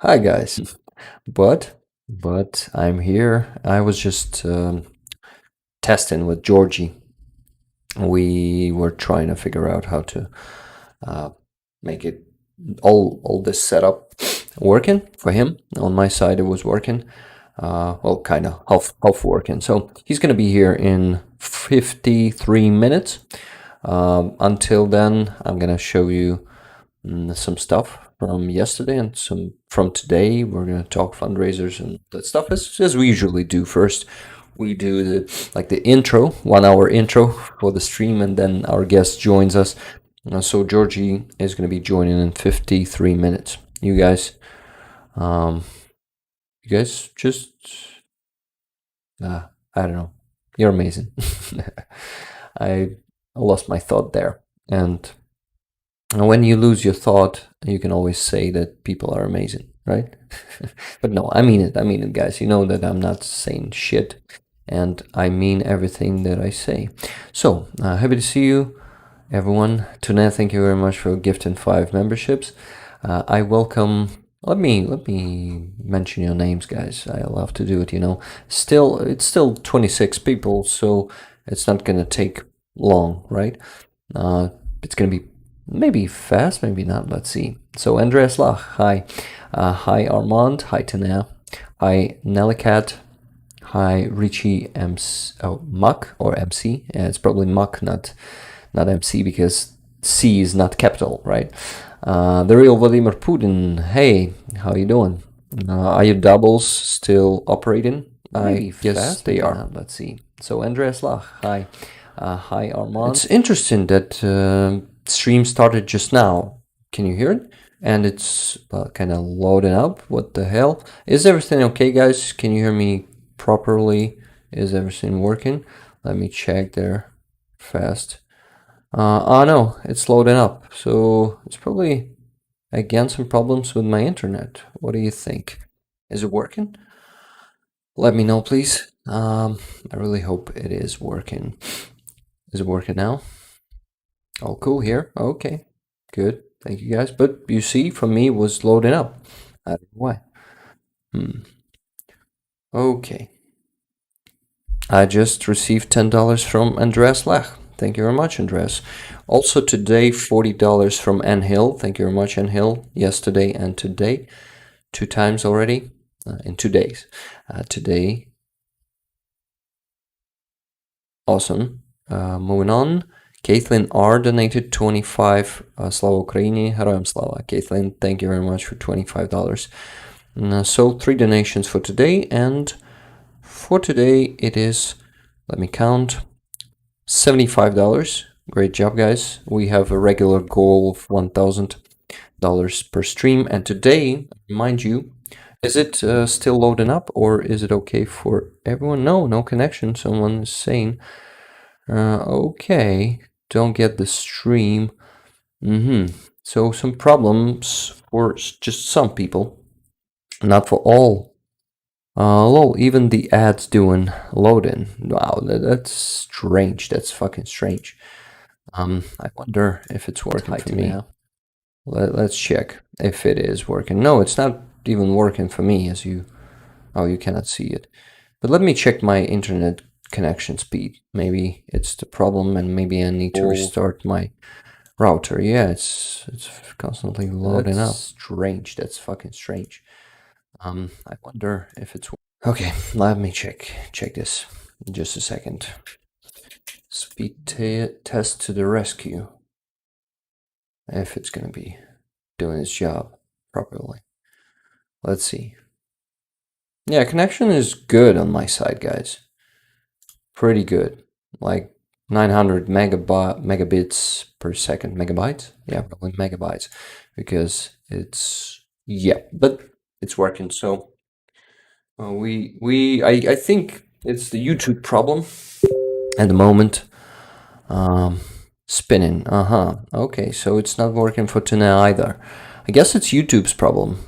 Hi guys, but I'm here. I was just testing with Georgie. We were trying to figure out how to uh, make it all this setup working for him. On my side, it was working. Well, kind of half working. So he's gonna be here in 53 minutes. Until then, I'm gonna show you some stuff from yesterday and some from today. We're gonna talk fundraisers and that stuff as we usually do. First, we do the intro, 1 hour intro for the stream, and then our guest joins us. So Georgie is gonna be joining in 53 minutes. Um, you guys just I don't know. You're amazing. I lost my thought there, and when you lose your thought, you can always say that people are amazing, right? But no, I mean it. I mean it, guys. You know that I'm not saying shit, and I mean everything that I say. So, happy to see you, everyone. Tonight, thank you very much for gifting 5 memberships. I welcome. Let me mention your names, guys. I love to do it. It's still 26 people, so it's not gonna take long, right? It's gonna be maybe fast, maybe not. Let's see. So Andreas Lach, hi. Hi Armand, hi Tanea, hi Nellycat, hi Richie Muck or MC. Yeah, it's probably Muck, not MC, because C is not capital, right? The real Vladimir Putin, hey, how you doing? Are your doubles still operating? I guess they are. Let's see. So Andreas Lach, hi. Hi Armand. It's interesting that stream started just now. Can you hear it? And it's kind of loading up. What the hell? Is everything okay, guys? Can you hear me properly? Is everything working? Let me check there fast. No, it's loading up. So it's probably, again, some problems with my internet. What do you think? Is it working? Let me know, please. I really hope it is working. Is it working now? Oh, cool here. Okay, good. Thank you, guys. But you see, for me, it was loading up. I don't know why. Okay. I just received $10 from Andreas Lech. Thank you very much, Andreas. Also today, $40 from N Hill. Thank you very much, N Hill. Yesterday and today. 2 times already in 2 days. Today. Awesome. Moving on. Caitlin R donated 25. Slava Ukraini. Heroям Slava. Caitlin, thank you very much for $25. So 3 donations for today, and for today it is, let me count, $75. Great job, guys. We have a regular goal of $1,000 per stream, and today, mind you, is it still loading up, or is it okay for everyone? No connection. Someone is saying, okay, don't get the stream. So some problems for just some people, not for all. Lol, even the ads doing loading. Wow, that's strange. That's fucking strange. I wonder if it's working for me. Let's check if it is working. No, it's not even working for me, as you... Oh, you cannot see it. But let me check my internet connection speed. Maybe it's the problem, and maybe I need to restart my router. Yeah, it's constantly loading up. Strange. That's fucking strange. I wonder if it's... Okay, let me check this. Just a second. Speed test to the rescue. If it's gonna be doing its job properly. Let's see. Yeah, connection is good on my side, guys. Pretty good. Like 900 megabits per second. Megabytes? Yeah, probably megabytes. Because it's... Yeah, but it's working. So I think it's the YouTube problem at the moment. Spinning. Okay, so it's not working for Tuna either. I guess it's YouTube's problem.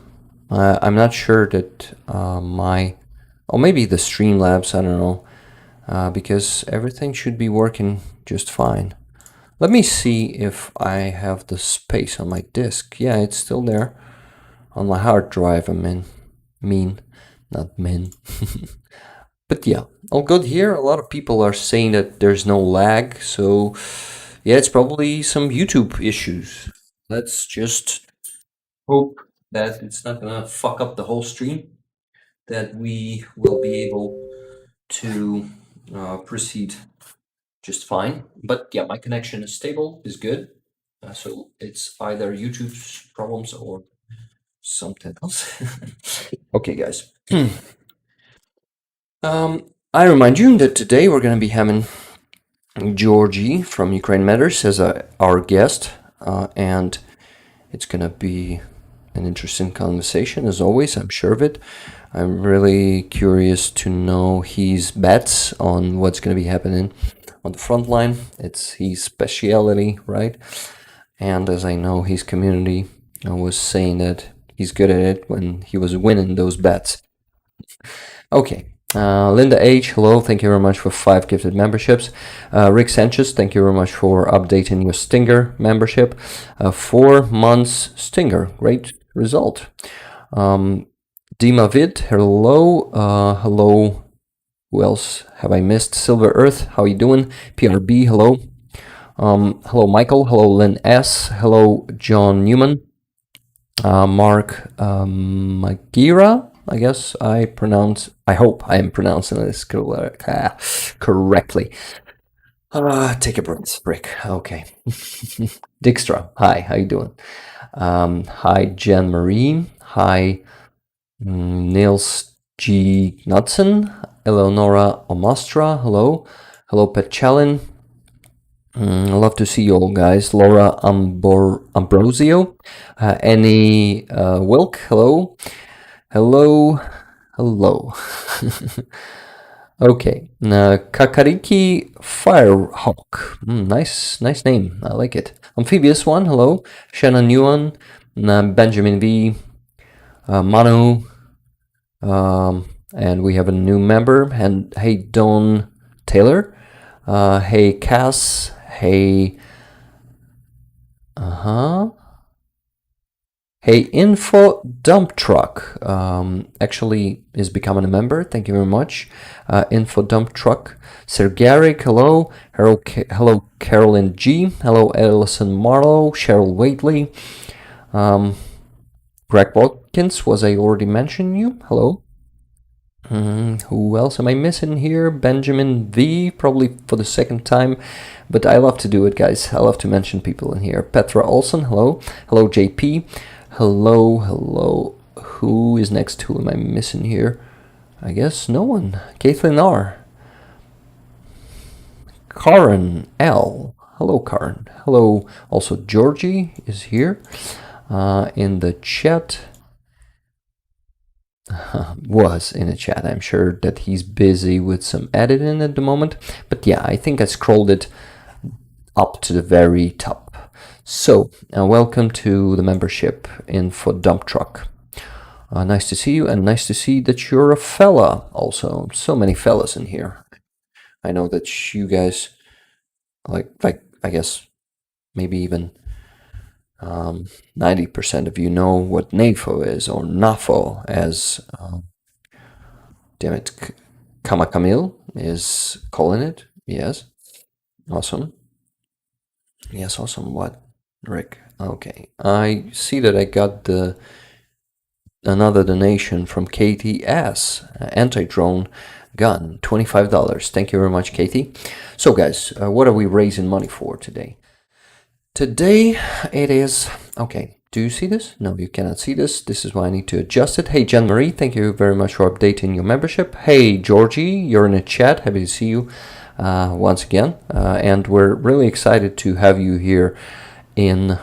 I'm not sure that or maybe the Streamlabs, I don't know, because everything should be working just fine. Let me see if I have the space on my disk. Yeah, it's still there. on my hard drive. Not men. But yeah, all good here. A lot of people are saying that there's no lag, so yeah, it's probably some YouTube issues. Let's just hope that it's not gonna fuck up the whole stream, that we will be able to proceed just fine. But yeah, my connection is stable, is good. So it's either YouTube's problems or something else. Okay, guys. I remind you that today we're going to be having Georgie from Ukraine Matters as our guest, and it's going to be an interesting conversation, as always, I'm sure of it. I'm really curious to know his bets on what's going to be happening on the front line. It's his speciality, right? And as I know, his community was saying that he's good at it when he was winning those bets. Okay. Linda H, hello, thank you very much for 5 gifted memberships. Rick Sanchez, thank you very much for updating your Stinger membership. 4 months Stinger, great result. Dima Vid, hello. Hello, who else have I missed? Silver Earth, how you doing? PRB, hello. Hello, Michael. Hello, Lynn S. Hello, John Newman. Mark Magira, I guess I hope I am pronouncing this correctly. Take a breath, Rick. Okay. Dijkstra, hi, how you doing? Hi, Jen Marie. Hi, Niels G. Knudsen. Eleonora Omastra, hello. Hello, Pet Chalin. I love to see you all, guys. Laura Ambrosio. Annie Wilk, hello. Hello. Okay. Kakariki Firehawk. Nice name. I like it. Amphibious One, hello. Shannon Yuan. Benjamin V. Manu. And we have a new member. And hey, Don Taylor. Hey, Cass. Hey. Hey, Info Dump Truck. Actually is becoming a member. Thank you very much. Info Dump Truck. Sir Garrick, hello. Hello, Carolyn G. Hello, Ellison Marlowe. Cheryl Waitley. Greg Watkins, was I already mentioned you? Hello. Who else am I missing here? Benjamin V, probably for the second time, but I love to do it, guys. I love to mention people in here. Petra Olson, hello. Hello, JP. Hello. Who is next? Who am I missing here? I guess no one. Caitlin R. Karen L. Hello, Karen. Hello. Also, Georgie is here in the chat. Was in a chat. I'm sure that he's busy with some editing at the moment, but yeah, I think I scrolled it up to the very top. So welcome to the membership Info Dump Truck. Nice to see you, and nice to see that you're a fella also. So many fellas in here. I know that you guys like I guess maybe even 90% of you know what NAFO is, or NAFO, as damn it, Kama Kamil is calling it. Yes, awesome. Yes, awesome. What, Rick? Okay, I see that I got another donation from Katie S. Anti-drone gun, $25. Thank you very much, Katie. So, guys, what are we raising money for today? Today it is, okay, do you see this? No, you cannot see this. This is why I need to adjust it. Hey, Jen Marie, thank you very much for updating your membership. Hey, Georgie, you're in the chat. Happy to see you once again. And we're really excited to have you here in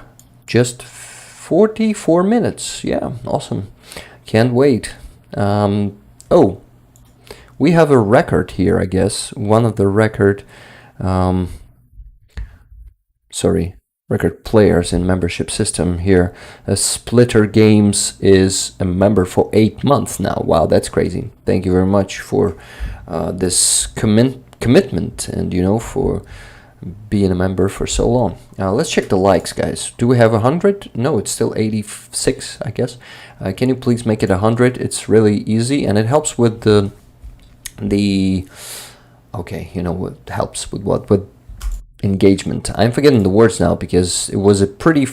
just 44 minutes. Yeah, awesome. Can't wait. Oh, we have a record here, I guess. One of the record players in membership system here. Splitter Games is a member for 8 months now. Wow, that's crazy. Thank you very much for this commitment, and for being a member for so long. Let's check the likes, guys. Do we have 100? No, it's still 86, I guess. Can you please make it 100? It's really easy, and it helps with the okay, you know what helps with what? With engagement. I'm forgetting the words now because it was a pretty,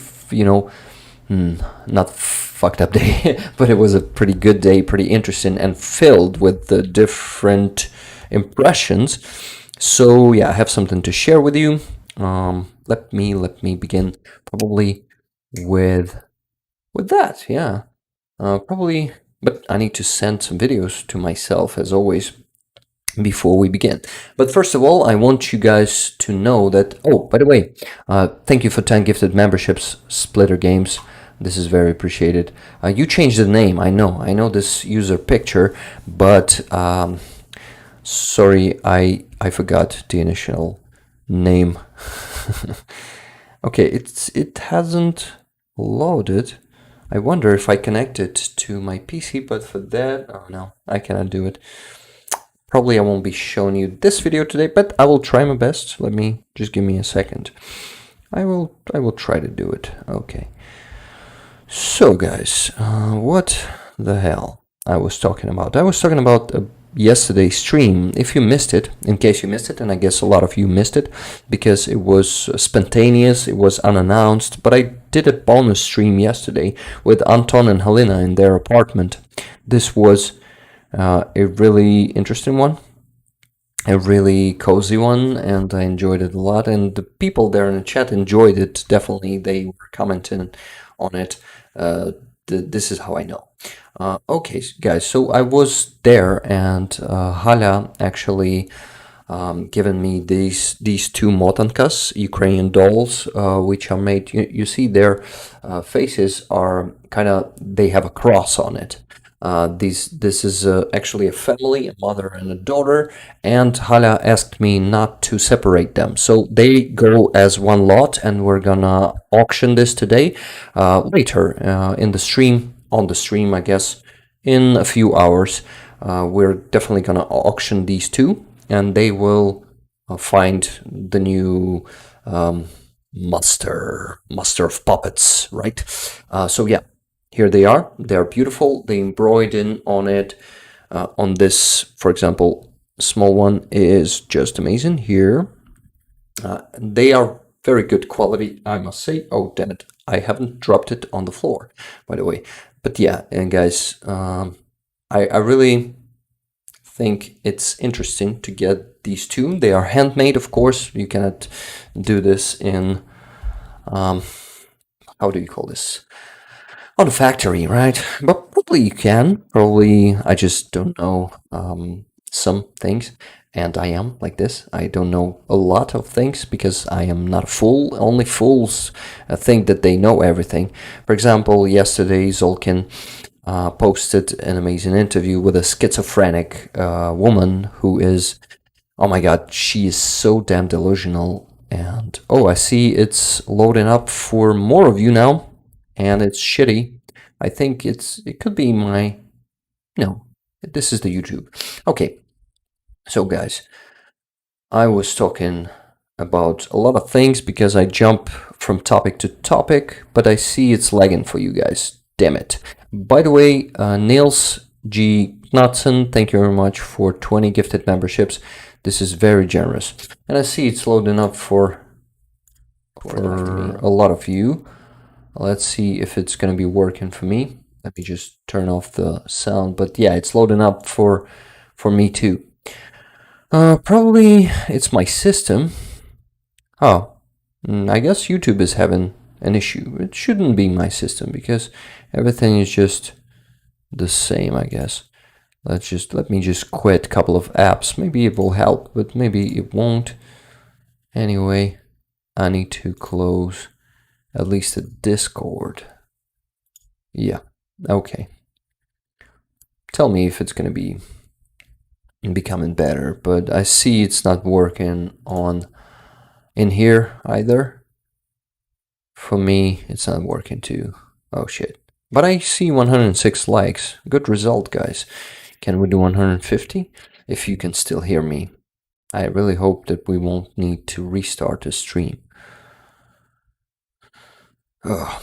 not fucked up day, but it was a pretty good day, pretty interesting, and filled with the different impressions. So yeah, I have something to share with you. Let me begin probably with that. Yeah, probably. But I need to send some videos to myself as always before we begin. But first of all, I want you guys to know that. Oh, by the way, thank you for 10 gifted memberships, Splitter Games. This is very appreciated. You changed the name. I know this user picture, but sorry, I forgot the initial name. Okay, it hasn't loaded. I wonder if I connect it to my PC, but for that, oh no, I cannot do it. Probably I won't be showing you this video today, but I will try my best. Give me a second. I will try to do it. Okay. So guys, what the hell I was talking about? I was talking about yesterday's stream. If you missed it, in case you missed it, and I guess a lot of you missed it because it was spontaneous, it was unannounced, but I did a bonus stream yesterday with Anton and Helena in their apartment. This was a really interesting one, a really cozy one, and I enjoyed it a lot, and the people there in the chat enjoyed it. Definitely, they were commenting on it. This is how I know. Okay, guys, so I was there, and Hala actually given me these two motankas, Ukrainian dolls, which are made. You see, their faces are they have a cross on it. This is actually a family, a mother and a daughter, and Hala asked me not to separate them. So they go as one lot, and we're gonna auction this today, later in the stream, I guess, in a few hours. We're definitely gonna auction these two, and they will find the new master of puppets, right? So yeah. Here they are. They are beautiful. The embroidered on it, on this, for example, small one is just amazing. Here, they are very good quality, I must say. Oh, damn it! I haven't dropped it on the floor, by the way. But yeah, and guys, I really think it's interesting to get these two. They are handmade, of course. You cannot do this in how do you call this? On the factory, right? But probably you can. Probably I just don't know some things, and I am like this. I don't know a lot of things because I am not a fool. Only fools think that they know everything. For example, yesterday Zolkin posted an amazing interview with a schizophrenic woman who is, oh my god, she is so damn delusional. And oh, I see it's loading up for more of you now. And it's shitty. I think it could be my, no, this is the YouTube. Okay, so guys, I was talking about a lot of things because I jump from topic to topic, but I see it's lagging for you guys. Damn it. By the way, Niels G. Knudsen, thank you very much for 20 gifted memberships. This is very generous. And I see it's loading up for a lot of you. Let's see if it's going to be working for me. Let me just turn off the sound. But yeah, it's loading up for me too. Probably it's my system. Oh, I guess YouTube is having an issue. It shouldn't be my system because everything is just the same, I guess. Let me just quit a couple of apps. Maybe it will help, but maybe it won't. Anyway, I need to close at least the Discord. Yeah, okay. Tell me if it's gonna be becoming better, but I see it's not working in here either. For me, it's not working too. Oh shit. But I see 106 likes. Good result, guys. Can we do 150? If you can still hear me. I really hope that we won't need to restart the stream. Ugh.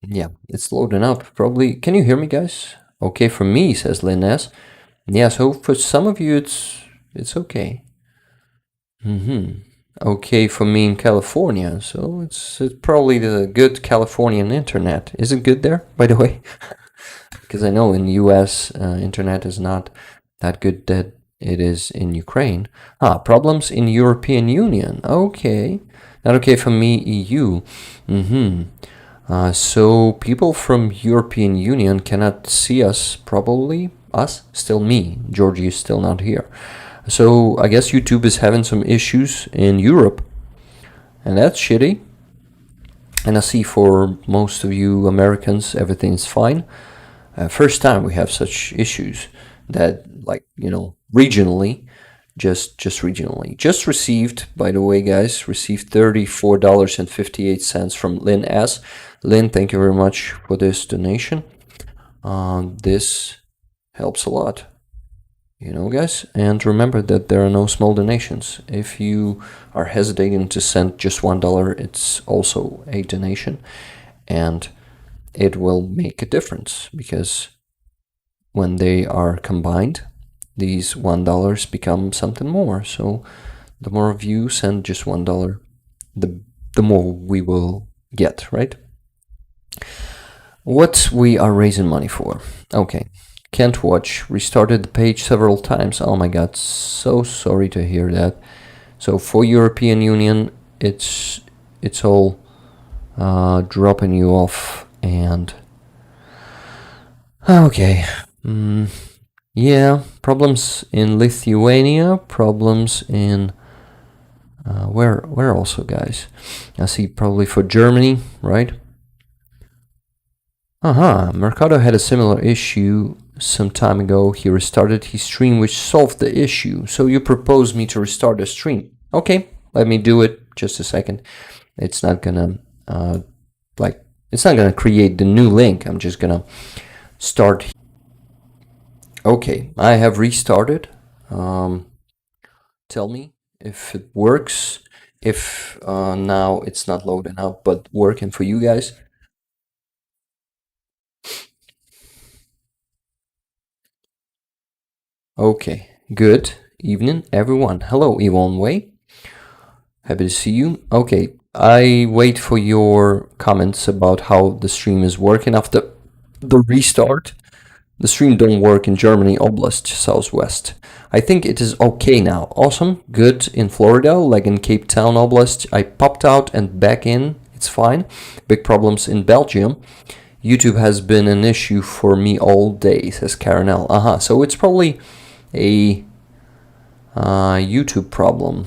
Yeah, it's loading up. Probably. Can you hear me, guys? Okay for me, says Lynn S. Yeah, so for some of you, it's okay. Okay for me in California, so it's probably the good Californian internet. Is it good there, by the way? Because I know in U.S. Internet is not that good that it is in Ukraine. Problems in European Union. Okay, not okay for me EU. So people from European Union cannot see us. Probably us. Still me. Georgie is still not here. So I guess YouTube is having some issues in Europe, and that's shitty. And I see for most of you Americans, everything's fine. First time we have such issues that, like, regionally, just regionally. Just received, by the way, guys, received $34.58 from Lynn S. Lynn, thank you very much for this donation. This helps a lot. Guys, and remember that there are no small donations. If you are hesitating to send just $1, it's also a donation, and it will make a difference, because when they are combined, these $1 become something more. So the more of you send just $1, the more we will get, right? What we are raising money for. Okay. Can't watch. Restarted the page several times. Oh my god, so sorry to hear that. So for European Union, it's all dropping you off, and okay. Yeah, problems in Lithuania, problems in where also, guys? I see probably for Germany, right? Mercado had a similar issue some time ago. He restarted his stream, which solved the issue. So you propose me to restart the stream. Okay, let me do it. Just a second. It's not gonna it's not gonna create the new link. I'm just gonna start. Okay, I have restarted. Tell me if it works. If now it's not loading up, but working for you guys. Okay, good evening, everyone. Hello, Yvonne Way. Happy to see you. Okay, I wait for your comments about how the stream is working after the restart. The stream don't work in Germany, Oblast, Southwest. I think it is okay now. Awesome, good in Florida, like in Cape Town Oblast. I popped out and back in. It's fine. Big problems in Belgium. YouTube has been an issue for me all day, says Karen L. So it's probably a YouTube problem.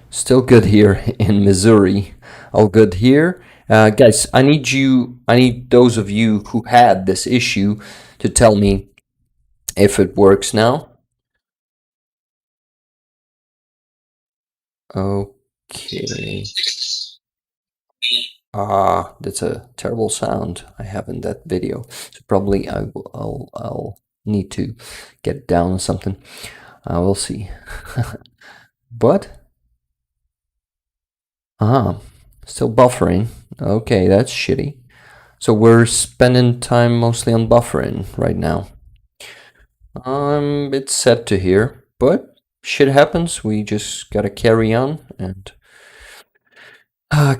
Still good here in Missouri. All good here. Guys, I need those of you who had this issue to tell me if it works now. Okay. That's a terrible sound I have in that video. So probably I'll need to get down or something. We'll see. But still buffering. Okay, that's shitty. So we're spending time mostly on buffering right now. It's set to here, but shit happens. We just gotta carry on and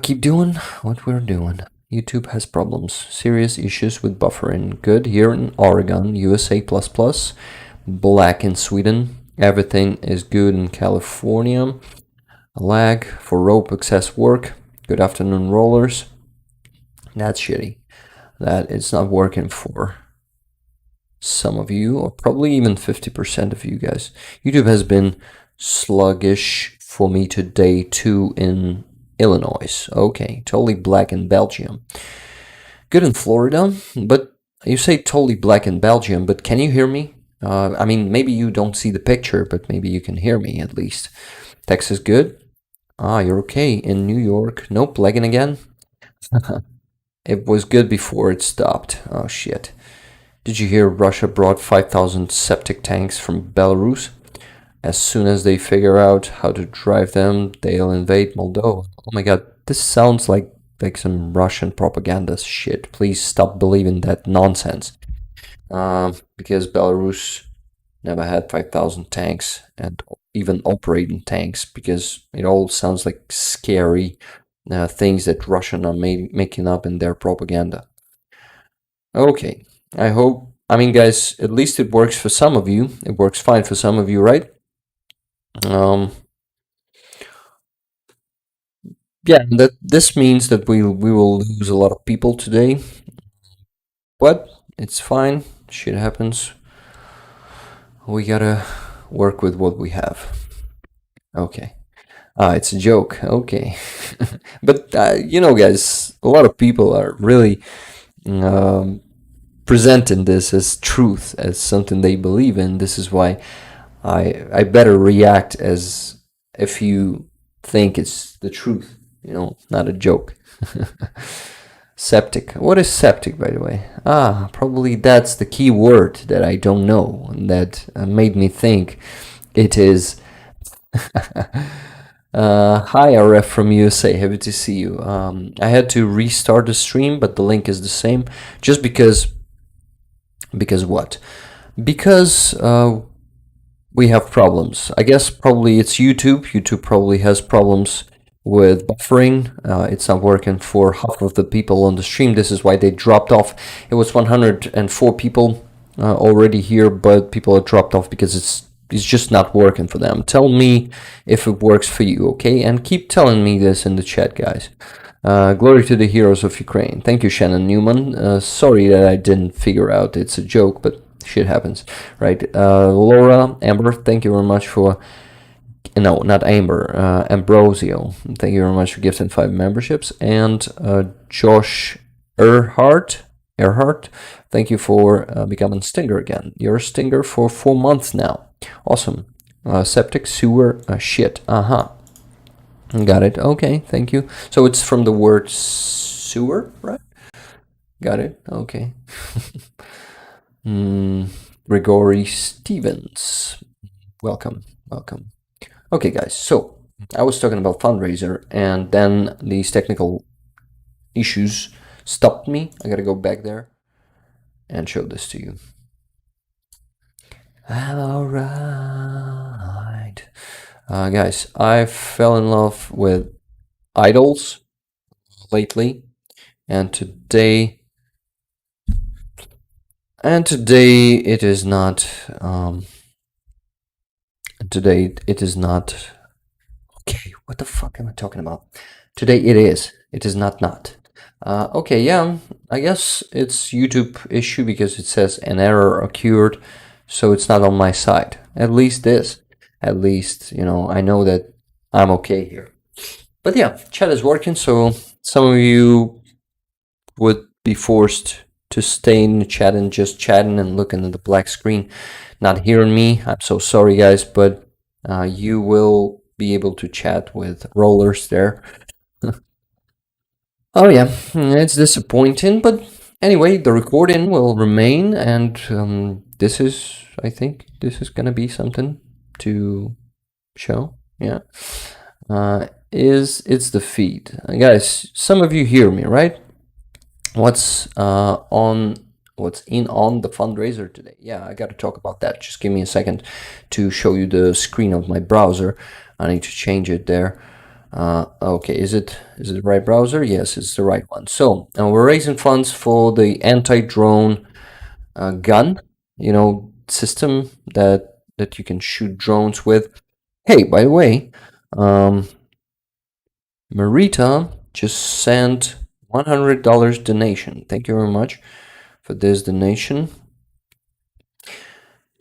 keep doing what we're doing. YouTube has problems, serious issues with buffering. Good here in Oregon, USA++, black in Sweden. Everything is good in California. Lag for rope access work. Good afternoon, rollers. That's shitty. That it's not working for some of you, or probably even 50% of you guys. YouTube has been sluggish for me today too in Illinois. Okay, totally black in Belgium. Good in Florida, but you say totally black in Belgium, but can you hear me? I mean, maybe you don't see the picture, but maybe you can hear me at least. Texas good? You're okay. In New York? Nope, lagging again? It was good before it stopped. Oh shit. Did you hear Russia brought 5,000 septic tanks from Belarus? As soon as they figure out how to drive them, they'll invade Moldova. Oh my god, this sounds like some Russian propaganda shit. Please stop believing that nonsense. Because Belarus never had 5,000 tanks and even operating tanks, because it all sounds like scary things that Russian are making up in their propaganda. Okay, I mean, guys, at least it works for some of you. It works fine for some of you, right? Um, yeah, that this means that we will lose a lot of people today, but it's fine. Shit happens. We gotta work with what we have. Okay. It's a joke. Okay. But guys, a lot of people are really um, presenting this as truth, as something they believe in. This is why I better react as if you think it's the truth, not a joke. Septic. What is septic, by the way? Probably that's the key word that I don't know, that made me think it is. Hi, RF from USA. Happy to see you. I had to restart the stream, but the link is the same. Just because. Because what? Because we have problems. I guess probably it's YouTube. YouTube probably has problems with buffering. It's not working for half of the people on the stream. This is why they dropped off. It was 104 people already here, but people have dropped off because it's just not working for them. Tell me if it works for you, okay? And keep telling me this in the chat, guys. Glory to the heroes of Ukraine. Thank you, Shannon Newman. Sorry that I didn't figure out it's a joke, but shit happens, right? Laura, Amber, thank you very much for... No, not Amber. Ambrosio. Thank you very much for gifting 5 memberships. And Josh Erhart, thank you for becoming Stinger again. You're a Stinger for 4 months now. Awesome. Septic sewer shit. Got it. Okay, thank you. So it's from the word sewer, right? Got it. Okay. Gregory Stevens. Welcome. Okay, guys. So I was talking about fundraiser, and then these technical issues stopped me. I gotta go back there and show this to you. All right. Guys, I fell in love with idols lately, and today it is not okay. What the fuck am I talking about? Today it is not. Okay, yeah, I guess it's YouTube issue because it says an error occurred, so it's not on my side. At least I know that I'm okay here. But yeah, chat is working, so some of you would be forced to stay in the chat and just chatting and looking at the black screen, not hearing me. I'm so sorry, guys, but you will be able to chat with rollers there. Oh yeah, it's disappointing, but anyway, the recording will remain, and I think this is gonna be something to show. Yeah, it's the feed, guys. Some of you hear me, right? What's on the fundraiser today? Yeah, I got to talk about that. Just give me a second to show you the screen of my browser. I need to change it there. Okay, is it the right browser? Yes, it's the right one. So we're raising funds for the anti-drone gun, system that you can shoot drones with. Hey, by the way, Marita just sent $100 donation. Thank you very much for this donation.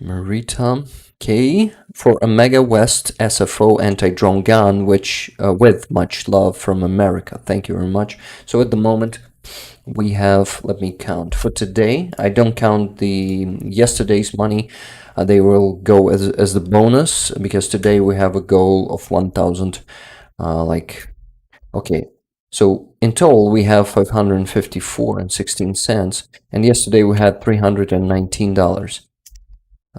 Marita K for Omega West SFO anti-drone gun, which with much love from America. Thank you very much. So at the moment we have, let me count for today. I don't count the yesterday's money. They will go as the bonus, because today we have a goal of 1,000. Okay, so in total we have 554 and 16 cents, and yesterday we had $319.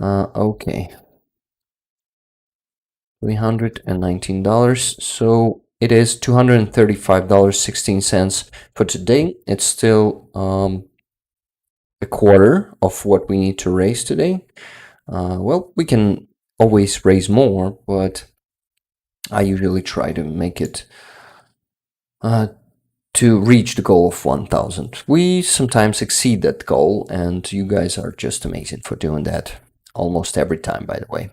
Okay. $319. So it is $235.16 for today. It's still a quarter of what we need to raise today. Well, we can always raise more, but I usually try to make it to reach the goal of 1,000. We sometimes exceed that goal, and you guys are just amazing for doing that almost every time, by the way.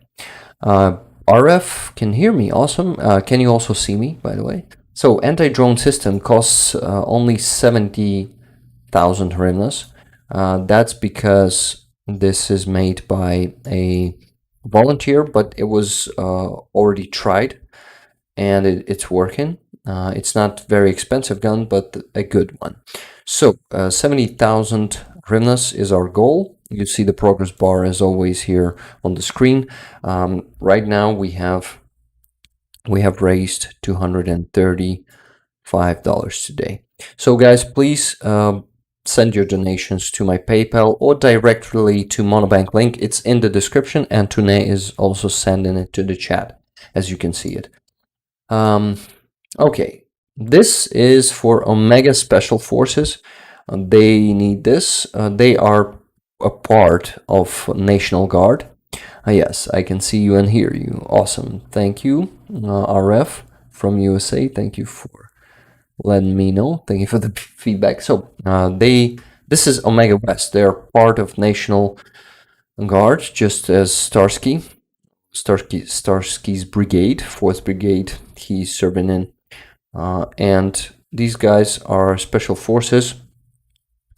RF can hear me, awesome. Can you also see me, by the way? So anti-drone system costs only 70,000 hryvnias. That's because this is made by a volunteer, but it was already tried and it's working. It's not very expensive gun, but a good one. So 70,000 hryvnias is our goal. You see the progress bar as always here on the screen. Right now we have raised $235 today. So guys, please send your donations to my PayPal or directly to Monobank link. It's in the description, and Tune is also sending it to the chat, as you can see it. Okay, this is for Omega Special Forces. They need this. They are a part of National Guard. Yes, I can see you and hear you. Awesome. Thank you, RF from USA. Thank you for letting me know. Thank you for the feedback. So this is Omega West. They're part of National Guard, just as Starsky's brigade, 4th Brigade, he's serving in. And these guys are special forces.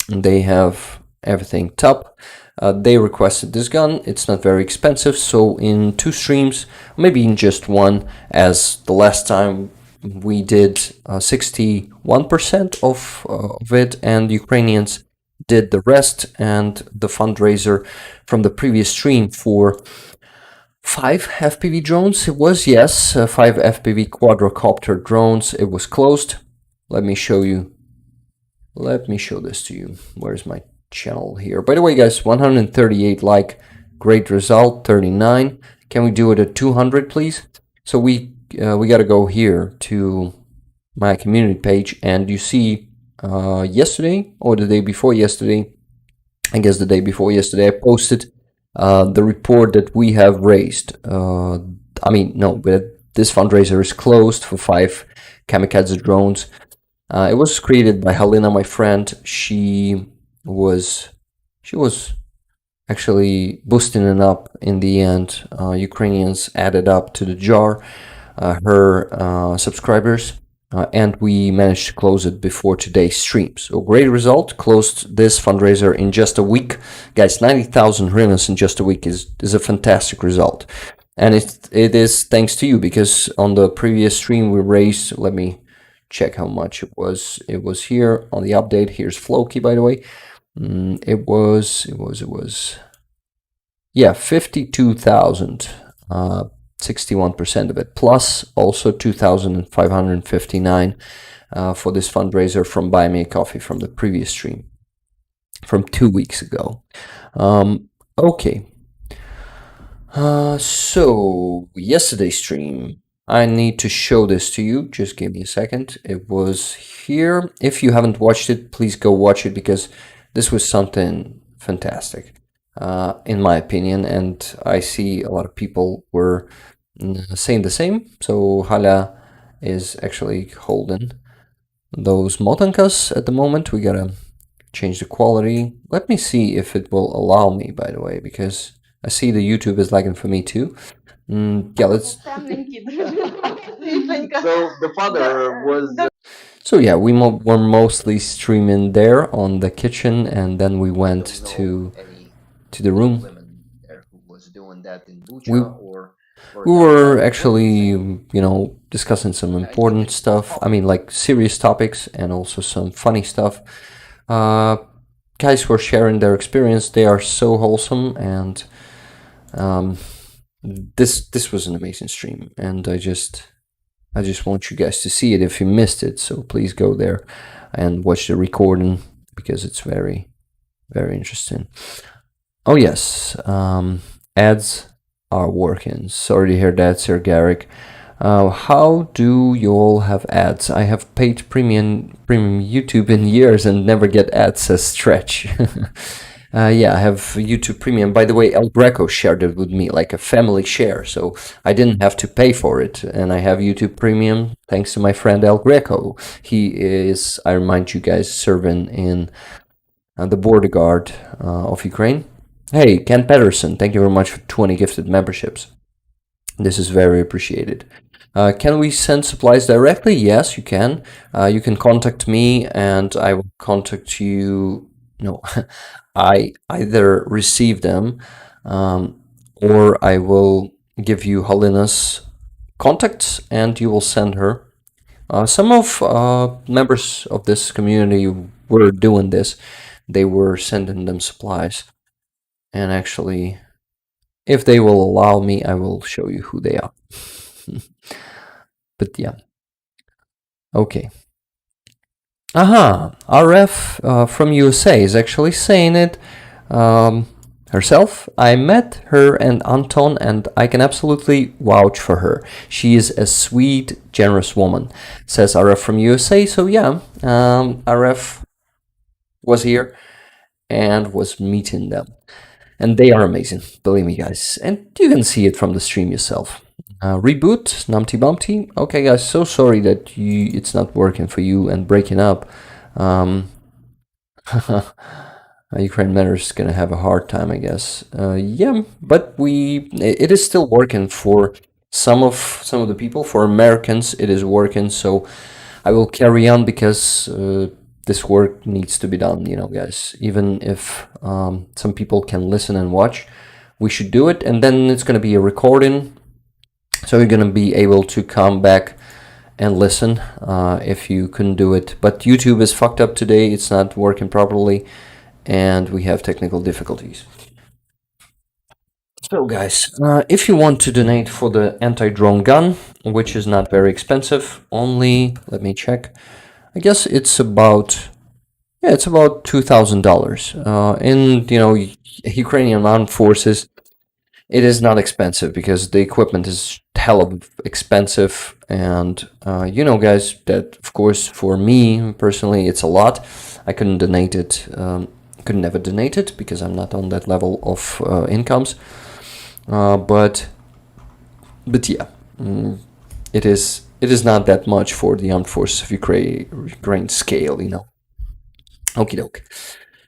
They have everything top. They requested this gun. It's not very expensive, so in 2 streams, maybe in just one, as the last time we did 61% of it, and Ukrainians did the rest. And the fundraiser from the previous stream for 5 FPV drones, it was, yes, 5 FPV quadrocopter drones, it was closed. Let me show this to you. Where's my channel here? By the way, guys, 138 like, great result. 39. Can we do it at 200, please? So we got to go here to my community page, and you see yesterday or the day before yesterday, I guess the day before yesterday, I posted the report that we have raised. I mean, no, but this fundraiser is closed for 5 kamikaze drones. It was created by Halina, my friend. She was actually boosting it up in the end. Ukrainians added up to the jar her subscribers, and we managed to close it before today's stream. So great result. Closed this fundraiser in just a week, guys. 90,000 hryvnias in just a week is a fantastic result, and it is thanks to you, because on the previous stream we raised, let me check how much it was. It was here on the update. Here's Floki, by the way. It was yeah, 52,000. 61% of it, plus also 2,559 for this fundraiser from Buy Me a Coffee from the previous stream from 2 weeks ago. Okay, so yesterday's stream, I need to show this to you. Just give me a second. It was here. If you haven't watched it, please go watch it, because this was something fantastic, in my opinion, and I see a lot of people were saying the same. So Hala is actually holding those motankas at the moment. We gotta change the quality. Let me see if it will allow me, by the way, because I see the YouTube is lagging for me too. Yeah, let's. So the father was. So yeah, we were mostly streaming there on the kitchen, and then we went to the room. We were actually, discussing some important stuff. I mean, like serious topics, and also some funny stuff. Guys were sharing their experience. They are so wholesome, and this was an amazing stream, and I just want you guys to see it if you missed it. So please go there and watch the recording, because it's very, very interesting. Oh yes, ads are working. Sorry to hear that, Sir Garrick. How do you all have ads? I have paid premium YouTube in years and never get ads, says Stretch. Yeah, I have YouTube Premium. By the way, El Greco shared it with me, like a family share, so I didn't have to pay for it. And I have YouTube Premium thanks to my friend El Greco. He is, I remind you guys, serving in the border guard of Ukraine. Hey, Ken Patterson, thank you very much for 20 gifted memberships. This is very appreciated. Can we send supplies directly? Yes, you can. You can contact me and I will contact you. No, I either receive them or I will give you Helena's contacts and you will send her. Some of members of this community were doing this. They were sending them supplies. And actually, if they will allow me, I will show you who they are. But yeah. Okay. Aha, RF from USA is actually saying it herself. I met her and Anton, and I can absolutely vouch for her. She is a sweet, generous woman, says RF from USA. So yeah, RF was here and was meeting them. And they are amazing, believe me, guys. And you can see it from the stream yourself. Reboot, Numpty Bumpty. Okay, guys, so sorry that it's not working for you and breaking up. Ukraine Matters is gonna have a hard time, I guess. Yeah, but it is still working for some of the people. For Americans, it is working. So I will carry on because this work needs to be done, guys. Even if some people can listen and watch, we should do it. And then it's gonna be a recording. So you're going to be able to come back and listen if you couldn't do it. But YouTube is fucked up today. It's not working properly. And we have technical difficulties. So guys, if you want to donate for the anti-drone gun, which is not very expensive, only, let me check. I guess it's about, yeah, it's about $2,000. In, Ukrainian armed forces, it is not expensive because the equipment is hella expensive. And guys, that of course for me personally, it's a lot. I couldn't donate it, could never donate it because I'm not on that level of incomes. But yeah, it is not that much for the armed forces of Ukraine scale, Okie doke.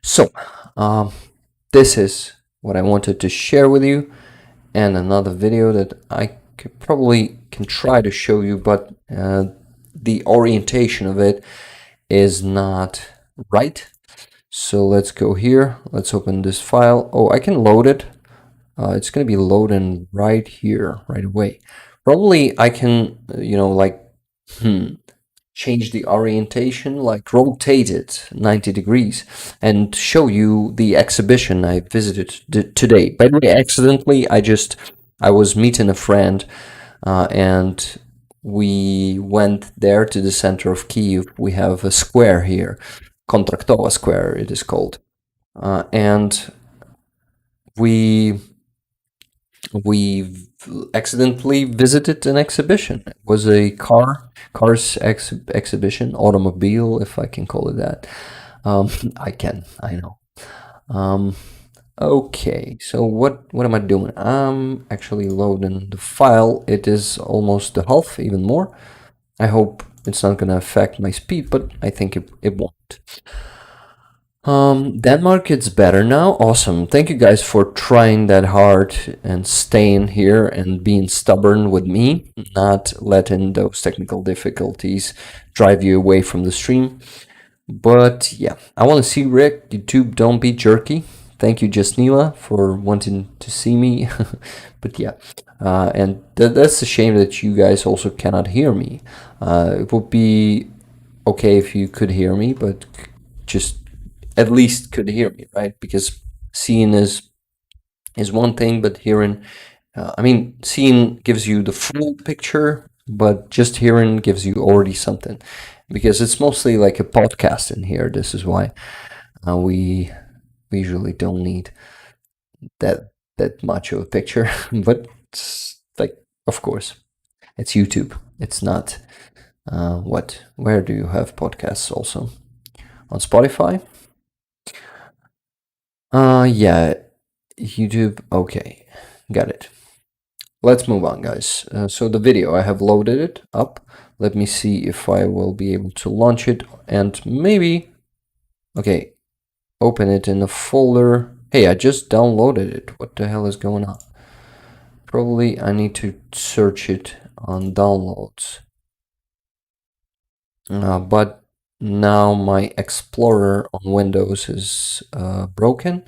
So, this is what I wanted to share with you. And another video that I probably can try to show you, but the orientation of it is not right. So let's go here. Let's open this file. Oh, I can load it. It's going to be loading right here, right away. Probably I can, change the orientation, like rotate it 90 degrees and show you the exhibition I visited today. By the way, accidentally, I was meeting a friend and we went there to the center of Kyiv. We have a square here, Kontraktova Square it is called. And we accidentally visited an exhibition. It was a cars exhibition, automobile, if I can call it that. I know. Okay, so what am I doing? I'm actually loading the file. It is almost the half, even more. I hope it's not gonna affect my speed, but I think it won't. Denmark, it's better now. Awesome. Thank you guys for trying that hard and staying here and being stubborn with me, not letting those technical difficulties drive you away from the stream. But yeah, I want to see Rick. YouTube, don't be jerky. Thank you, Jasnila, for wanting to see me. But yeah, and that's a shame that you guys also cannot hear me. It would be okay if you could hear me, but just at least could hear me, right? Because seeing is one thing, but hearing, seeing gives you the full picture, but just hearing gives you already something. Because it's mostly like a podcast in here. This is why we usually don't need that that much of a picture, but like, of course, it's YouTube. It's not where do you have podcasts also? On Spotify? Yeah, YouTube. Okay, got it. Let's move on, guys. So the video, I have loaded it up. Let me see if I will be able to launch it and maybe, okay, open it in a folder. Hey, I just downloaded it. What the hell is going on? Probably I need to search it on downloads. But now my Explorer on Windows is broken.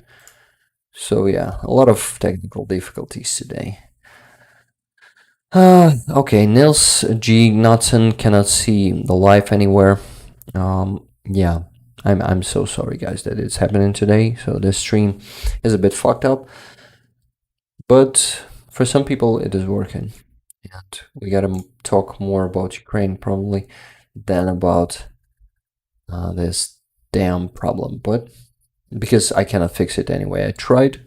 So yeah, a lot of technical difficulties today. Okay, Nils G. Knudsen cannot see the live anywhere. Yeah, I'm so sorry, guys, that it's happening today. So this stream is a bit fucked up, but for some people it is working, and we gotta talk more about Ukraine probably than about this damn problem. But because I cannot fix it anyway, I tried,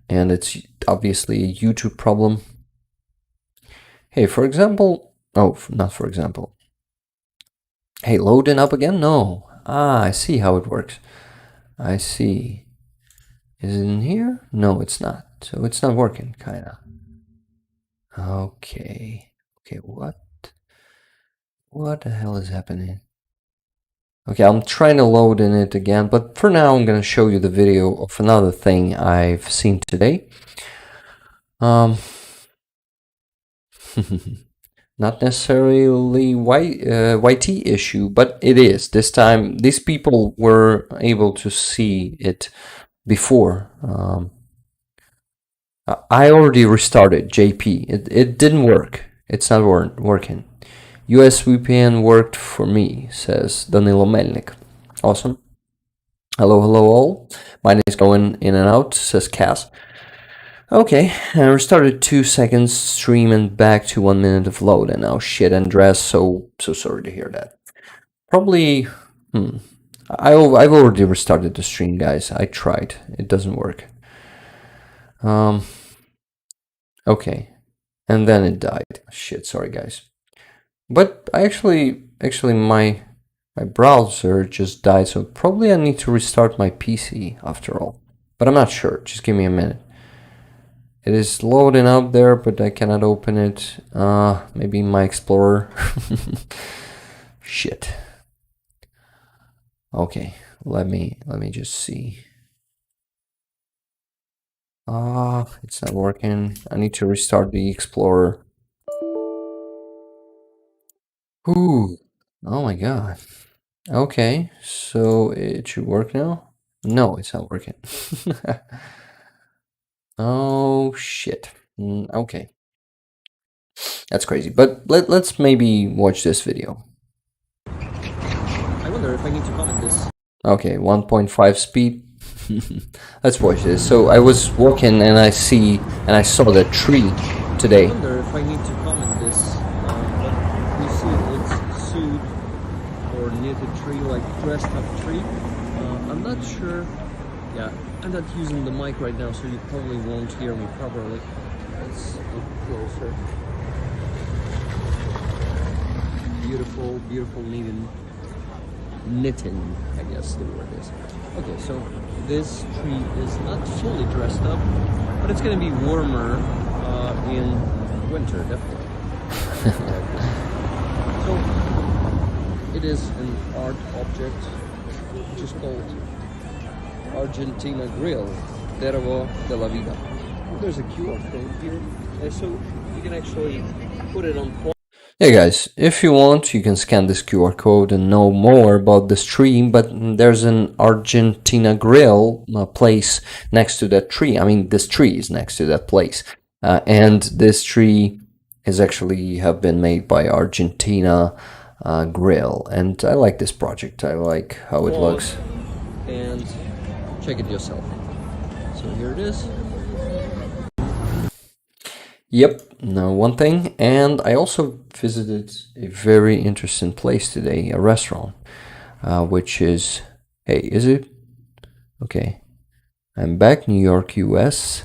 and it's obviously a YouTube problem. Hey, for example, oh, not for example. Hey, loading up again? No. Ah, I see how it works. I see. Is it in here? No, it's not. So it's not working, kinda. Okay. Okay, what? What the hell is happening? Okay, I'm trying to load in it again, but for now I'm gonna show you the video of another thing I've seen today. Not necessarily YT issue, but it is. This time, these people were able to see it before. I already restarted JP. It didn't work. It's not working. US VPN worked for me, says Danilo Melnik. Awesome. Hello, hello all. Mine is going in and out, says Cass. Okay, I restarted 2 seconds stream and back to 1 minute of load, and now shit, Andres, so sorry to hear that. Probably, I've already restarted the stream, guys. I tried. It doesn't work. Okay, and then it died. Shit, sorry, guys. But I actually my browser just died, so probably I need to restart my PC after all. But I'm not sure. Just give me a minute. It is loading up there, but I cannot open it. Maybe my Explorer. Shit. Okay, let me just see. It's not working. I need to restart the Explorer. Ooh. Oh my god. Okay, so it should work now? No, it's not working. Oh shit. Okay. That's crazy. But let's maybe watch this video. I wonder if I need to comment this. Okay, 1.5 speed. Let's watch this. So I was walking and I saw the tree today. I wonder if I need to comment this. But you see it's sued or near the tree, like dressed up tree. I'm not sure. Yeah, I'm not using the mic right now, so you probably won't hear me properly. Let's look closer. Beautiful, beautiful knitting, I guess the word is. Okay, so this tree is not fully dressed up, but it's gonna be warmer in winter, definitely. So it is an art object which is called Argentina Grill, Dervo de la Vida. There's a QR code here, so you can actually put it on point. Yeah, guys, if you want, you can scan this QR code and know more about the stream, but there's an Argentina Grill place next to that tree. I mean, this tree is next to that place. And this tree is actually have been made by Argentina Grill. And I like this project. I like how it looks. And check it yourself. So here it is. Yep, now one thing, and I also visited a very interesting place today, a restaurant, which is, hey, is it? Okay, I'm back, New York, US.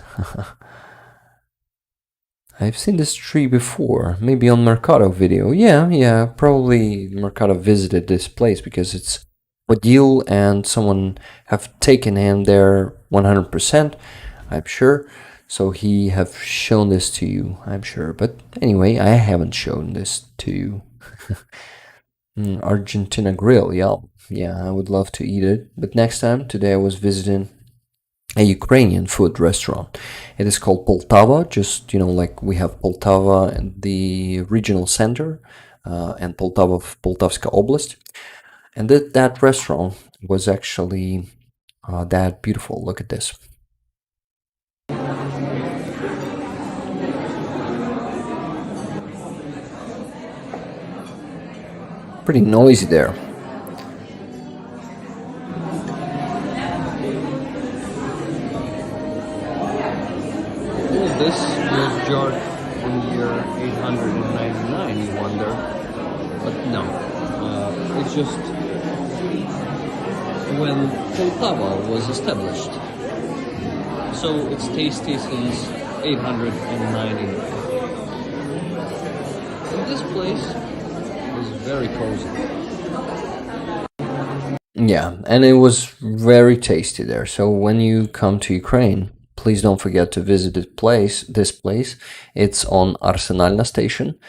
I've seen this tree before, maybe on Mercado video. Yeah, probably Mercado visited this place because it's Odile and someone have taken him there 100%, I'm sure. So he have shown this to you, I'm sure. But anyway, I haven't shown this to you. Argentina grill, yeah, I would love to eat it. But next time, today I was visiting a Ukrainian food restaurant. It is called Poltava, just, like we have Poltava and the regional center, and Poltava, Poltavska Oblast. And that restaurant was actually that beautiful. Look at this. Pretty noisy there. All this was jarred in the year 899, you wonder. But no, it's just when Poltava was established. So it's tasty since 899. And this place is very cozy. Yeah, and it was very tasty there. So when you come to Ukraine, please don't forget to visit this place. It's on Arsenalna station.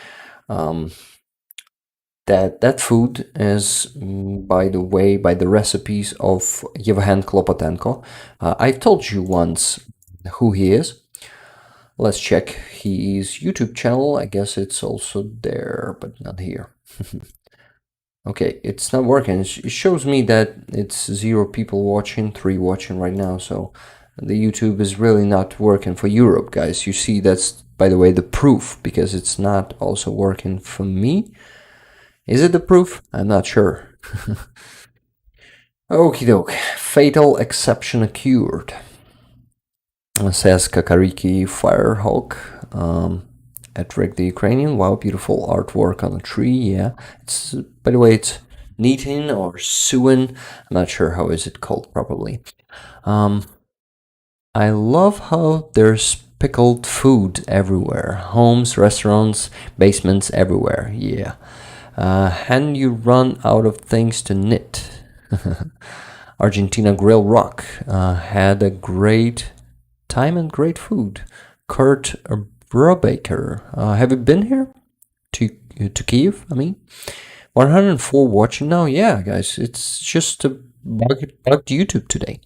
That food is, by the way, by the recipes of Yevhen Klopotenko. I've told you once who he is. Let's check his YouTube channel. I guess it's also there, but not here. Okay, it's not working. It shows me that it's 0 people watching, 3 watching right now. So the YouTube is really not working for Europe, guys. You see, that's, by the way, the proof, because it's not also working for me. Is it the proof? I'm not sure. Okie doke. Fatal exception occurred. Says Kakariki Firehawk. At Rick the Ukrainian. Wow, beautiful artwork on a tree. Yeah, it's, by the way, it's knitting or sewing. I'm not sure how is it called properly. I love how there's pickled food everywhere. Homes, restaurants, basements, everywhere. Yeah. And you run out of things to knit. Argentina Grill Rock had a great time and great food. Kurt Brubaker, have you been here to Kiev? I mean, 104 watching now. Yeah, guys, it's just a bugged YouTube today.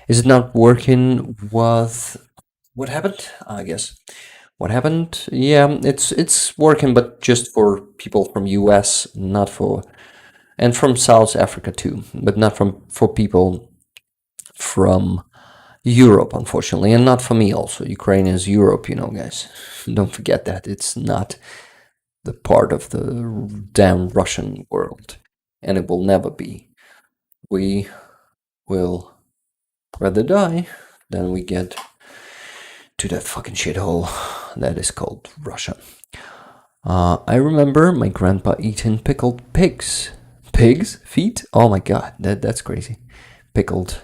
Is it not working? What happened? I guess. What happened? Yeah, it's working, but just for people from US, not for, and from South Africa too, but not for people from Europe, unfortunately, and not for me also. Ukraine is Europe, guys. Don't forget that. It's not the part of the damn Russian world, and it will never be. We will rather die than we get to that fucking shithole that is called Russia. I remember my grandpa eating pickled pigs. Pigs? Feet? Oh my god, that's crazy. Pickled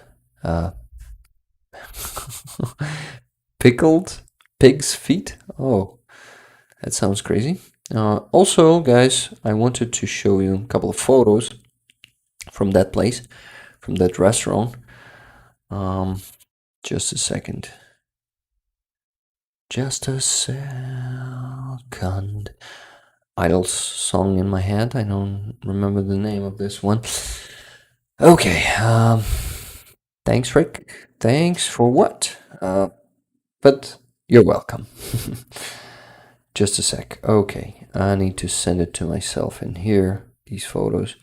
pickled pig's feet? Oh, that sounds crazy. Also, guys, I wanted to show you a couple of photos from that place, from that restaurant. Just a second. Just a second. Idol's song in my head. I don't remember the name of this one. Okay. Thanks, Rick. Thanks for what? But you're welcome. Just a sec. Okay, I need to send it to myself in here, these photos.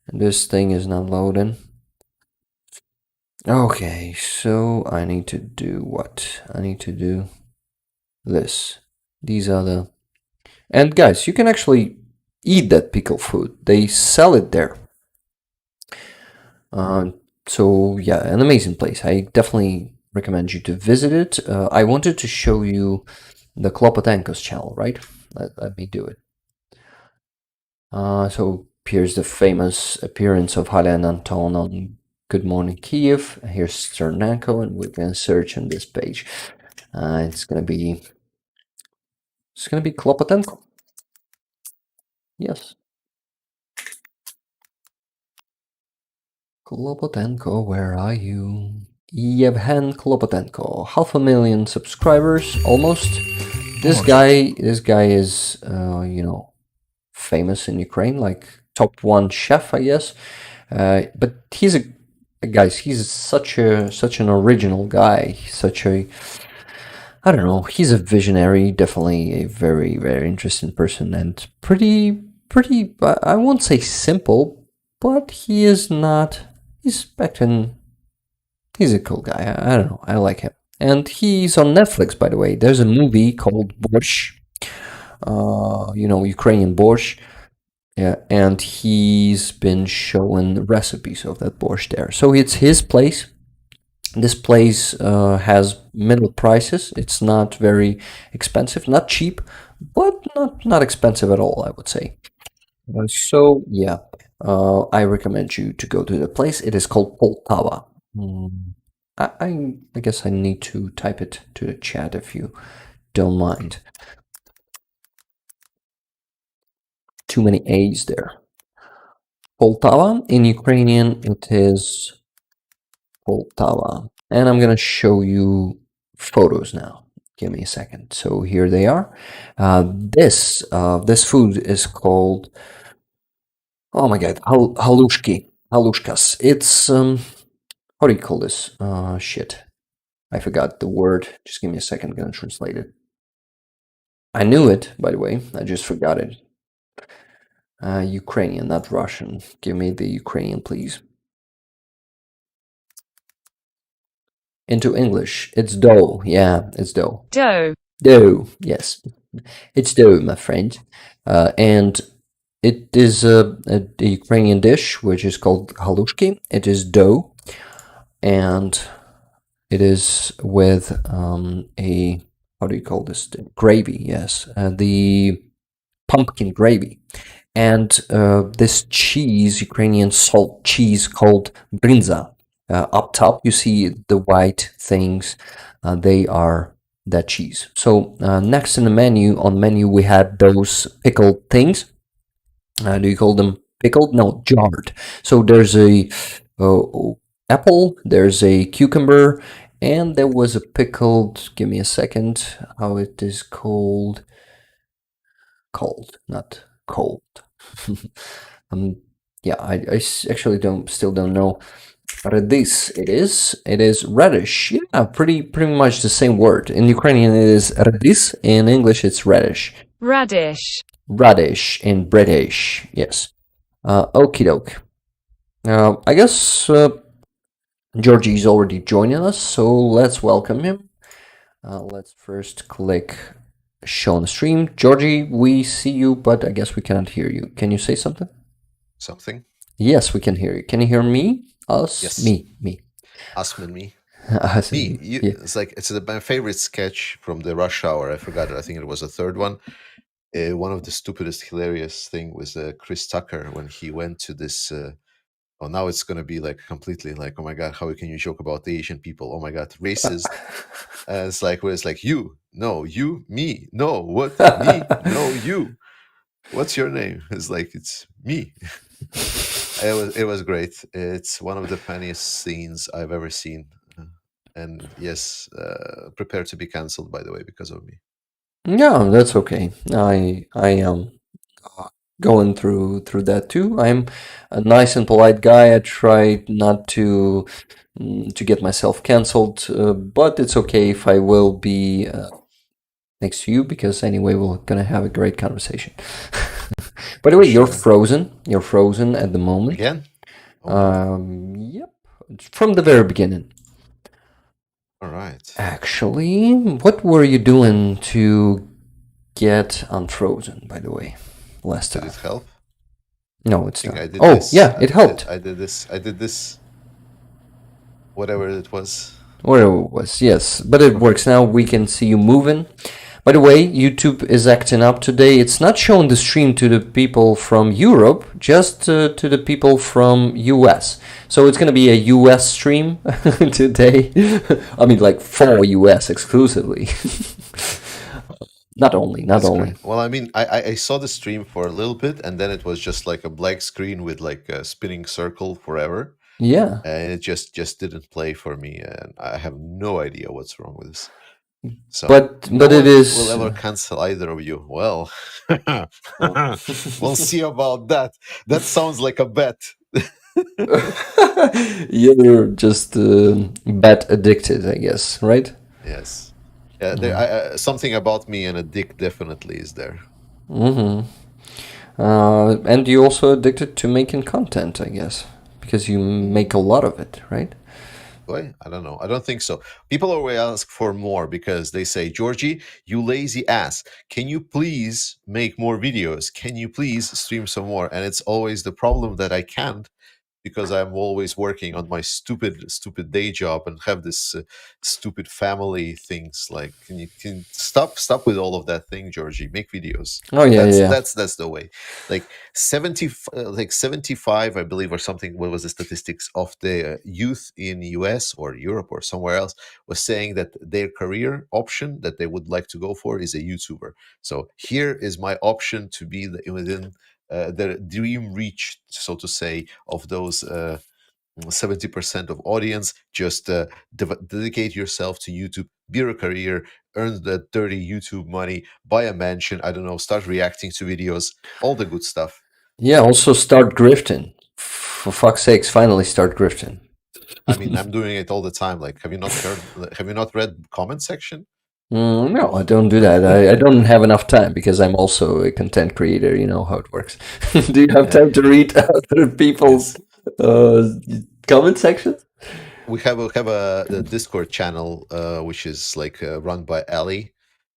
And this thing is not loading. Okay, so I need to do what? I need to do this. These are the... And guys, you can actually eat that pickle food. They sell it there. So yeah, an amazing place. I definitely recommend you to visit it. I wanted to show you the Klopotenko's channel, right? Let me do it. So here's the famous appearance of Hala and Anton on Good Morning Kiev. Here's Sternenko, and we're gonna search on this page. It's gonna be It's gonna be Klopotenko. Yes. Klopotenko, where are you? Yevhen Klopotenko, 500,000 subscribers, almost. This guy is, famous in Ukraine, like top one chef, I guess. But he's guys. He's such an original guy. I don't know. He's a visionary, definitely a very interesting person, and pretty. I won't say simple, but he is not. He's acting. He's a cool guy. I don't know. I like him. And he's on Netflix, by the way. There's a movie called Borscht. Ukrainian borscht. Yeah, and he's been showing recipes of that borscht there. So it's his place. This place has middle prices. It's not very expensive, not cheap, but not expensive at all, I would say. So yeah, I recommend you to go to the place. It is called Poltava. I guess I need to type it to the chat if you don't mind. Too many A's there. Poltava. In Ukrainian, it is Poltava. And I'm gonna show you photos now. Give me a second. So here they are. This food is called, oh my god, halushkas. It's how do you call this? Shit, I forgot the word. Just give me a second. I'm gonna translate it. I knew it, by the way. I just forgot it. Ukrainian, not Russian. Give me the Ukrainian, please. Into English. It's dough. Yeah, it's dough. Dough. Dough. Yes, it's dough, my friend. And it is a Ukrainian dish which is called halushki. It is dough, and it is with a, how do you call this? Gravy. Yes, the pumpkin gravy. And this cheese, Ukrainian salt cheese called brinza. Up top, you see the white things. They are that cheese. So next in the menu, we had those pickled things. Do you call them pickled? No, jarred. So there's a apple, there's a cucumber, and there was a pickled, give me a second, how it is called. Cold, not cold. Yeah, I actually still don't know. Redis, it is radish. Yeah, pretty much the same word. In Ukrainian it is redis, in English it's radish. Radish. Radish in British, yes. Okie doke. I guess Georgie is already joining us, so let's welcome him. Let's first click show on the stream. Georgie, we see you, but I guess we cannot hear you. Can you say something? Something? Yes, we can hear you. Can you hear me? Us? Yes. Me. Us and me. Us Me. and me. Yeah. It's my favorite sketch from the Rush Hour. I forgot it. I think it was the third one. One of the stupidest, hilarious thing was Chris Tucker when he went to this. Now it's gonna be like completely like, oh my god, how can you joke about the Asian people? Oh my god, racist. It's like where it's like you, no, you, me, no, what, me, no, you. What's your name? It's like it's me. It was great. It's one of the funniest scenes I've ever seen, and yes, prepare to be cancelled, by the way, because of me. Yeah, that's okay. I am going through that too. I'm a nice and polite guy. I try not to get myself cancelled, but it's okay if I will be next to you, because anyway we're gonna have a great conversation. By the way, Sure. you're frozen. You're frozen at the moment. Again? Oh, Yep. From the very beginning. all right. Actually, what were you doing to get unfrozen, by the way, last Did time? it help? No, it's I think not. I did Oh, this. yeah, it helped. I did this. Whatever it was. Whatever it was, yes. But it works now. We can see you moving. By the way, YouTube is acting up today. It's not showing the stream to the people from Europe, just to the people from US. So it's going to be a US stream today. I mean, like for US exclusively. Not only, not That's only. great. Well, I mean, I saw the stream for a little bit, and then it was just like a black screen with like a spinning circle forever, Yeah. and it just didn't play for me, and I have no idea what's wrong with this. So no But it one will is ever cancel either of you. Well, well, we'll see about that. That sounds like a bet. you're just bat addicted, I guess, right? Yes. Yeah, something about me and a dick definitely is there. Mm-hmm. And you also addicted to making content, I guess, because you make a lot of it, right? Boy, I don't know. I don't think so. People always ask for more because they say, Georgie, you lazy ass. Can you please make more videos? Can you please stream some more? And it's always the problem that I can't because I'm always working on my stupid day job and have this stupid family things. Like, can stop with all of that thing, Georgie? Make videos. Oh yeah, That's yeah. that's the way. Like 75, I believe, or something. What was the statistics of the youth in US or Europe or somewhere else was saying that their career option that they would like to go for is a YouTuber. So here is my option to be within the dream reach, so to say, of those 70% of audience. Just dedicate yourself to YouTube, build a career, earn the dirty YouTube money, buy a mansion, I don't know, start reacting to videos, all the good stuff. Yeah, also start grifting. For fuck's sakes, finally start grifting. I mean, I'm doing it all the time. Like, have you not read comment section? No, I don't do that. I don't have enough time because I'm also a content creator. You know how it works. Do you have Yeah. time to read other people's comment sections? We have the Discord channel, which is like run by Ellie.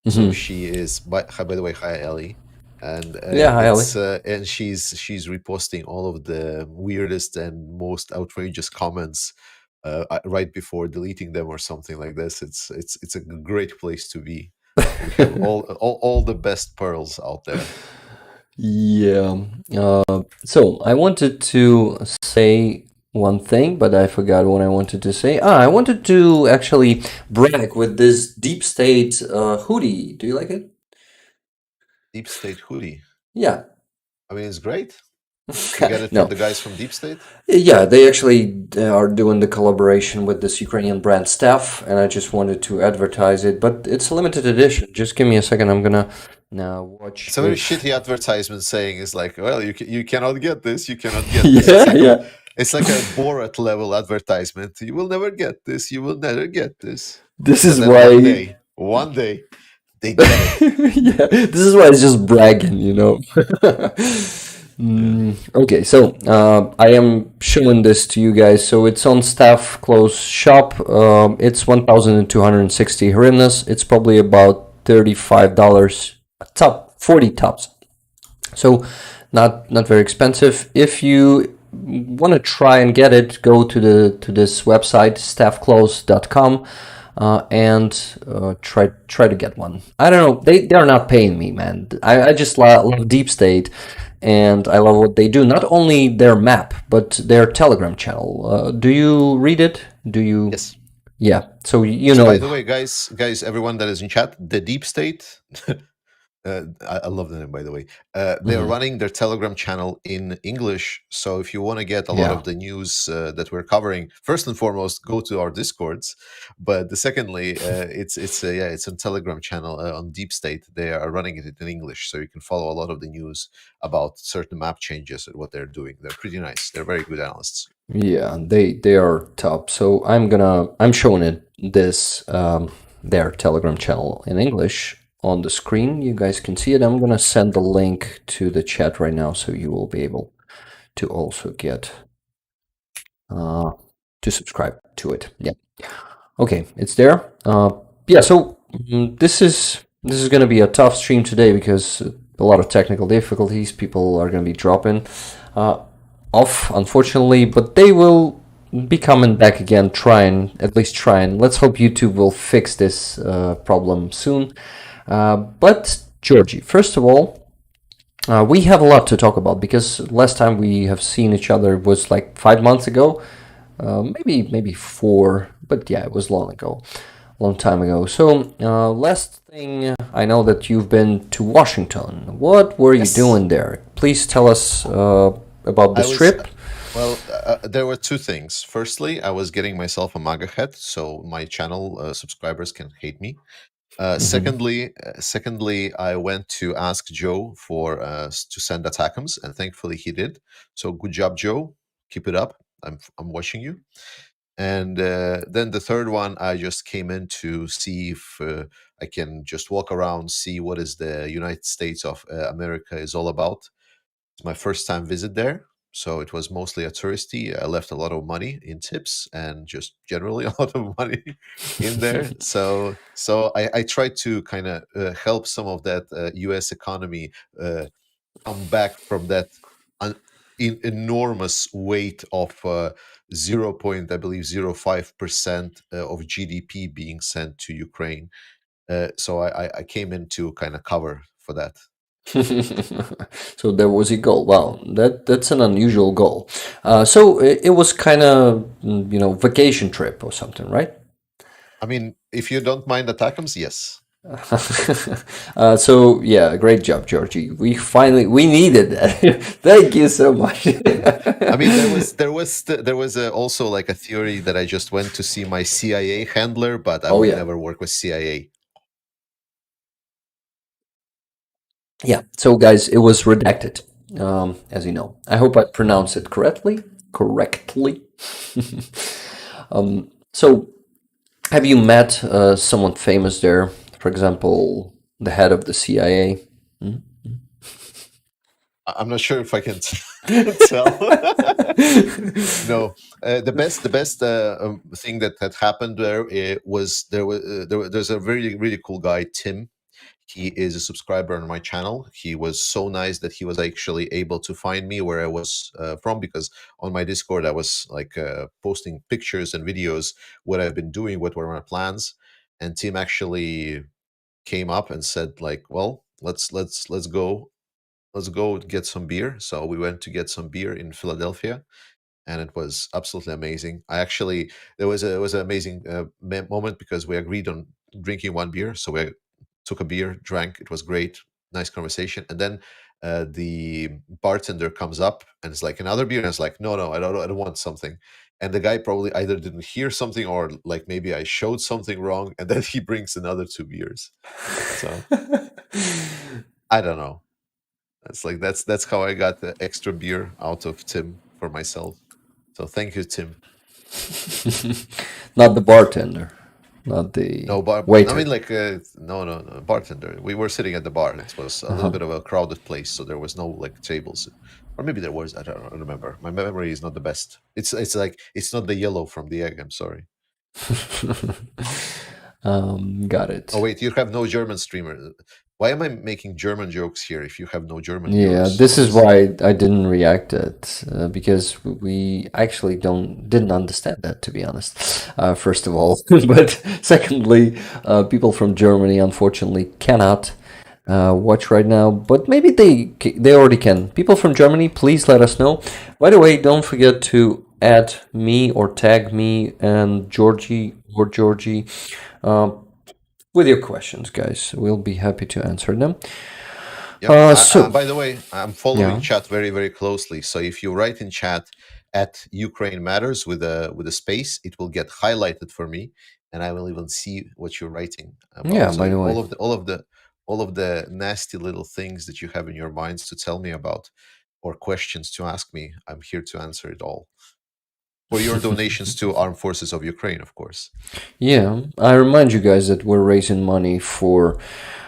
So Mhm. she is by the way, hi Ellie, and Yeah, hi, it's Ellie. and she's reposting all of the weirdest and most outrageous comments right before deleting them or something like this. It's a great place to be. We have all the best pearls out there. Yeah. So I wanted to say one thing, but I forgot what I wanted to say. I wanted to actually brag with this deep state hoodie. Do you like it? Deep State hoodie. Yeah. I mean, it's great. You get it from No. the guys from Deep State. Yeah, they actually are doing the collaboration with this Ukrainian brand Staff, and I just wanted to advertise it, but it's a limited edition. Just give me a second. I'm gonna now watch It's a very if. shitty advertisement saying is like, well, you cannot get this, you cannot get this. Yeah, yeah. It's like a Borat level advertisement. You will never get this. You will never get this. This But is then why. one day, they get it. Yeah, this is why it's just bragging, you know. Okay, so I am showing this to you guys. So it's on Staff Clothes Shop. It's 1,260 hryvnias. It's probably about $35 top, 40 tops. So not very expensive. If you want to try and get it, go to this website staffclothes.com. And try to get one. I don't know. They're not paying me, man. I just love Deep State, and I love what they do. Not only their map, but their Telegram channel. Do you read it? Do you? Yes. Yeah. So you So know. by the way, guys, everyone that is in chat, the Deep State. I love the name, by the way. They are running their Telegram channel in English. So if you want to get a lot of the news that we're covering, first and foremost, go to our Discords. But secondly, it's a Telegram channel on Deep State. They are running it in English, so you can follow a lot of the news about certain map changes and what they're doing. They're pretty nice. They're very good analysts. Yeah, they are top. So I'm showing it this their Telegram channel in English on the screen. You guys can see it. I'm gonna send the link to the chat right now, so you will be able to also get to subscribe to it. Yeah. Okay, it's there. Yeah. So this is gonna be a tough stream today because a lot of technical difficulties. People are gonna be dropping off, unfortunately, but they will be coming back again. At least trying. Let's hope YouTube will fix this problem soon. But Georgie, first of all, we have a lot to talk about because last time we have seen each other was like 5 months ago, maybe 4, but yeah, it was long ago. long time ago. So, last thing, I know that you've been to Washington. What were you Yes, doing there? Please tell us about I this was. trip. Well, there were two things. Firstly, I was getting myself a MAGA hat, so my channel subscribers can hate me. Hmm. Secondly, I went to ask Joe for to send attackums, and thankfully he did. So good job, Joe. Keep it up. I'm watching you. And then the third one, I just came in to see if I can just walk around, see what is the United States of America is all about. It's my first time visit there, so it was mostly a touristy. I left a lot of money in tips and just generally a lot of money in there. So I tried to kind of help some of that U.S. economy come back from that un- enormous weight of 0. I believe 0.05% of GDP being sent to Ukraine. So I came in to kind of cover for that. So there was a goal. Wow, that's an unusual goal. So it was kind of vacation trip or something, right? I mean, if you don't mind attackums, yes. So yeah, great job, Georgie. We needed that. Thank you so much. I mean, there was also like a theory that I just went to see my CIA handler, but I Oh will yeah, never work with CIA. yeah. So guys, it was redacted, as you know. I hope I pronounced it correctly. Correctly. So have you met someone famous there? For example, the head of the CIA. I'm not sure if I can tell. No, the best thing that had happened there there's a really really cool guy, Tim. He is a subscriber on my channel. He was so nice that he was actually able to find me where I was from, because on my Discord I was like posting pictures and videos, what I've been doing, what were my plans, and Tim actually came up and said like, "Well, let's go get some beer." So we went to get some beer in Philadelphia, and it was absolutely amazing. I actually there was an amazing moment because we agreed on drinking one beer, so we took a beer, drank. It was great, nice conversation, and then the bartender comes up and it's like another beer, and it's like, no, no, I don't want something. And the guy probably either didn't hear something or like maybe I showed something wrong, and then he brings another two beers. So I don't know. That's like that's how I got the extra beer out of Tim for myself. So thank you, Tim. Not the bartender, not the No, I mean, waiter. like, no, no, no, bartender. We were sitting at the bar. It was a little Uh-huh. bit of a crowded place, so there was no like tables, or maybe there was. I don't remember. My memory is not the best. It's like it's not the yellow from the egg. I'm sorry. Got Oh it. wait, you have no German streamer. Why am I making German jokes here if you have no German Yeah, viewers this on is this? why I didn't react it because we actually didn't understand that, to be honest. First of all, but secondly, people from Germany unfortunately cannot watch right now. But maybe they already can. People from Germany, please let us know. By the way, don't forget to add me or tag me and Georgie uh, with your questions, guys. We'll be happy to answer them. Yep. So By the way, I'm following yeah. chat very, very closely. So if you write in chat at Ukraine Matters with a space, it will get highlighted for me, and I will even see what you're writing Yeah, about. So by the way. all of the nasty little things that you have in your minds to tell me about, or questions to ask me, I'm here to answer it all. For your donations to Armed Forces of Ukraine, of course. Yeah, I remind you guys that we're raising money for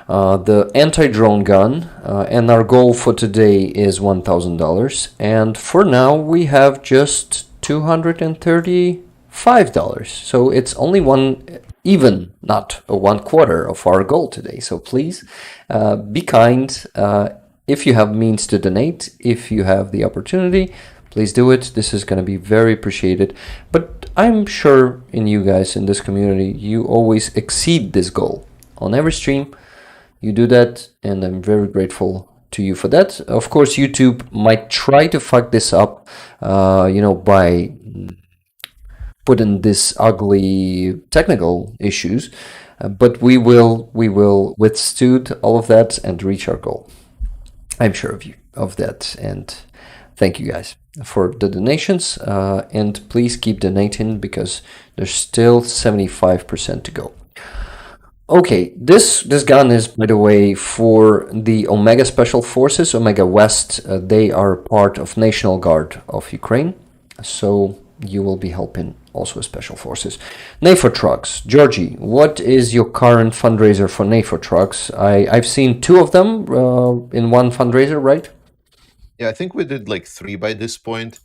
the anti-drone gun, and our goal for today is $1,000. And for now, we have just $235. So it's only even not a one quarter of our goal today. So please be kind. If you have means to donate, if you have the opportunity, please do it. This is going to be very appreciated. But I'm sure in you guys in this community, you always exceed this goal. On every stream, you do that, and I'm very grateful to you for that. Of course, YouTube might try to fuck this up, by put in this ugly technical issues, but we will withstood all of that and reach our goal. I'm sure of that, and thank you guys for the donations. And please keep donating because there's still 75% to go. Okay, this gun is, by the way, for the Omega Special Forces, Omega West. They are part of National Guard of Ukraine, so you will be helping also Special Forces. NAFO trucks, Georgie. What is your current fundraiser for NAFO trucks? I've seen two of them in one fundraiser, right? Yeah, I think we did like three by this point.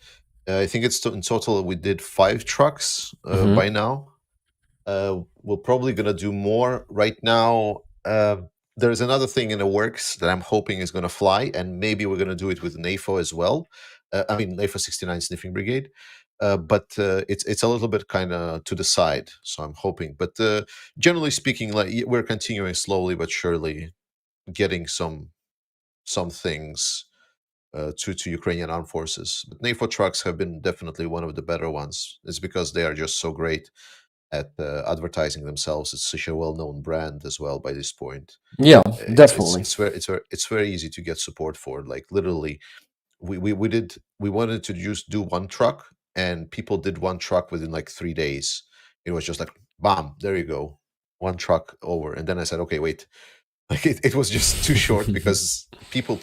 I think it's in total we did 5 trucks by now. We're probably gonna do more right now. There's another thing in the works that I'm hoping is gonna fly, and maybe we're gonna do it with NAFO as well. I mean, NAFO 69 Sniffing Brigade. But it's a little bit kind of to the side, so I'm hoping. But generally speaking, like we're continuing slowly but surely, getting some things to Ukrainian armed forces. But NAFO trucks have been definitely one of the better ones. It's because they are just so great at advertising themselves. It's such a well-known brand as well by this point. Yeah, It's definitely. very easy to get support for. Like literally, we wanted to just do one truck, and people did one truck within like 3 days. It was just like bam, there you go, one truck over. And then I said, okay, wait, like it was just too short because people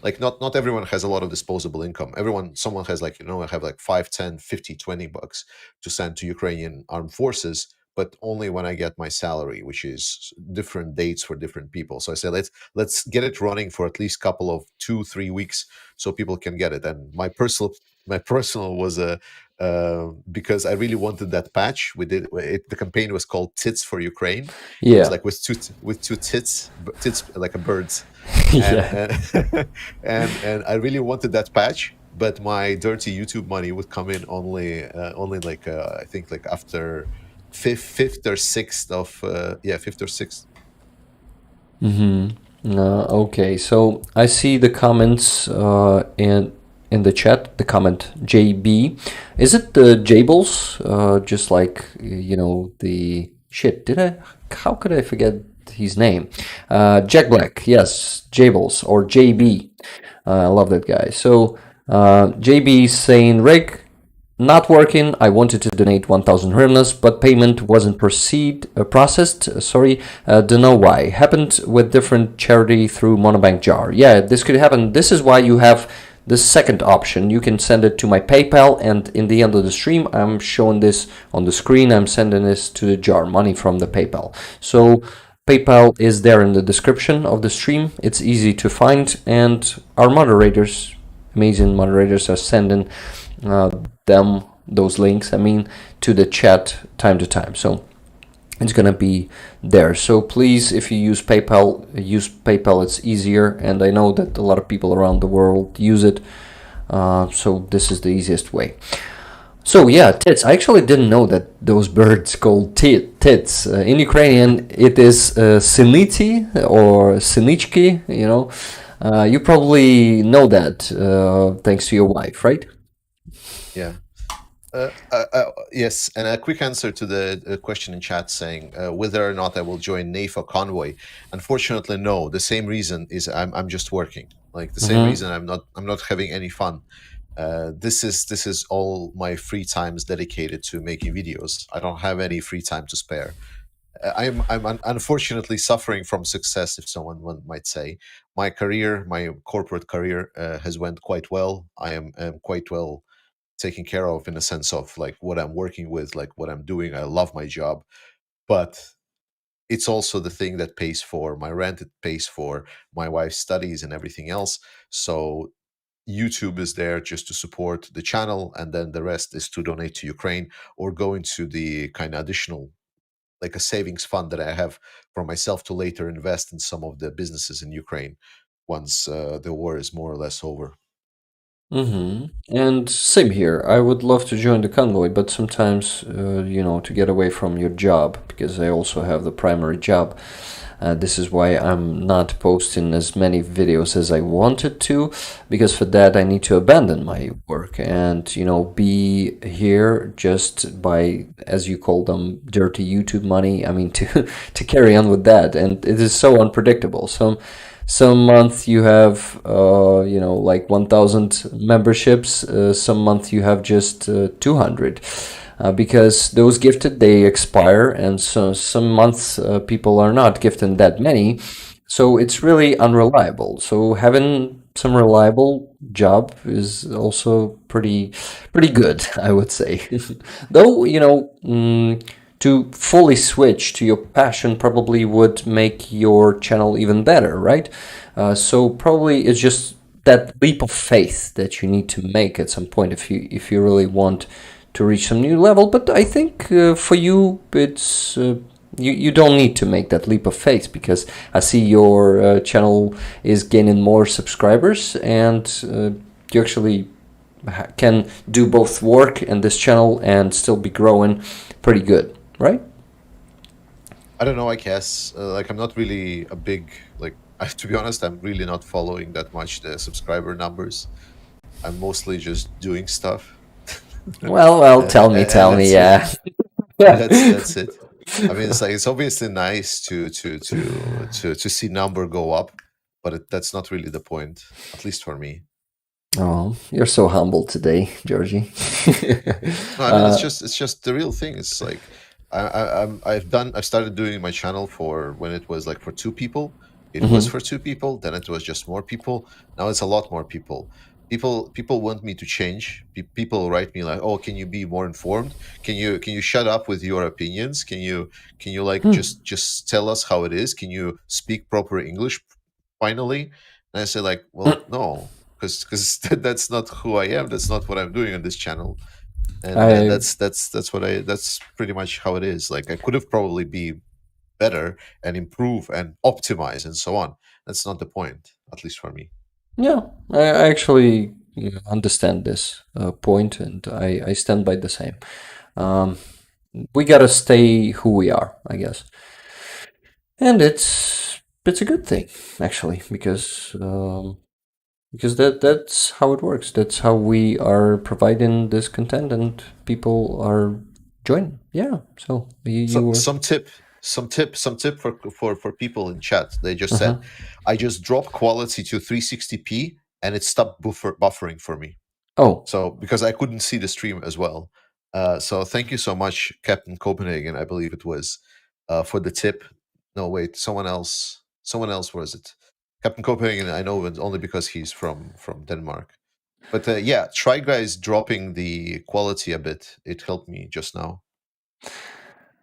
like not everyone has a lot of disposable income. Someone has like have like 5, 10, 50, 20 bucks to send to Ukrainian armed forces, but only when I get my salary, which is different dates for different people. So I said, let's get it running for at least couple of 2-3 weeks so people can get it. And my personal was a because I really wanted that patch. We did it. The campaign was called "Tits for Ukraine." It was Yeah, like with two tits like a bird's, and yeah, and and I really wanted that patch. But my dirty YouTube money would come in only like I think like after fifth or sixth of fifth or sixth. Okay, so I see the comments in the chat. The comment JB, is it the Jables? Just like the shit. Did I? How could I forget his name? Jack Black. Yes, Jables or JB. I love that guy. So JB is saying, Rick, not working. I wanted to donate 1,000 hryvnias, but payment wasn't processed. Sorry, don't know why. Happened with different charity through Monobank Jar. Yeah, this could happen. This is why you have the second option. You can send it to my PayPal, and in the end of the stream, I'm showing this on the screen. I'm sending this to the jar, money from the PayPal. So PayPal is there in the description of the stream. It's easy to find, and our moderators, amazing moderators, are sending uh, those links, to the chat time to time. So it's gonna be there. So please, if you use PayPal, It's easier, and I know that a lot of people around the world use it. So this is the easiest way. So yeah, tits. I actually didn't know that those birds called tits. In Ukrainian, it is siniti or sinichki. You probably know that thanks to your wife, right? Yeah. Yes, and a quick answer to the question in chat saying whether or not I will join NAFO convoy. Unfortunately, no. The same reason is I'm just working. Like the same reason I'm not having any fun. This is all my free time is dedicated to making videos. I don't have any free time to spare. I'm unfortunately suffering from success, if someone might say. My career, my corporate career, has went quite well. I am quite well taken care of in a sense of like what I'm working with, like what I'm doing. I love my job, but it's also the thing that pays for my rent. It pays for my wife's studies and everything else. So YouTube is there just to support the channel, and then the rest is to donate to Ukraine or go into the kind of additional, like a savings fund that I have for myself to later invest in some of the businesses in Ukraine once the war is more or less over. Mm-hmm. And same here. I would love to join the convoy, but sometimes, to get away from your job, because I also have the primary job. This is why I'm not posting as many videos as I wanted to, because for that I need to abandon my work and, be here just by, as you call them, dirty YouTube money. I mean, to to carry on with that, and it is so unpredictable. Some month you have like 1000 memberships, some month you have just 200, because those gifted, they expire, and so some months people are not gifting that many, so it's really unreliable. So having some reliable job is also pretty good, I would say. Though, to fully switch to your passion probably would make your channel even better, right? So probably it's just that leap of faith that you need to make at some point if you really want to reach some new level. But I think for you, it's you don't need to make that leap of faith, because I see your channel is gaining more subscribers, and you actually can do both work in this channel and still be growing pretty good, right? I don't know. I guess like I'm not really a big like. To be honest, I'm really not following that much the subscriber numbers. I'm mostly just doing stuff, Well, and tell me, that's it. yeah. That's it. I mean, it's like it's obviously nice to see number go up, but that's not really the point, at least for me. Oh, you're so humble today, Georgie. No, I mean uh, it's just the real thing. It's like I've started doing my channel for when it was like for two people. It was mhm. for two people, then it was just more people. Now it's a lot more people. People want me to change. People write me like, "Oh, can you be more informed? Can you shut up with your opinions? Can you like Hmm. just tell us how it is? Can you speak proper English finally?" And I say like, "Well, no, because that's not who I am. That's not what I'm doing on this channel." And I that's pretty much how it is. Like I could have probably be better and improve and optimize and so on. That's not the point, at least for me. Yeah, I actually understand this point, and I stand by the same. Um, we gotta stay who we are, I guess, and it's a good thing actually, because that's how it works. That's how we are providing this content, and people are joining. Yeah, so you So were. some tip for people in chat. They just said, Uh-huh. I just drop quality to 360p and it stopped buffering for me. Oh, So because I couldn't see the stream as well. So thank you so much, Captain Copenhagen. I believe it was for the tip. No, wait, someone else. Someone else was it? Captain Copenhagen. I know it only because he's from Denmark. But yeah, try guys dropping the quality a bit. It helped me just now.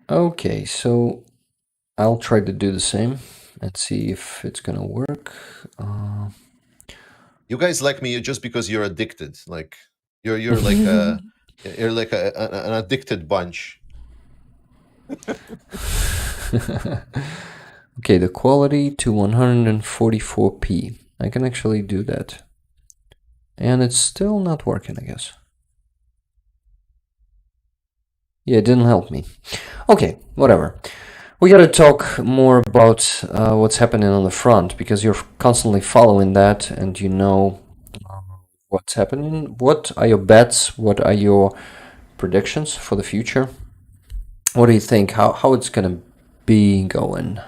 okay. So I'll try to do the same and see if it's gonna work. Uh, You guys like me just because you're addicted. Like you're like a you're like an addicted bunch. okay, the quality to 144p. I can actually do that. And it's still not working, I guess. Yeah, it didn't help me. Okay, whatever. We gotta talk more about what's happening on the front, because you're constantly following that and you know what's happening. What are your bets? What are your predictions for the future? What do you think? How it's gonna be going?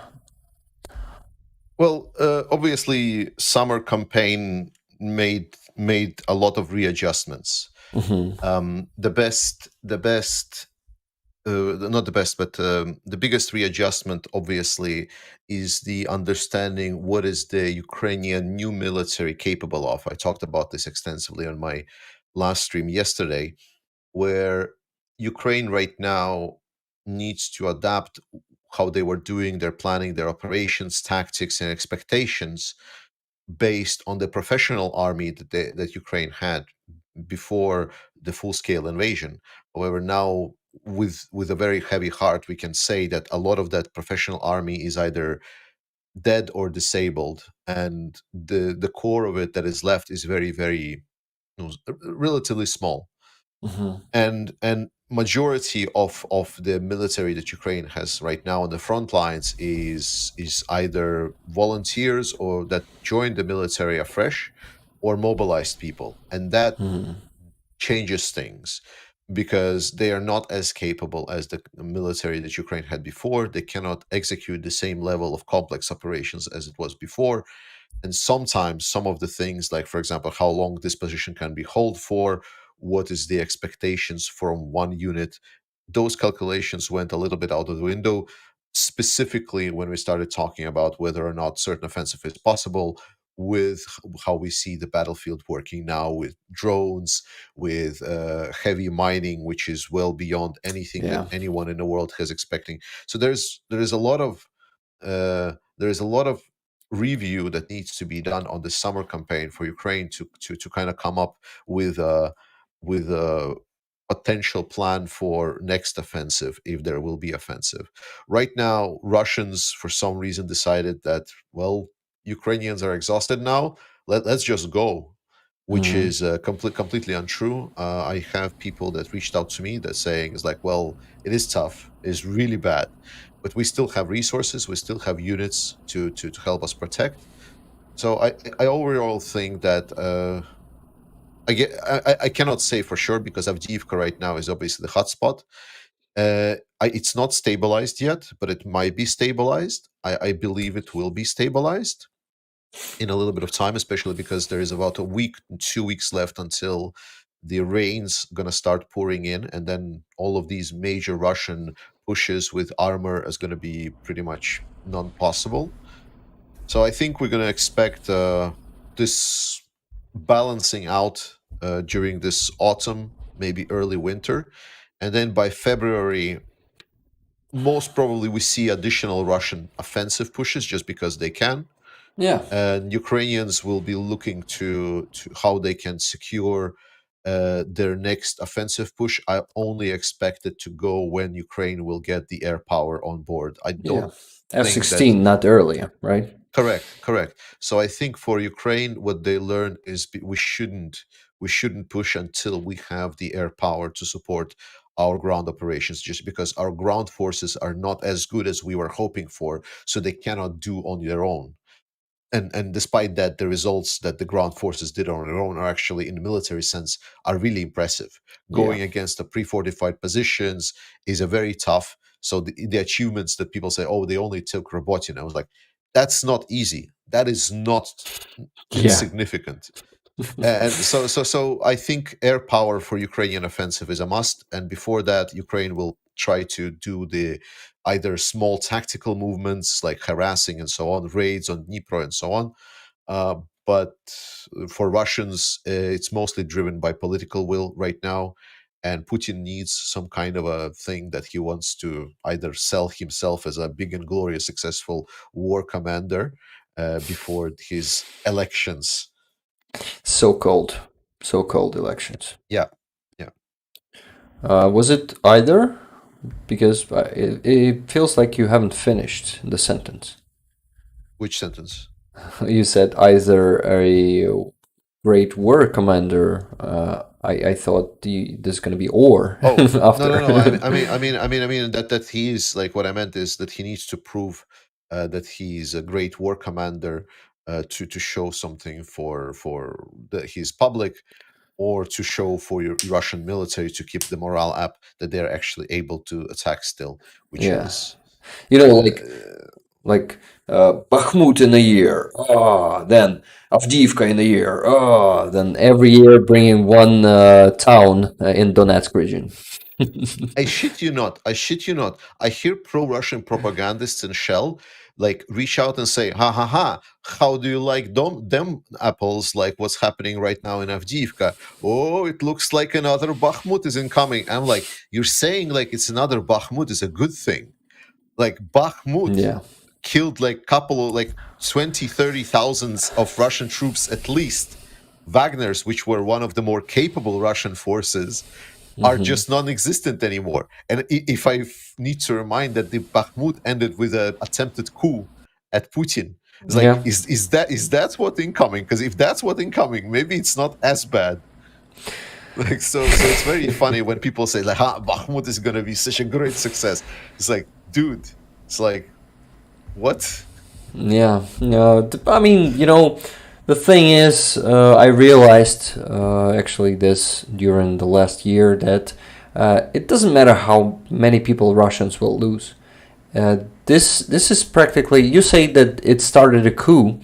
Well, obviously, summer campaign made a lot of readjustments. Hmm. Not the best, but the biggest readjustment, obviously, is the understanding what is the Ukrainian new military capable of. I talked about this extensively on my last stream yesterday, where Ukraine right now needs to adapt how they were doing their planning, their operations, tactics, and expectations based on the professional army that Ukraine had before the full-scale invasion. However, now with a very heavy heart, we can say that a lot of that professional army is either dead or disabled, and the core of it that is left is very no, relatively small, Hmm. and majority of the military that Ukraine has right now on the front lines is either volunteers or that joined the military afresh, or mobilized people, and that Hmm. changes things because they are not as capable as the military that Ukraine had before. They cannot execute the same level of complex operations as it was before. And sometimes some of the things, like for example how long this position can be held for, what is the expectations from one unit, those calculations went a little bit out of the window, specifically when we started talking about whether or not certain offensive is possible, with how we see the battlefield working now with drones, with heavy mining, which is well beyond anything that Yeah. anyone in the world is expecting. So there is a lot of there is a lot of review that needs to be done on the summer campaign for Ukraine to kind of come up with a potential plan for next offensive if there will be offensive. Right now, Russians for some reason decided that, well, Ukrainians are exhausted now. Let's just go, which Hmm. is completely untrue. I have people that reached out to me that saying is like, well, it is tough, it's really bad, but we still have resources, we still have units to help us protect. So I overall think that I cannot say for sure because Avdiivka right now is obviously the hotspot. It's not stabilized yet, but it might be stabilized. I believe it will be stabilized in a little bit of time, especially because there is about a week, 2 weeks left until the rain's gonna start pouring in, and then all of these major Russian pushes with armor is gonna be pretty much non-possible. So I think we're gonna expect this balancing out during this autumn, maybe early winter, and then by February, most probably we see additional Russian offensive pushes just because they can, Yeah. and Ukrainians will be looking to how they can secure their next offensive push. I only expect it to go when Ukraine will get the air power on board. I Yeah. don't think that. F-16, not earlier, right? Correct. So I think for Ukraine, what they learned is we shouldn't push until we have the air power to support our ground operations, just because our ground forces are not as good as we were hoping for, so they cannot do on their own. And despite that, the results that the ground forces did on their own are actually, in the military sense, are really impressive. Yeah. Going against the pre-fortified positions is a very tough. So the achievements that people say, oh, they only took Robotin, I was like, that's not easy. That is not Yeah. insignificant. And so I think air power for Ukrainian offensive is a must. And before that, Ukraine will try to do the either small tactical movements like harassing and so on, raids on Dnipro and so on. But for Russians, it's mostly driven by political will right now. And Putin needs some kind of a thing that he wants to either sell himself as a big and glorious, successful war commander before his elections. So-called, so-called elections. Yeah, yeah. Was it either? Because it feels like you haven't finished the sentence. Which sentence? You said either a great war commander. I thought there's going to be or Oh, after. no. I mean that he is like, what I meant is that he needs to prove that he's a great war commander to show something for his public, or to show for your Russian military to keep the morale up that they're actually able to attack still, which Yeah, is you know, uh, like Bakhmut in a year. Ah, then Avdiivka in a year. Ah, then every year bringing one town in Donetsk region. I shit you not. I shit you not. I hear pro-Russian propagandists in Shell like reach out and say, "Ha ha ha! How do you like them apples? Like what's happening right now in Avdiivka? Oh, it looks like another Bakhmut is incoming." I'm like, you're saying like it's another Bakhmut is a good thing. Like Bakhmut Yeah. killed like couple of like 20, 30,000 of Russian troops at least. Wagner's, which were one of the more capable Russian forces, are Hmm. just non-existent anymore. And if I need to remind that the Bakhmut ended with an attempted coup at Putin, it's like, Yeah. is that what incoming? Because if that's what incoming, maybe it's not as bad. Like so it's very funny when people say like, Bakhmut is gonna be such a great success. It's like, dude, it's like, what? Yeah, no, I mean, the thing is, I realized actually this during the last year that it doesn't matter how many people Russians will lose. This is practically, you say that it started a coup,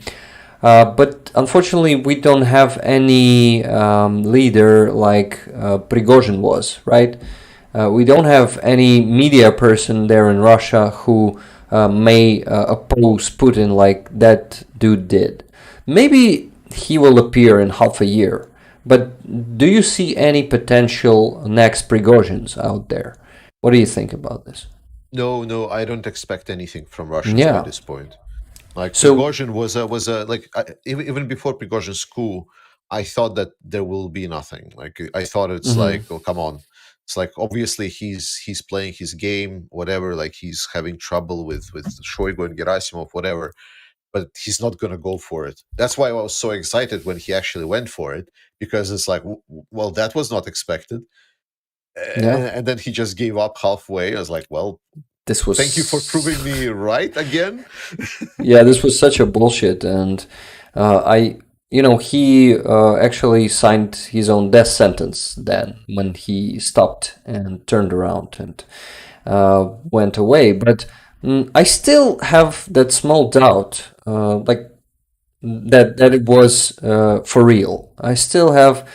but unfortunately we don't have any leader like Prigozhin was, right? We don't have any media person there in Russia who may oppose Putin like that dude did. Maybe he will appear in half a year, but do you see any potential next Prigozhins out there? What do you think about this? No, I don't expect anything from Russians by Yeah. this point. Like So. Prigozhin was a like even before Prigozhin's coup, I thought that there will be nothing. Like I thought it's Mhm. like, oh come on, it's like obviously he's playing his game, whatever. Like he's having trouble with Shoigu and Gerasimov, whatever. But he's not gonna go for it. That's why I was so excited when he actually went for it, because it's like, well, that was not expected. Yeah. And then he just gave up halfway. I was like, well, This thank you for was. proving me right again. Yeah, this was such a bullshit, and he actually signed his own death sentence then when he stopped and turned around and went away. But I still have that small doubt, like that it was for real. I still have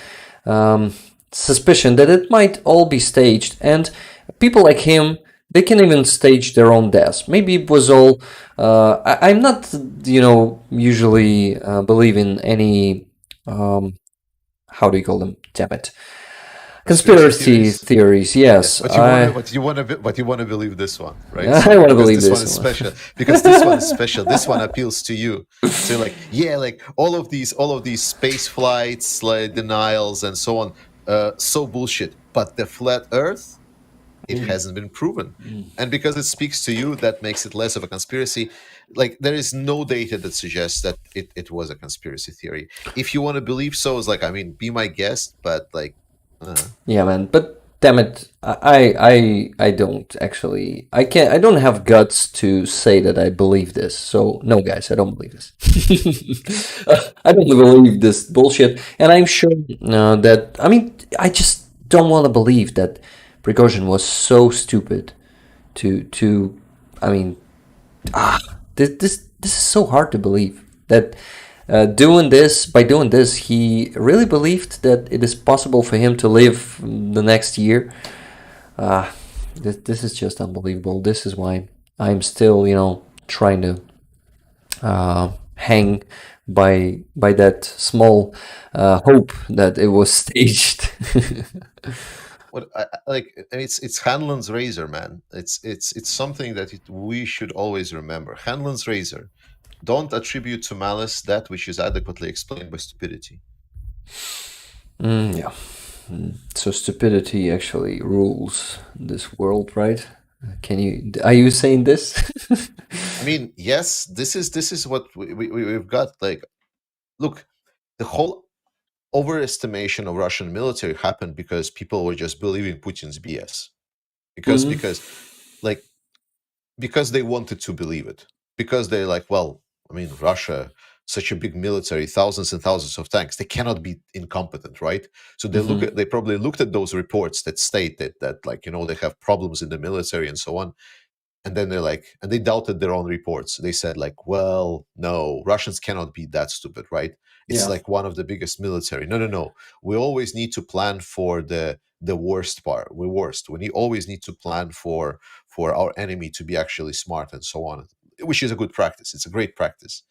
um, suspicion that it might all be staged, and people like him, they can even stage their own deaths. Maybe it was all. I'm not, usually believe in any. How do you call them? Damn it. Conspiracy Conspiracy theories. theories. Yeah, Yes, but you want to, I. but you want to, but you want to believe this one, right? I So want to because believe this one this is one. special, because this one is special, this one appeals to you. So like, yeah, like all of these space flights, like denials and so on, so bullshit. But the flat Earth, it hasn't been proven, and because it speaks to you, that makes it less of a conspiracy. Like there is no data that suggests that it was a conspiracy theory. If you want to believe so, it's like, I mean, be my guest, but like. Yeah, man. But damn it, I don't actually. I can't. I don't have guts to say that I believe this. So no, guys, I don't believe this. I don't believe this bullshit, and I'm sure that. I mean, I just don't want to believe that Prigozhin was so stupid to. I mean, this is so hard to believe that doing this he really believed that it is possible for him to live the next year. uh, this is just unbelievable. This is why I'm still trying to hang by that small hope that it was staged. What like it's Hanlon's razor, man. It's something that we should always remember. Hanlon's razor. Don't attribute to malice that which is adequately explained by stupidity. Yeah. So stupidity actually rules this world, right? Are you saying this? I mean, yes, this is what we've got. Like, look, the whole overestimation of Russian military happened because people were just believing Putin's BS. Because Mhm. because like because they wanted to believe it, because they're like, well, I mean, Russia, such a big military, thousands and thousands of tanks, they cannot be incompetent, right? So Mhm. they probably looked at those reports that state that like, they have problems in the military and so on. And then they're like, and they doubted their own reports. They said like, well, no, Russians cannot be that stupid, right? It's Yeah. like one of the biggest military. No. We always need to plan for the worst part. We always need to plan for our enemy to be actually smart and so on, which is a good practice. It's a great practice.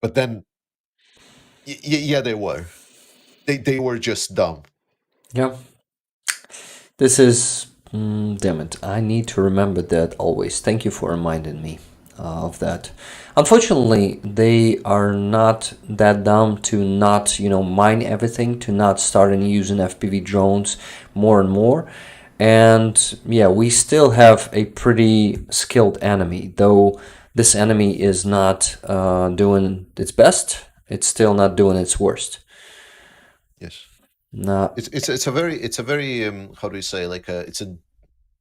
But then, yeah, they were. They were just dumb. Yeah. This is. Damn it. I need to remember that always. Thank you for reminding me of that. Unfortunately, they are not that dumb to not, mine everything, to not start and using FPV drones more and more. And yeah, we still have a pretty skilled enemy, though this enemy is not doing its best. It's still not doing its worst. Yes. No. It's a very how do you say, like it's a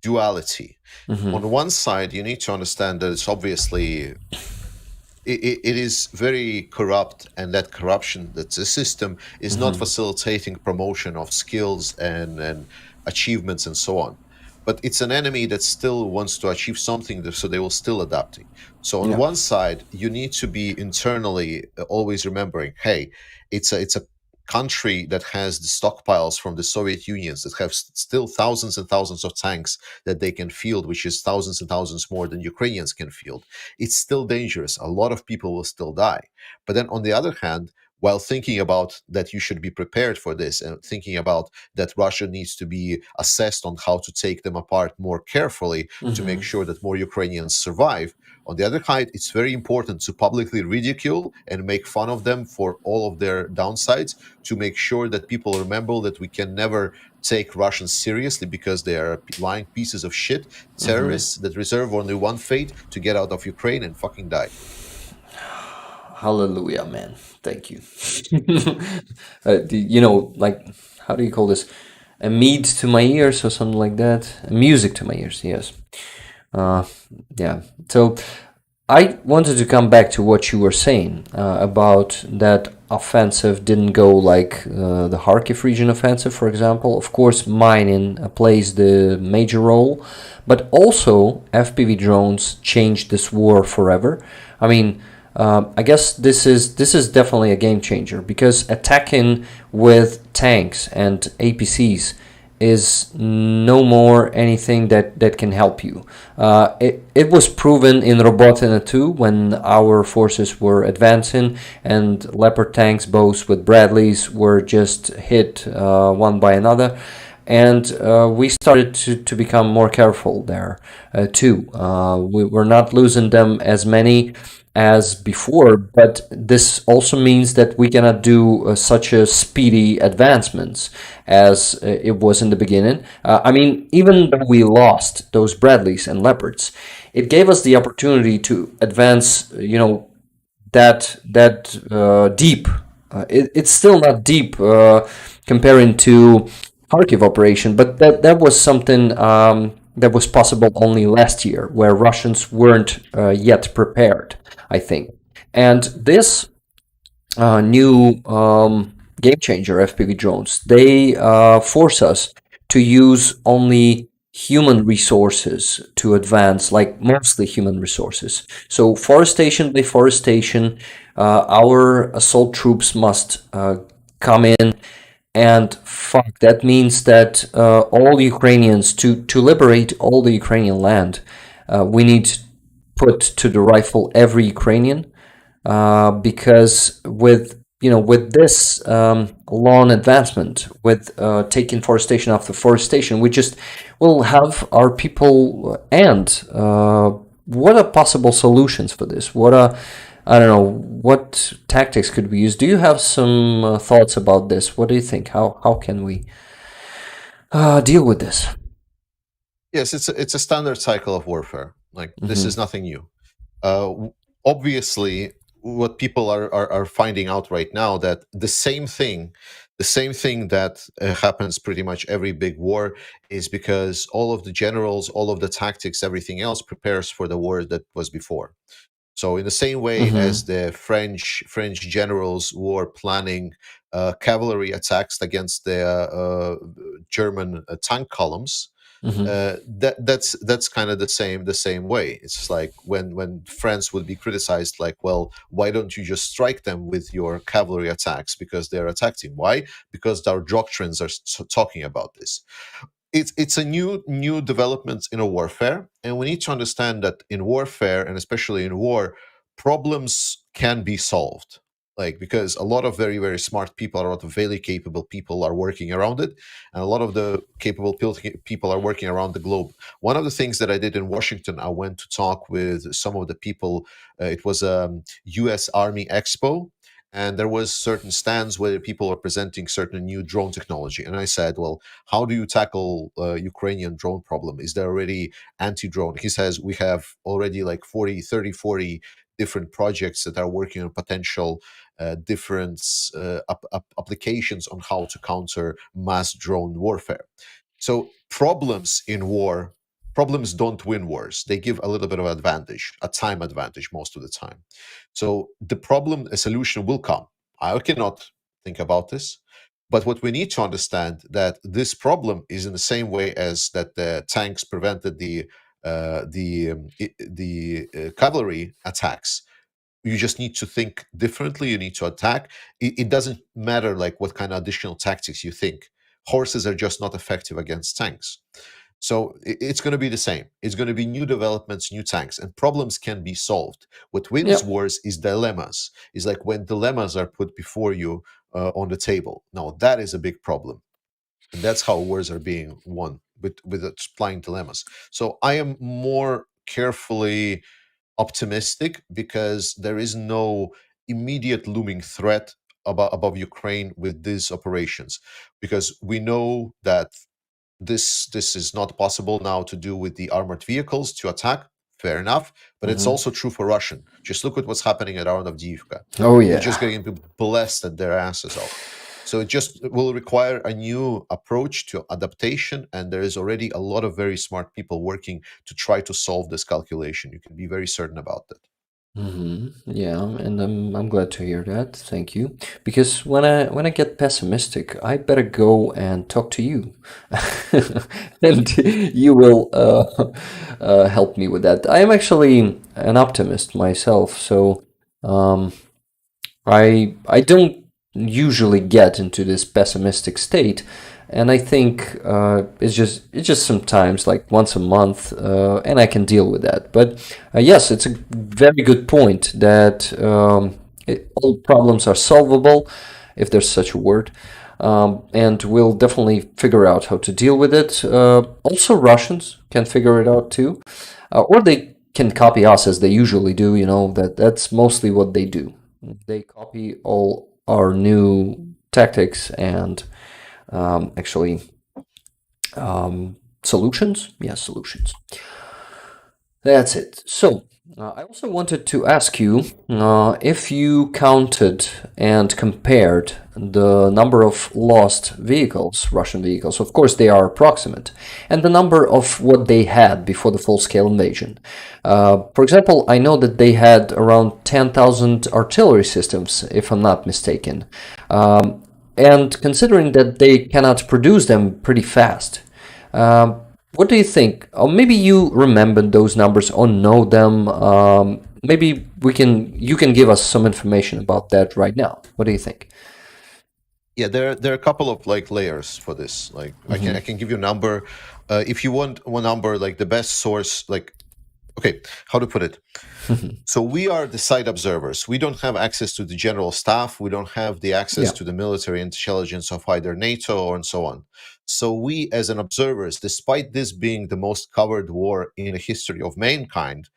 duality. Hmm. On one side, you need to understand that it's obviously it is very corrupt, and that corruption, that the system is not Hmm. facilitating promotion of skills and achievements and so on. But it's an enemy that still wants to achieve something, so they will still adapting. So on Yeah. one side, you need to be internally always remembering, hey, it's a country that has the stockpiles from the Soviet Unions, that have still thousands and thousands of tanks that they can field, which is thousands and thousands more than Ukrainians can field. It's still dangerous. A lot of people will still die. But then on the other hand, while thinking about that you should be prepared for this, and thinking about that Russia needs to be assessed on how to take them apart more carefully to make Hmm. sure that more Ukrainians survive. On the other hand, it's very important to publicly ridicule and make fun of them for all of their downsides, to make sure that people remember that we can never take Russians seriously, because they are lying pieces of shit, Hmm. terrorists that reserve only one fate: to get out of Ukraine and fucking die. Hallelujah, man. Thank you. Like, how do you call this? A mead to my ears or something like that. A music to my ears, yes. Uh, yeah. So I wanted to come back to what you were saying about that offensive didn't go like the Kharkiv region offensive, for example. Of course, mining plays the major role, but also FPV drones changed this war forever. I mean, I guess this is definitely a game changer because attacking with tanks and APCs is no more anything that can help you. It was proven in Robotina 2 when our forces were advancing and Leopard tanks, both with Bradleys, were just hit one by another. And we started to become more careful there too. We were not losing them as many as before, but this also means that we cannot do such a speedy advancements as it was in the beginning. I mean, even though we lost those Bradleys and Leopards, it gave us the opportunity to advance, that deep. It's still not deep comparing to Kharkiv operation, but that was something that was possible only last year, where Russians weren't yet prepared, I think. And this new game changer FPV drones, they force us to use only human resources to advance, like mostly human resources. So forestation by forestation, our assault troops must come in and fuck. That means that all Ukrainians, to liberate all the Ukrainian land, we need put to the rifle every Ukrainian because with this long advancement, with taking forestation after forestation, we just will have our people end. What are possible solutions for this? What are, I don't know, what tactics could we use? Do you have some thoughts about this? What do you think? How can we deal with this? Yes, it's a standard cycle of warfare. Like, this Mm-hmm. is nothing new. Obviously, what people are finding out right now, that the same thing that happens pretty much every big war, is because all of the generals, all of the tactics, everything else prepares for the war that was before. So in the same way as Mm-hmm. the French generals were planning cavalry attacks against the German tank columns, Mm-hmm. that's kind of the same way. It's like when France would be criticized, like, well, why don't you just strike them with your cavalry attacks, because they're attacking? Why? Because our doctrines are talking about this. It's a new development in a warfare, and we need to understand that in warfare, and especially in war, problems can be solved. Like, because a lot of very very smart people, a lot of very capable people are working around it, and a lot of the capable people are working around the globe. One of the things that I did in Washington, I went to talk with some of the people. It was a U.S. Army Expo, and there was certain stands where people were presenting certain new drone technology. And I said, well, how do you tackle Ukrainian drone problem? Is there already anti-drone? He says, we have already like 40 different projects that are working on potential different applications on how to counter mass drone warfare. So problems don't win wars. They give a little bit of advantage, a time advantage most of the time. So a solution will come. I cannot think about this. But what we need to understand that this problem is in the same way as that the tanks prevented the cavalry attacks. You just need to think differently. You need to attack. It doesn't matter like what kind of additional tactics you think. Horses are just not effective against tanks. So it's going to be the same. It's going to be new developments, new tanks, and problems can be solved. What wins Yep. wars is dilemmas. Is like when dilemmas are put before you on the table. Now that is a big problem, and that's how wars are being won with applying dilemmas. So I am more carefully optimistic because there is no immediate looming threat above Ukraine with these operations, because we know that this is not possible now to do with the armored vehicles to attack. Fair enough, but it's Hmm. also true for Russian. Just look at what's happening around Avdiivka. Oh They're yeah. just going to be blasted their asses off. So it just will require a new approach to adaptation, and there is already a lot of very smart people working to try to solve this calculation. You can be very certain about that. Yeah, and I'm glad to hear that. Thank you. Because when I get pessimistic, I better go and talk to you, and you will help me with that. I am actually an optimist myself, so um, I don't usually get into this pessimistic state, and I think it's just sometimes like once a month, and I can deal with that. But yes, it's a very good point that all problems are solvable, if there's such a word. And we'll definitely figure out how to deal with it. Also, Russians can figure it out too, or they can copy us as they usually do. That's mostly what they do. They copy all our new tactics and actually solutions. Yeah, solutions. That's it. So, I also wanted to ask you if you counted and compared the number of lost vehicles, Russian vehicles, of course they are approximate, and the number of what they had before the full-scale invasion. For example, I know that they had around 10,000 artillery systems, if I'm not mistaken. And considering that they cannot produce them pretty fast, what do you think? Or maybe you remember those numbers or know them. Maybe you can give us some information about that right now. What do you think? Yeah, there are a couple of like layers for this. Like Hmm. I can give you a number. If you want one number, like the best source, like okay, how to put it? So we are the site observers. We don't have access to the general staff. We don't have the access Yeah. to the military intelligence of either NATO or and so on. So we, as an observers, despite this being the most covered war in the history of mankind,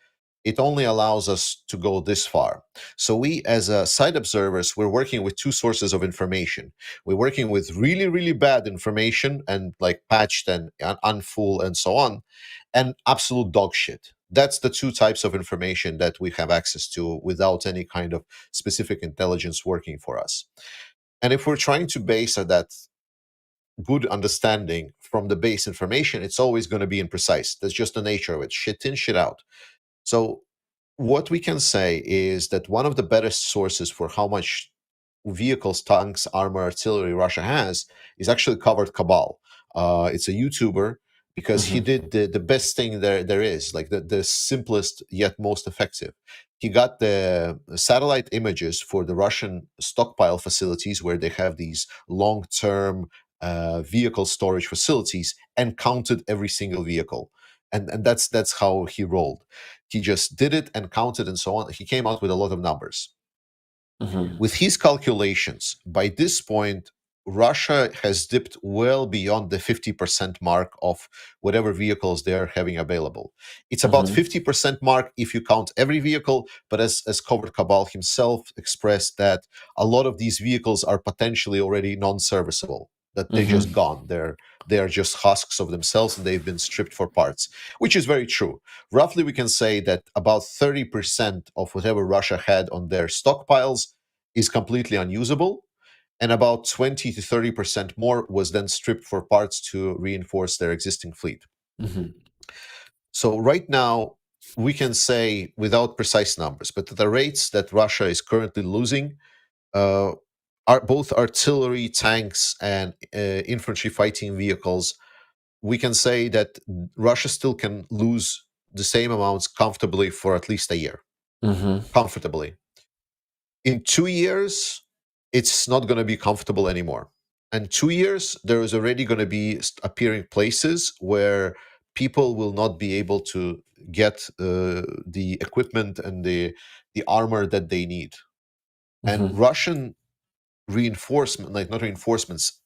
it only allows us to go this far. So we, as site observers, we're working with two sources of information. We're working with really, really bad information and like patched and unfull and so on, and absolute dog shit. That's the two types of information that we have access to without any kind of specific intelligence working for us. And if we're trying to base that good understanding from the base information, it's always going to be imprecise. That's just the nature of it. Shit in, shit out. So what we can say is that one of the better sources for how much vehicles, tanks, armor, artillery Russia has is actually covered Cabal. It's a YouTuber because he Hmm. did the best thing there is, like the simplest yet most effective. He got the satellite images for the Russian stockpile facilities where they have these long-term vehicle storage facilities and counted every single vehicle. And that's how he rolled. He just did it and counted and so on. He came out with a lot of numbers. Hmm. With his calculations, by this point, Russia has dipped well beyond the 50% mark of whatever vehicles they're having available. It's about Mm-hmm. 50% mark if you count every vehicle, but as Covert Cabal himself expressed, that a lot of these vehicles are potentially already non-serviceable, that they're just Mm-hmm. gone. They're just husks of themselves and they've been stripped for parts, which is very true. Roughly, we can say that about 30% of whatever Russia had on their stockpiles is completely unusable, and about 20 to 30% more was then stripped for parts to reinforce their existing fleet. Mm-hmm. So right now, we can say without precise numbers, but the rates that Russia is currently losing uh, are both artillery, tanks, and infantry fighting vehicles. We can say that Russia still can lose the same amounts comfortably for at least a year, Mm-hmm. comfortably. In 2 years, it's not going to be comfortable anymore. And 2 years, there is already going to be appearing places where people will not be able to get the equipment and the armor that they need. And Mm-hmm. Russian reinforcement, like not reinforcements,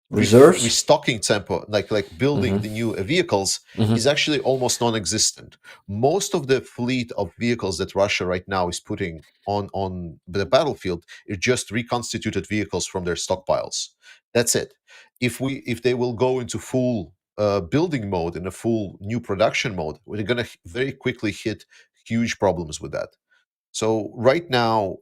Reserves. restocking tempo, like building Mm-hmm. the new vehicles, Mm-hmm. is actually almost non-existent. Most of the fleet of vehicles that Russia right now is putting on the battlefield are just reconstituted vehicles from their stockpiles. That's it. If they will go into full building mode, in a full new production mode, we're going to very quickly hit huge problems with that. So right now,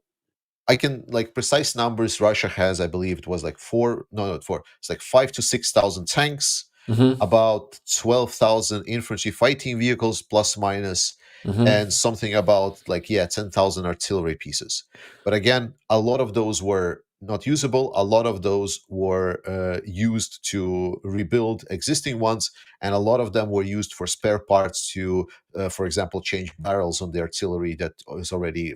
I can, like, precise numbers Russia has. I believe it was like four, no, not four. It's like 5 to 6 thousand tanks, Mm-hmm. about 12,000 infantry fighting vehicles plus minus, Mm-hmm. and something about, like, yeah, 10,000 artillery pieces. But again, a lot of those were not usable. A lot of those were used to rebuild existing ones, and a lot of them were used for spare parts to, for example, change barrels on the artillery that is already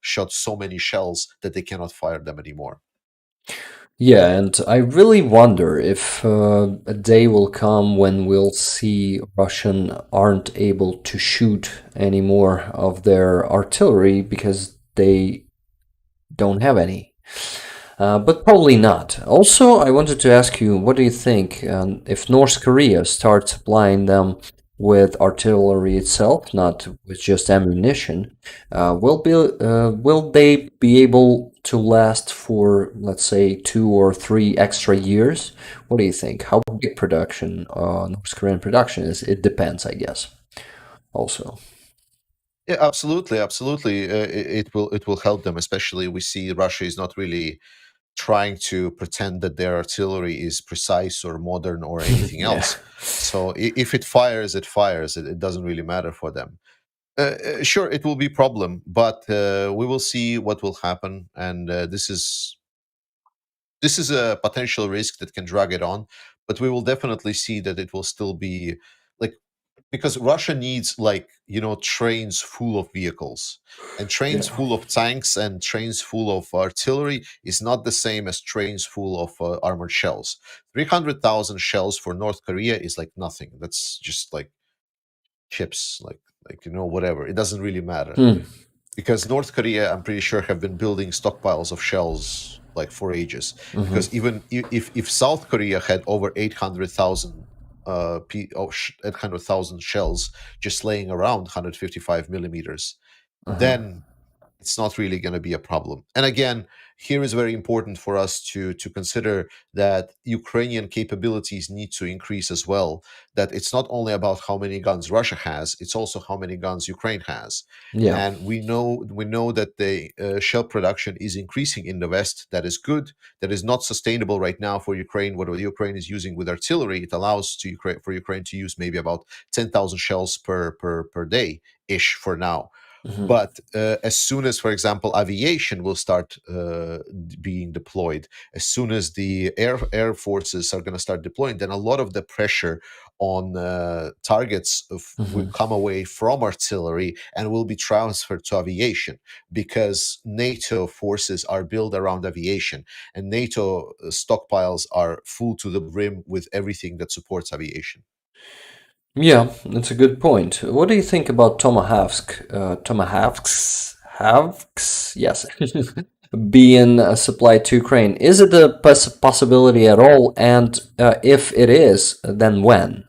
shot so many shells that they cannot fire them anymore. Yeah, and I really wonder if a day will come when we'll see Russian aren't able to shoot any more of their artillery because they don't have any. But probably not. Also, I wanted to ask you, what do you think if North Korea starts supplying them with artillery itself, not with just ammunition? Will they be able to last for, let's say, 2 or 3 extra years? What do you think? How big production, North Korean production is? It depends, I guess. Also. Yeah, absolutely, absolutely. It will help them. Especially, we see Russia is not really trying to pretend that their artillery is precise or modern or anything Yeah. else. So if it fires, it fires. It doesn't really matter for them. Sure, it will be problem, but we will see what will happen. And this is a potential risk that can drag it on, but we will definitely see that it will still be, like, because Russia needs, like, trains full of vehicles, and trains Yeah. full of tanks and trains full of artillery is not the same as trains full of armored shells. 300,000 shells for North Korea is like nothing. That's just like chips, like whatever. It doesn't really matter, Hmm. because North Korea, I'm pretty sure, have been building stockpiles of shells like for ages. Mm-hmm. Because even if South Korea had over 800,000 800,000 shells just laying around 155 millimeters, Uh-huh. then it's not really going to be a problem. And again, here is very important for us to consider that Ukrainian capabilities need to increase as well. That it's not only about how many guns Russia has; it's also how many guns Ukraine has. Yeah. And we know that the shell production is increasing in the West. That is good. That is not sustainable right now for Ukraine. What Ukraine is using with artillery, it allows for Ukraine to use maybe about 10,000 shells per day ish for now. Mm-hmm. But as soon as, for example, aviation will start being deployed, as soon as the air forces are going to start deploying, then a lot of the pressure on targets will Mm-hmm. come away from artillery and will be transferred to aviation, because NATO forces are built around aviation, and NATO stockpiles are full to the brim with everything that supports aviation. Yeah, that's a good point. What do you think about tomahawks? Tomahawks? Havks? Yes. being supplied to Ukraine. Is it a possibility at all? And if it is, then when?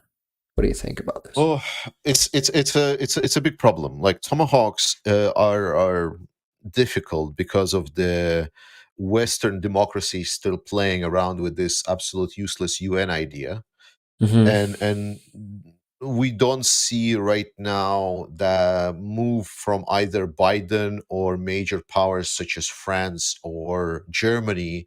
What do you think about this? Oh, it's a big problem. Like tomahawks are difficult because of the Western democracy still playing around with this absolute useless UN idea, Mm-hmm. and we don't see right now the move from either Biden or major powers such as France or Germany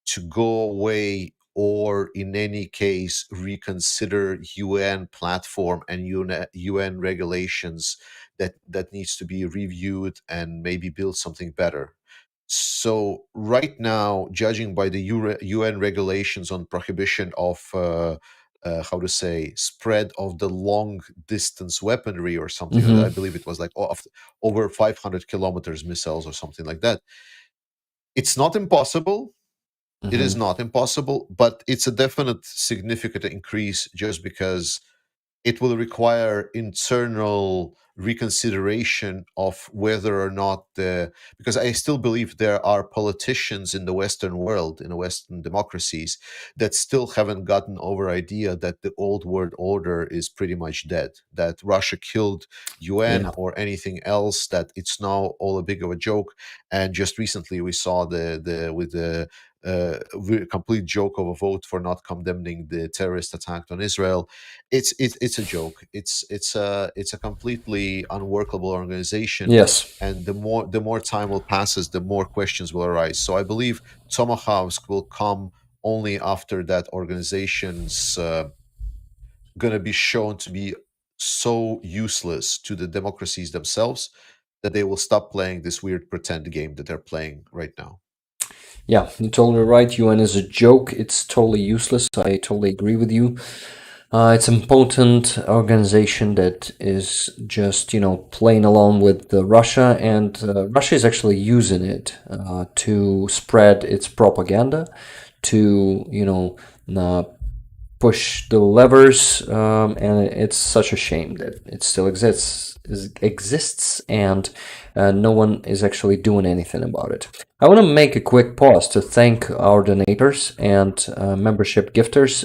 to go away or in any case reconsider UN platform and UN regulations that needs to be reviewed and maybe build something better. So right now, judging by the UN regulations on prohibition of how to say spread of the long distance weaponry or something like that, I Mm-hmm. believe it was like over 500 kilometers missiles or something like that. It's not impossible, it is Mm-hmm. not impossible, but it's a definite significant increase just because it will require internal reconsideration of whether or not because I still believe there are politicians in the Western world, in the Western democracies, that still haven't gotten over idea that the old world order is pretty much dead, that Russia killed UN Yeah. or anything else, that it's now all a big of a joke. And just recently we saw the with the complete joke of a vote for not condemning the terrorist attack on Israel. It's a joke. It's a completely unworkable organization, Yes. and the more time will passes, the more questions will arise. So I believe Tomahawk will come only after that organization's going to be shown to be so useless to the democracies themselves that they will stop playing this weird pretend game that they're playing right now. Yeah, you're totally right. UN is a joke. It's totally useless. I totally agree with you. It's an important organization that is just, playing along with Russia, and Russia is actually using it to spread its propaganda, to, push the levers, and it's such a shame that it still exists, and no one is actually doing anything about it. I want to make a quick pause to thank our donators and membership gifters.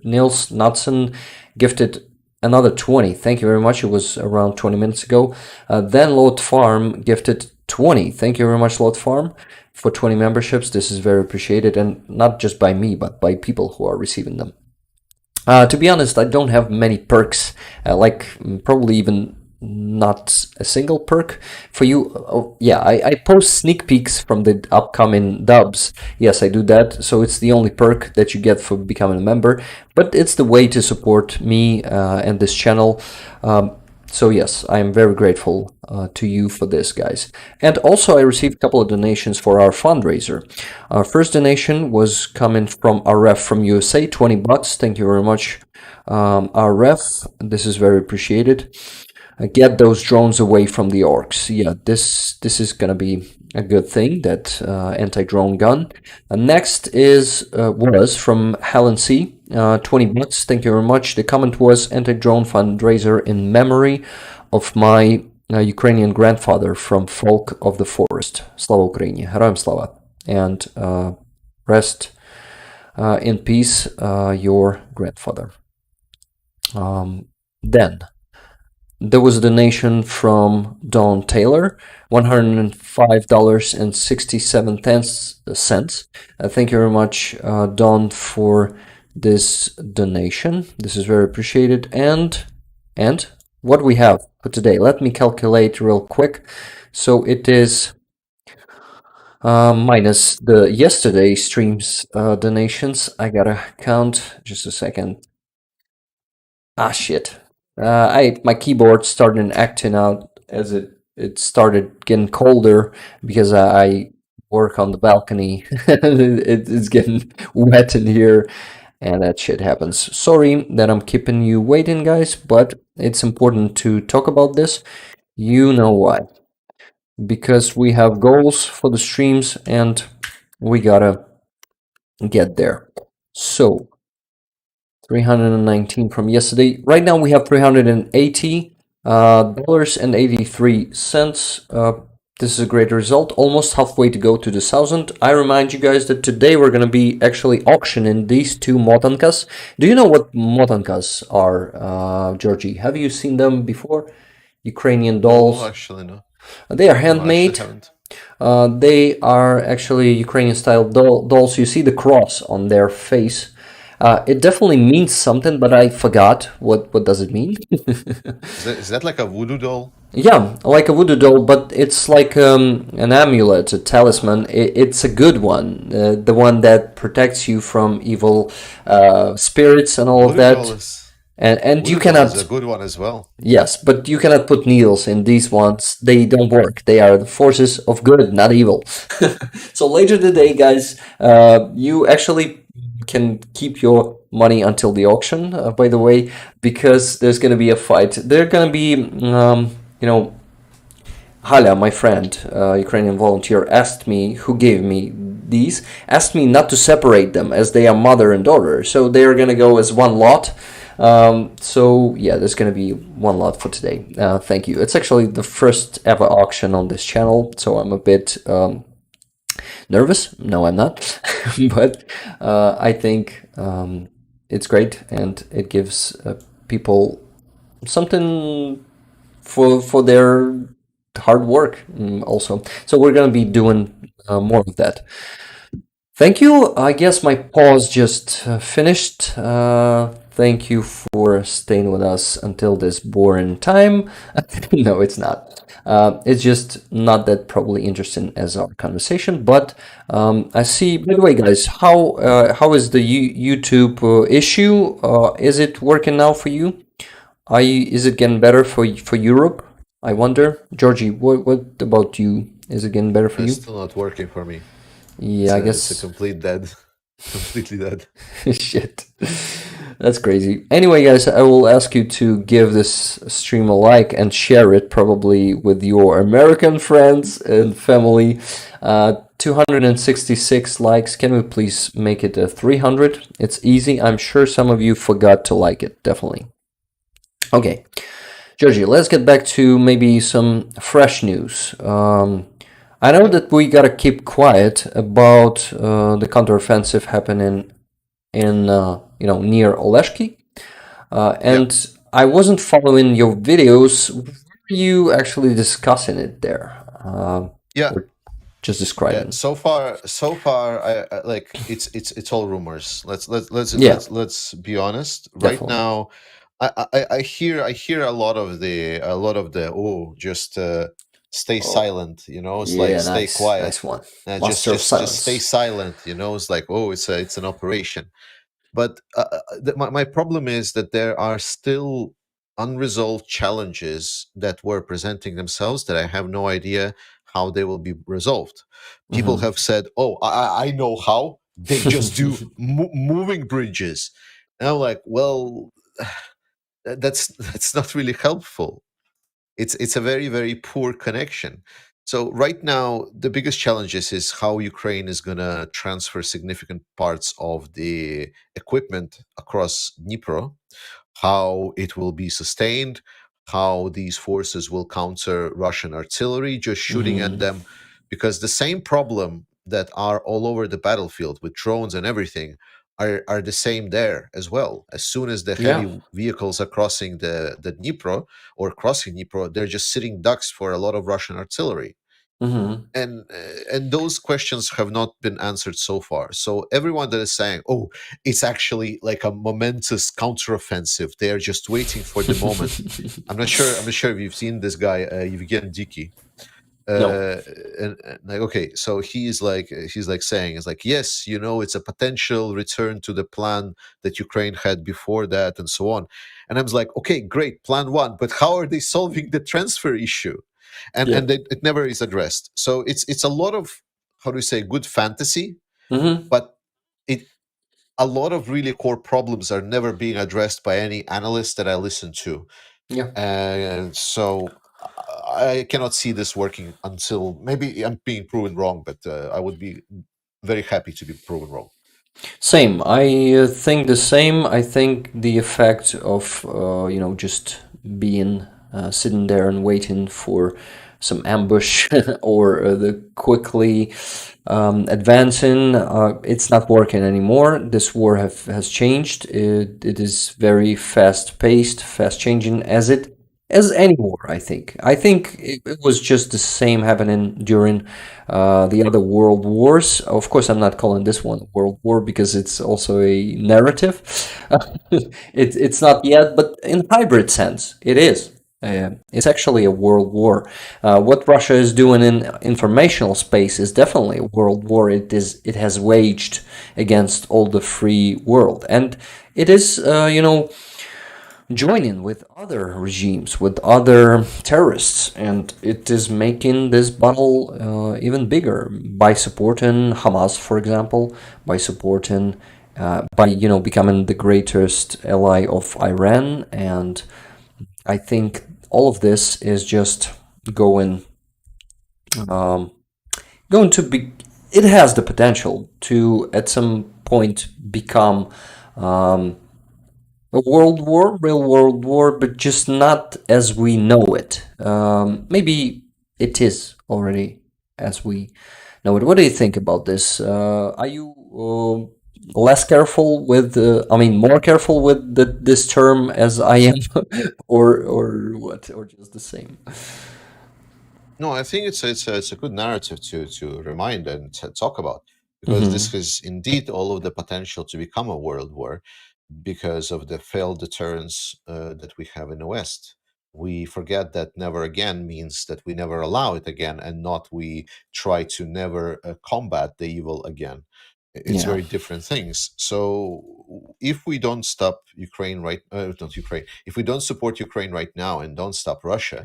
Nils Knudsen gifted another 20. Thank you very much. It was around 20 minutes ago. Then Lord Farm gifted 20. Thank you very much, Lord Farm, for 20 memberships. This is very appreciated, and not just by me, but by people who are receiving them. To be honest, I don't have many perks, probably even not a single perk for you. Oh, yeah, I post sneak peeks from the upcoming dubs. Yes, I do that. So it's the only perk that you get for becoming a member, but it's the way to support me and this channel. So yes, I am very grateful to you for this, guys. And also, I received a couple of donations for our fundraiser. Our first donation was coming from our ref from USA, $20. Thank you very much, our ref. This is very appreciated. Get those drones away from the orcs. Yeah, this is gonna be a good thing. That anti-drone gun. Next was from Helen C. $20. Thank you very much. The comment was anti-drone fundraiser in memory of my Ukrainian grandfather from Folk of the Forest. Slava Ukraini. Героям слава. And rest in peace, your grandfather. Then there was a donation from Don Taylor, $105.67. Thank you very much, Don, for this donation. This is very appreciated. And what we have for today, let me calculate real quick. So it is minus the yesterday stream's donations. I gotta count. Just a second. Ah, shit. My keyboard started acting out as it started getting colder because I work on the balcony. It's getting wet in here, and that shit happens. Sorry that I'm keeping you waiting, guys, but it's important to talk about this. You know why? Because we have goals for the streams, and we gotta get there. So 319 from yesterday. Right now we have $380 and 83 cents. This is a great result. Almost halfway to go to the 1,000. I remind you guys that today we're going to be actually auctioning these two motankas. Do you know what motankas are, Georgie? Have you seen them before? Ukrainian No, dolls. actually, no. They are No, I actually handmade. haven't. They are actually Ukrainian style dolls. You see the cross on their face. It definitely means something, but I forgot what does it mean. Is that like a voodoo doll? Yeah, like a voodoo doll, but it's like an amulet, a talisman. It's a good one, the one that protects you from evil spirits and all of Voodoo doll that. is And you voodoo doll is a cannot, good one as well. yes, but you cannot put needles in these ones. They don't work. They are the forces of good, not evil. So later today, guys, you actually can keep your money until the auction, by the way, because there's going to be a fight. They're going to be, you know, Hala, my friend, Ukrainian volunteer, asked me, who gave me these, asked me not to separate them as they are mother and daughter. So they are going to go as one lot. So yeah, there's going to be one lot for today. Thank you. It's actually the first ever auction on this channel, so I'm a bit nervous. No, I'm not. But I think it's great, and it gives people something for their hard work also. So we're gonna be doing more of that. Thank you. I guess my pause just finished. Thank you for staying with us until this boring time. No, it's not. It's just not that probably interesting as our conversation. But I see. By the way, guys, how is the YouTube issue? Is it working now for you? Is it getting better for Europe? I wonder. Georgie, what about you? Is it getting better for It's you? still not working for me. Yeah, I It's a guess. complete dead, completely dead. Shit. That's crazy. Anyway, guys, I will ask you to give this stream a like and share it probably with your American friends and family. 266 likes. Can we please make it a 300? It's easy. I'm sure some of you forgot to like it. Definitely. Okay. Georgie, let's get back to maybe some fresh news. I know that we gotta keep quiet about the counteroffensive happening in near Oleshki, Yeah, and I wasn't following your videos. Were you actually discussing it there, yeah, or just yeah. describing? So far, like it's all rumors. Yeah, Let's be honest. Right definitely. now, I hear a lot of the just stay Oh, silent. It's like yeah, stay nice, quiet. nice one. Just Master of just stay silence. silent. It's like, oh, it's an operation. But my problem is that there are still unresolved challenges that were presenting themselves that I have no idea how they will be resolved. People Mm-hmm. have said, "Oh, I know how. They just do moving bridges," and I'm like, "Well, that's not really helpful. It's a very very poor connection." So right now, the biggest challenges is how Ukraine is going to transfer significant parts of the equipment across Dnipro, how it will be sustained, how these forces will counter Russian artillery just shooting at Mm-hmm. them, because the same problem that are all over the battlefield with drones and everything are the same there as well. As soon as the Yeah. heavy vehicles are crossing the Dnipro or crossing Dnipro, they're just sitting ducks for a lot of Russian artillery, Mm-hmm. and those questions have not been answered so far. So everyone that is saying, "Oh, it's actually like a momentous counteroffensive," they are just waiting for the moment. I'm not sure if you've seen this guy, Evgen Diki. No. uh and like, okay, so he's like saying, it's like, yes, it's a potential return to the plan that Ukraine had before that and so on. And I was like, okay, great, plan one, but how are they solving the transfer issue? and Yeah. and it never is addressed. So it's a lot of, how do you say, good fantasy, Mm-hmm. but it a lot of really core problems are never being addressed by any analyst that I listen to. Yeah. And so I cannot see this working until maybe I'm being proven wrong, but I would be very happy to be proven wrong. Same. I think the same. I think the effect of just being sitting there and waiting some ambush or the quickly advancing. It's not working anymore. This war has changed. It is very fast paced, fast changing as any war. I think it was just the same happening during the other world wars. Of course, I'm not calling this one a world war because it's also a narrative. It's not yet, but in hybrid sense, it is. It's actually a world war. What Russia is doing in informational space is definitely a world war. It has waged against all the free world, and it is joining with other regimes, with other terrorists, and it is making this battle even bigger by supporting Hamas, for example, by supporting, by becoming the greatest ally of Iran, and I think all of this is just going um, going to be. It has the potential to at some point become um, a world war, real world war, but just not as we know it. Maybe it is already as we know it. What do you think about this? Are you less careful with, more careful with this term as I am, or what, or just the same? No, I think it's a good narrative to remind and to talk about, because this Hmm. has indeed all of the potential to become a world war because of the failed deterrence that we have in the West. We forget that never again means that we never allow it again, and not we try to never combat the evil again. It's Yeah. very different things. So if we don't stop Ukraine right, not Ukraine, if we don't support Ukraine right now and don't stop Russia,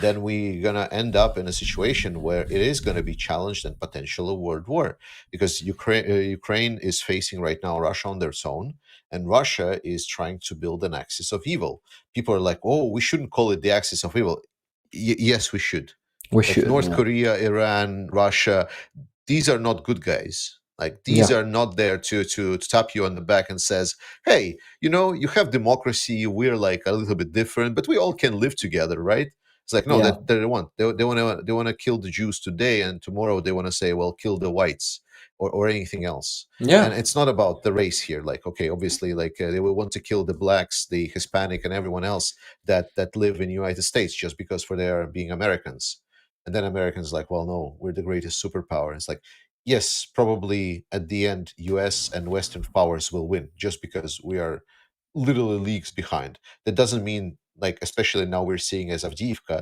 then we're gonna end up in a situation where it is gonna be challenged and potential a world war, because Ukraine is facing right now Russia on their own, and Russia is trying to build an axis of evil. People are like, "Oh, we shouldn't call it the axis of evil." Yes, we should. We Like should. North Yeah. Korea, Iran, Russia, these are not good guys. Like these Yeah. are not there to tap you on the back and says, "Hey, you have democracy. We're like a little bit different, but we all can live together, right?" It's like, no, Yeah. that they want. They want to kill the Jews today, and tomorrow they want to say, well, kill the whites, or anything else. Yeah. And it's not about the race here. Like, okay, obviously, like they will want to kill the blacks, the Hispanic, and everyone else that live in the United States just because for their being Americans. And then Americans like, well, no, we're the greatest superpower. It's like, yes, probably at the end, US and Western powers will win just because we are literally leagues behind. That doesn't mean, like, especially now we're seeing as Avdiivka,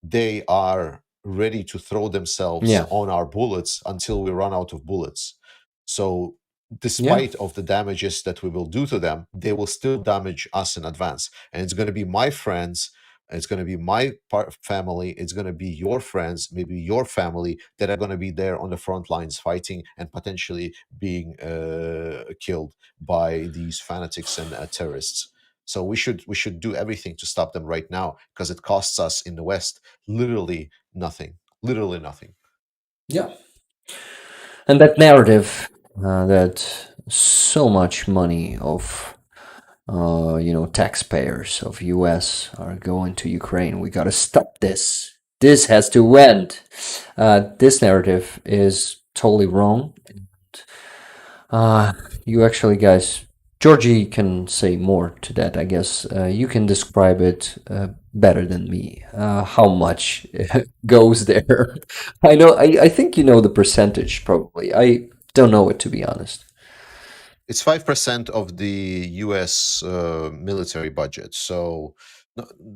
they are ready to throw themselves Yeah. on our bullets until we run out of bullets. So, Yeah. despite of the damages that we will do to them, they will still damage us in advance. And it's going to be my friends, it's going to be my family, it's going to be your friends, maybe your family, that are going to be there on the front lines fighting and potentially being killed by these fanatics and terrorists. So we should do everything to stop them right now, because it costs us in the West literally nothing. Literally nothing. Yeah. And that narrative that so much money of taxpayers of US are going to Ukraine. We gotta stop this. This has to end. This narrative is totally wrong. Uh, you actually, guys, Georgie can say more to that, I guess. You can describe it better than me. How much goes there? I know. I think you know the percentage. Probably. I don't know it, to be honest. It's 5% of the U.S. Military budget. So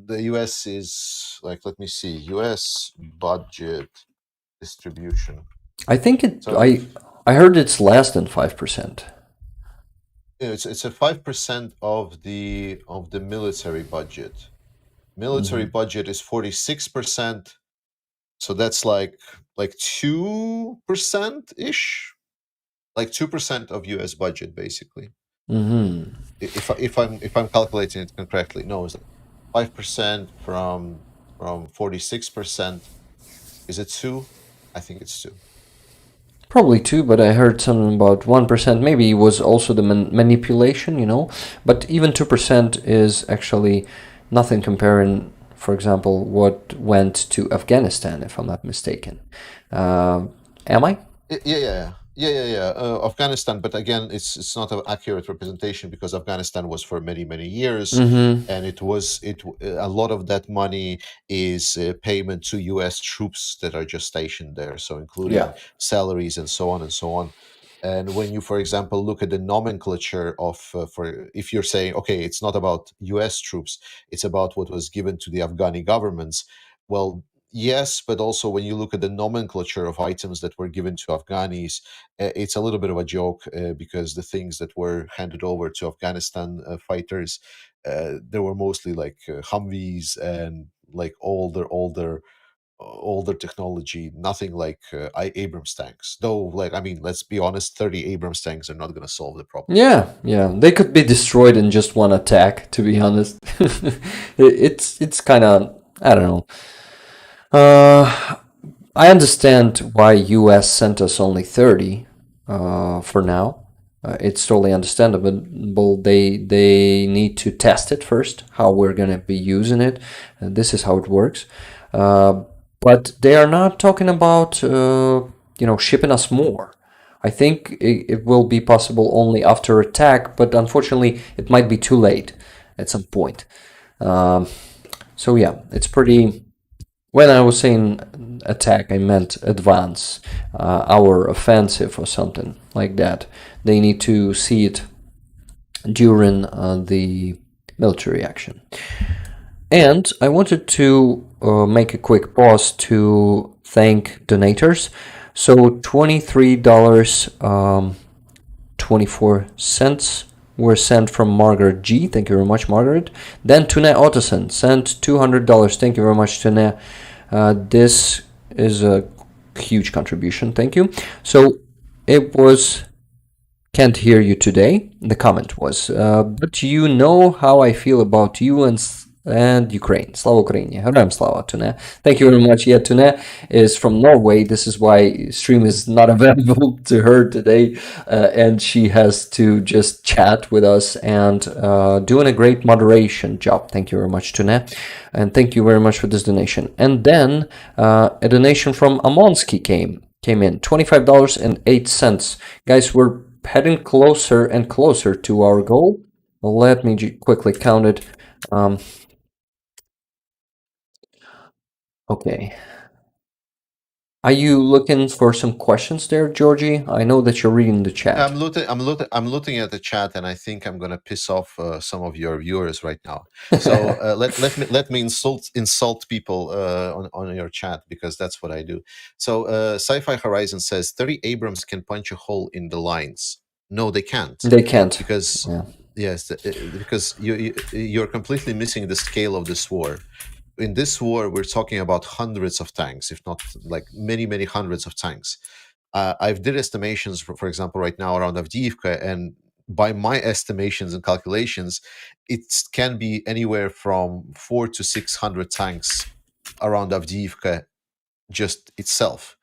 the U.S. is like, let me see, U.S. budget distribution. I think it. So I heard it's less than 5%. it's a 5% of the military budget. Military Hmm. budget is 46%. So that's like 2% ish, like 2% of U.S. budget, basically. Hmm. If I'm calculating it correctly, no, it's like 5% from 46%. Is it two? I think it's two. Probably two, but I heard something about 1%. Maybe it was also the manipulation. But even 2% is actually nothing comparing for example, what went to Afghanistan, if I'm not mistaken. Am I? Yeah. Afghanistan, but again, it's not an accurate representation because Afghanistan was for many years, Mm-hmm. and a lot of that money is payment to U.S. troops that are just stationed there, so Yeah. including salaries and so on and so on. And when you, for example, look at the nomenclature of for if you're saying, okay, it's not about U.S. troops, it's about what was given to the Afghani governments. Well, yes, but also when you look at the nomenclature of items that were given to Afghanis, it's a little bit of a joke because the things that were handed over to Afghanistan fighters, they were mostly like Humvees and like older technology, nothing like Abrams tanks. Though, like, I mean, let's be honest, 30 Abrams tanks are not going to solve the problem. Yeah, they could be destroyed in just one attack, to be honest. It's kind of, I don't know. I understand why US sent us only 30 for now. It's totally understandable. They need to test it first, how we're going to be using it. This is how it works. But they are not talking about shipping us more. I think it will be possible only after attack, but unfortunately it might be too late at some point. So yeah, it's pretty. When I was saying attack, I meant advance, our offensive or something like that. They need to see it during the military action. And I wanted to make a quick pause to thank donators. So $23.24 were sent from Margaret G. Thank you very much, Margaret. Then Tune Ottoson sent $200. Thank you very much, Tune. This is a huge contribution. Thank you. So it was, can't hear you today. The comment was, but you know how I feel about you and Ukraine. Slava Ukraini. Heroям slava, Tune. Thank you very much. Yeah, Tune is from Norway. This is why stream is not available to her today. And she has to just chat with us and doing a great moderation job. Thank you very much, Tune. And thank you very much for this donation. And then a donation from Amonsky came in. $25.08. Guys, we're heading closer and closer to our goal. Let me quickly count it. Okay. Are you looking for some questions there, Georgie? I know that you're reading the chat. I'm looking at the chat, and I think I'm gonna piss off some of your viewers right now. So let me insult people on your chat, because that's what I do. So Sci-Fi Horizon says 30 Abrams can punch a hole in the lines. No, they can't. They can't. Because yes, because you're completely missing the scale of this war. In this war, we're talking about hundreds of tanks, if not like many hundreds of tanks. I've did estimations, for example, right now around Avdiivka, and by my estimations and calculations, it can be anywhere from 400 to 600 tanks around Avdiivka just itself.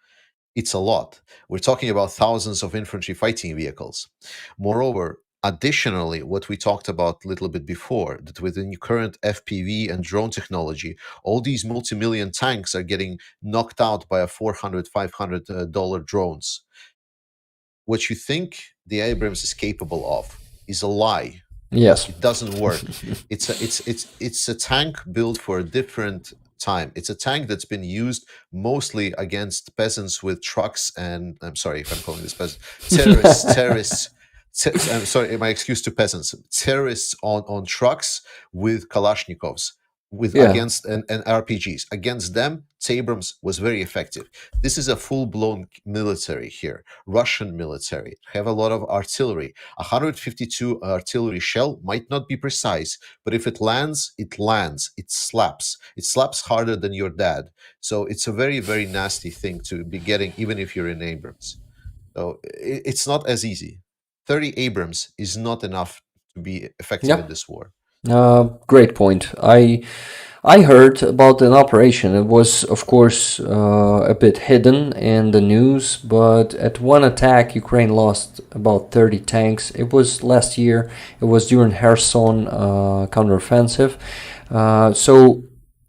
It's a lot. We're talking about thousands of infantry fighting vehicles. Moreover, additionally, what we talked about a little bit before, that with the current FPV and drone technology, all these multi-million tanks are getting knocked out by a $400, $500 drones. What you think the Abrams is capable of is a lie. Yes, it doesn't work. It's a tank built for a different time. It's a tank that's been used mostly against peasants with trucks, and I'm sorry if I'm calling this peasants, terrorists. I'm sorry, my excuse to peasants. Terrorists on trucks with Kalashnikovs, against and RPGs. Against them, Abrams was very effective. This is a full-blown military here. Russian military have a lot of artillery. 152 artillery shell might not be precise, but if it lands, it lands. It slaps. It slaps harder than your dad. So it's a very nasty thing to be getting, even if you're in Abrams. So it's not as easy. 30 Abrams is not enough to be effective in this war. Great point. I heard about an operation. It was, of course, a bit hidden in the news, but at one attack, Ukraine lost about 30 tanks. It was last year. It was during Kherson counteroffensive. So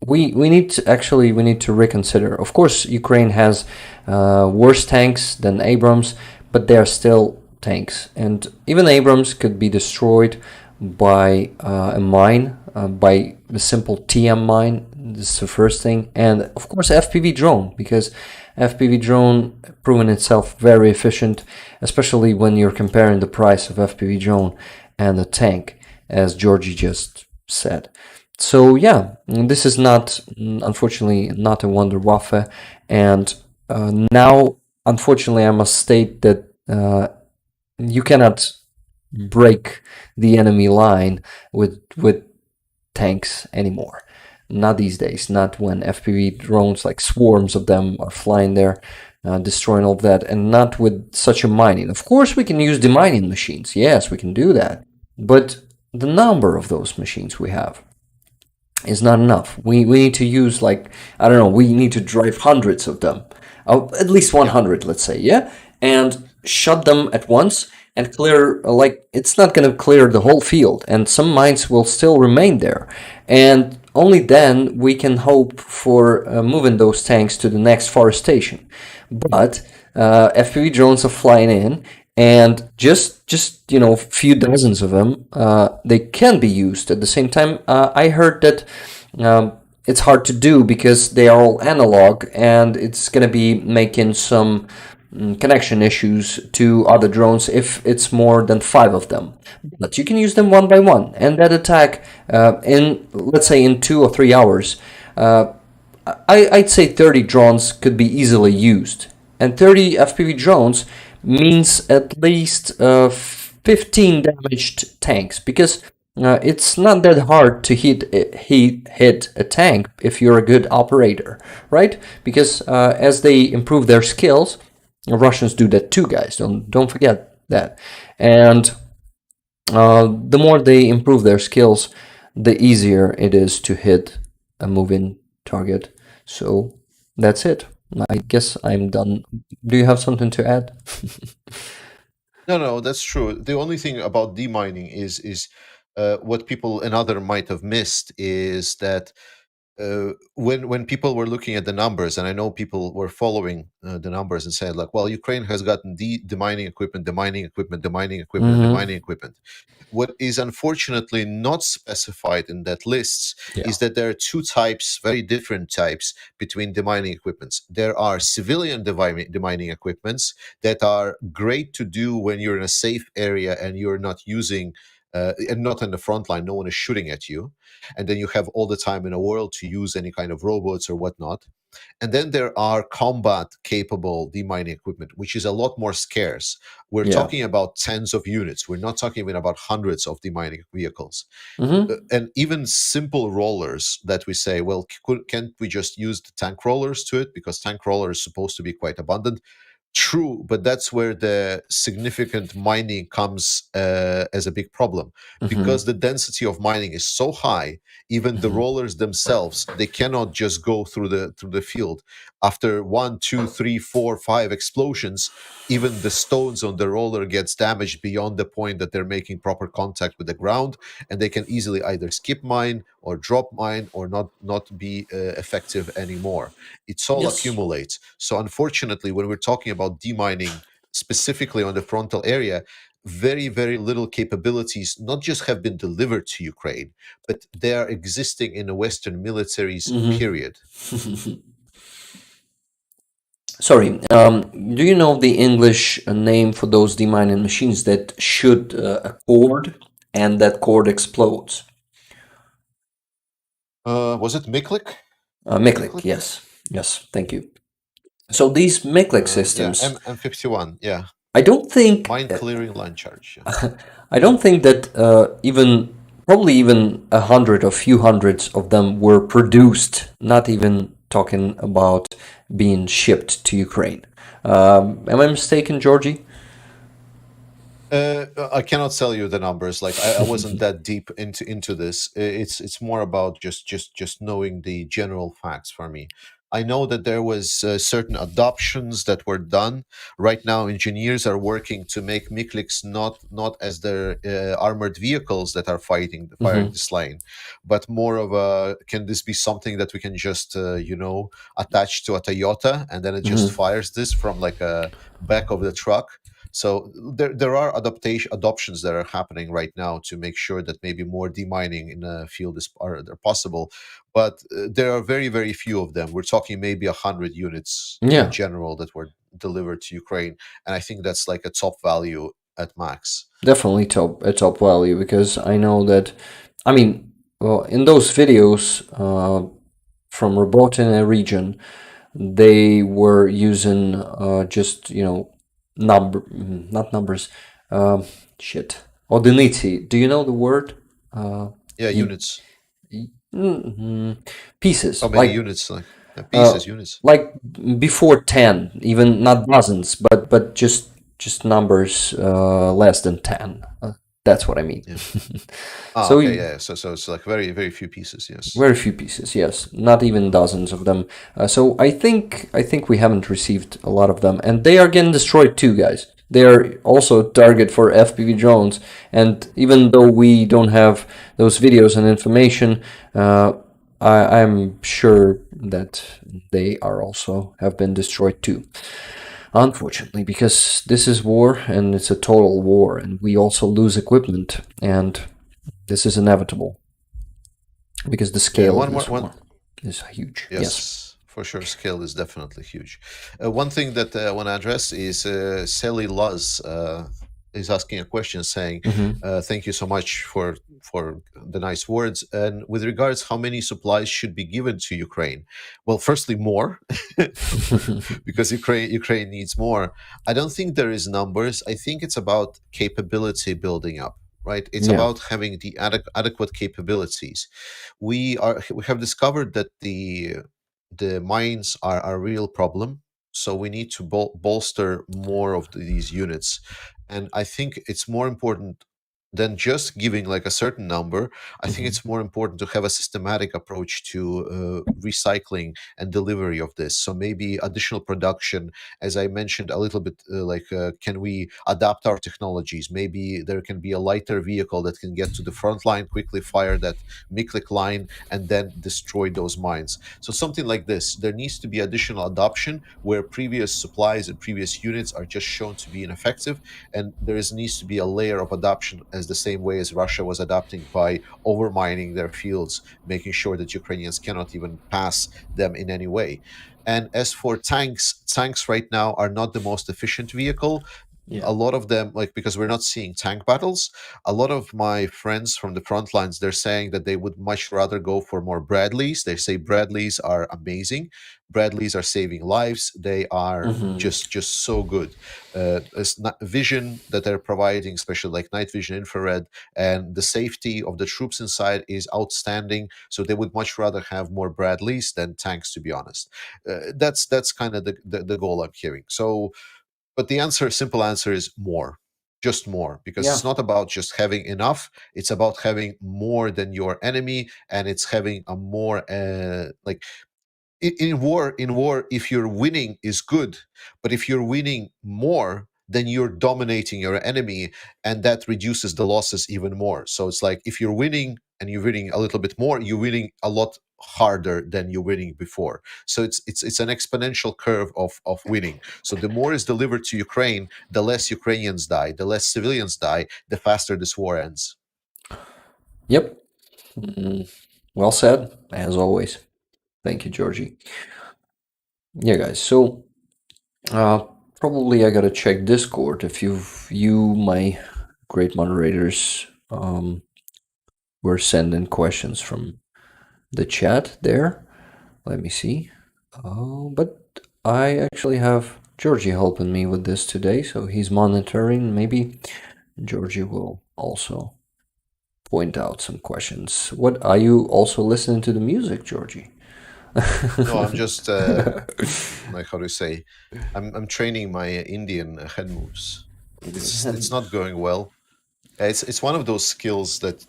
we need to actually we need to reconsider. Of course, Ukraine has worse tanks than Abrams, but they are still tanks, and even Abrams could be destroyed by a mine, by a simple TM mine. This is the first thing, and of course FPV drone, because FPV drone proven itself very efficient, especially when you're comparing the price of FPV drone and a tank, as Georgie just said. So yeah, this is not, unfortunately, not a Wunderwaffe, and now, unfortunately, I must state that you cannot break the enemy line with tanks anymore. Not these days. Not when FPV drones, like swarms of them, are flying there, destroying all of that, and not with such a mining. Of course, we can use demining machines. Yes, we can do that, but the number of those machines we have is not enough. We need to use, like, I don't know, we need to drive hundreds of them, at least 100, let's say, yeah, and shut them at once and clear, like, it's not going to clear the whole field, and some mines will still remain there, and only then we can hope for moving those tanks to the next forestation. But FPV drones are flying in, and just a few dozens of them, they can be used at the same time. I heard that it's hard to do because they are all analog, and it's going to be making some connection issues to other drones if it's more than 5 of them. But you can use them one by one, and that attack, in, let's say, in 2 or 3 hours, I'd say 30 drones could be easily used. And 30 FPV drones means at least 15 damaged tanks, because it's not that hard to hit a tank if you're a good operator, right? Because as they improve their skills, Russians do that too, guys. Don't forget that. And the more they improve their skills, the easier it is to hit a moving target. So that's it. I guess I'm done. Do you have something to add? No, that's true. The only thing about demining is what people and other might have missed is that when people were looking at the numbers, and I know people were following the numbers and said, like, well, Ukraine has gotten demining equipment, demining equipment, demining equipment, and Mm-hmm. demining equipment. What is unfortunately not specified in that list Yeah. is that there are two types, very different types, between demining equipments. There are civilian demining equipments that are great to do when you're in a safe area and you're not using and not in the front line, no one is shooting at you, and then you have all the time in the world to use any kind of robots or whatnot. And then there are combat capable demining equipment, which is a lot more scarce. We're Yeah. talking about tens of units. We're not talking even about hundreds of demining vehicles. Mm-hmm. And even simple rollers that we say, well, can't we just use the tank rollers to it? Because tank roller is supposed to be quite abundant. True, but that's where the significant mining comes as a big problem, Mm-hmm. because the density of mining is so high. Even the Mm-hmm. rollers themselves, they cannot just go through the field. After 1, 2, 3, 4, 5 explosions, even the stones on the roller gets damaged beyond the point that they're making proper contact with the ground, and they can easily either skip mine or drop mine or not be effective anymore. It's all Yes. accumulates. So unfortunately, when we're talking about demining specifically on the frontal area, very, very little capabilities not just have been delivered to Ukraine, but they are existing in the Western militaries, period. Sorry. Do you know the English name for those demining machines that shoot a cord and that cord explodes? Was it Miklik? Miklik. Yes. Yes. Thank you. So these Miklik Yeah, systems, M51. Yeah, I don't think mine clearing line charge. Yeah. I don't think that even probably even 100 or few hundreds of them were produced. Not even talking about being shipped to Ukraine. Am I mistaken, Georgie? I cannot tell you the numbers. Like I wasn't that deep into this. It's more about just knowing the general facts for me. I know that there was certain adoptions that were done. Right now, engineers are working to make Mikliks not as their armored vehicles that are firing Mm-hmm. this line, but more of a, can this be something that we can just attach to a Toyota and then it just Mm-hmm. fires this from like a back of the truck? So there are adoptions that are happening right now to make sure that maybe more demining in the field are possible, but there are very very few of them. We're talking maybe 100 units in Yeah, general that were delivered to Ukraine, and I think that's like a top value at max. definitely top value, because I know that, I mean, well, in those videos from Robotina region, they were using just not numbers, um, shit, одиниці. Do you know the word? Yeah, You, units. pieces, How many units? Like uh, pieces, units. like before 10, even not dozens, but just numbers less than 10. That's what I mean. Yeah. So Okay. Yeah. So it's like very very few pieces. Yes. very few pieces, yes, not even dozens of them. So I think we haven't received a lot of them, and they are getting destroyed too, guys. They are also a target for FPV drones, and even though we don't have those videos and information, I'm sure that they are also have been destroyed too. Unfortunately, because this is war and it's a total war, and we also lose equipment, and this is inevitable because the Yeah. scale of One more. this One. war is huge. Yes. Yes, for sure. Scale is definitely huge. One thing that I want to address is Sally Luz is asking a question saying, Mm-hmm. "Thank you so much for the nice words." And with regards, how many supplies should be given to Ukraine? Well, firstly, more, because Ukraine needs more. I don't think there is numbers. I think it's about capability building up. Right, it's Yeah. about having the adequate capabilities. We have discovered that the mines are a real problem, so we need to bolster more of these units, and I think it's more important than just giving like a certain number. I think Mm-hmm. it's more important to have a systematic approach to recycling and delivery of this. So maybe additional production, as I mentioned a little bit, can we adapt our technologies? Maybe there can be a lighter vehicle that can get to the front line, quickly fire that Miklik line, and then destroy those mines. So something like this. There needs to be additional adoption where previous supplies and previous units are just shown to be ineffective, and needs to be a layer of adoption, as the same way as Russia was adapting by overmining their fields, making sure that Ukrainians cannot even pass them in any way. And as for tanks right now are not the most efficient vehicle. Yeah. A lot of them, like, because we're not seeing tank battles, a lot of my friends from the front lines, they're saying that they would much rather go for more Bradleys. They say Bradleys are amazing. Bradleys are saving lives. They are Mm-hmm. just so good. Vision that they're providing, especially like night vision, infrared, and the safety of the troops inside is outstanding. So they would much rather have more Bradleys than tanks, to be honest. That's kind of the goal I'm hearing. So, but the simple answer is more, just more, because Yeah. it's not about just having enough. It's about having more than your enemy, and it's having a more in war, if you're winning is good, but if you're winning more, then you're dominating your enemy, and that reduces the losses even more. So it's like, if you're winning and you're winning a little bit more, you're winning a lot harder than you're winning before. So it's an exponential curve of winning. So the more is delivered to Ukraine, the less Ukrainians die, the less civilians die, the faster this war ends. Yep. Mm, well said, as always. Thank you, Georgie. Yeah, guys. So, uh, probably I gotta check Discord if you, my great moderators, were sending questions from the chat there. Let me see. But I actually have Georgie helping me with this today, so he's monitoring. Maybe Georgie will also point out some questions. What are you also listening to the music, Georgie? No, I'm just like, how do you say? I'm training my Indian head moves. It's not going well. It's one of those skills that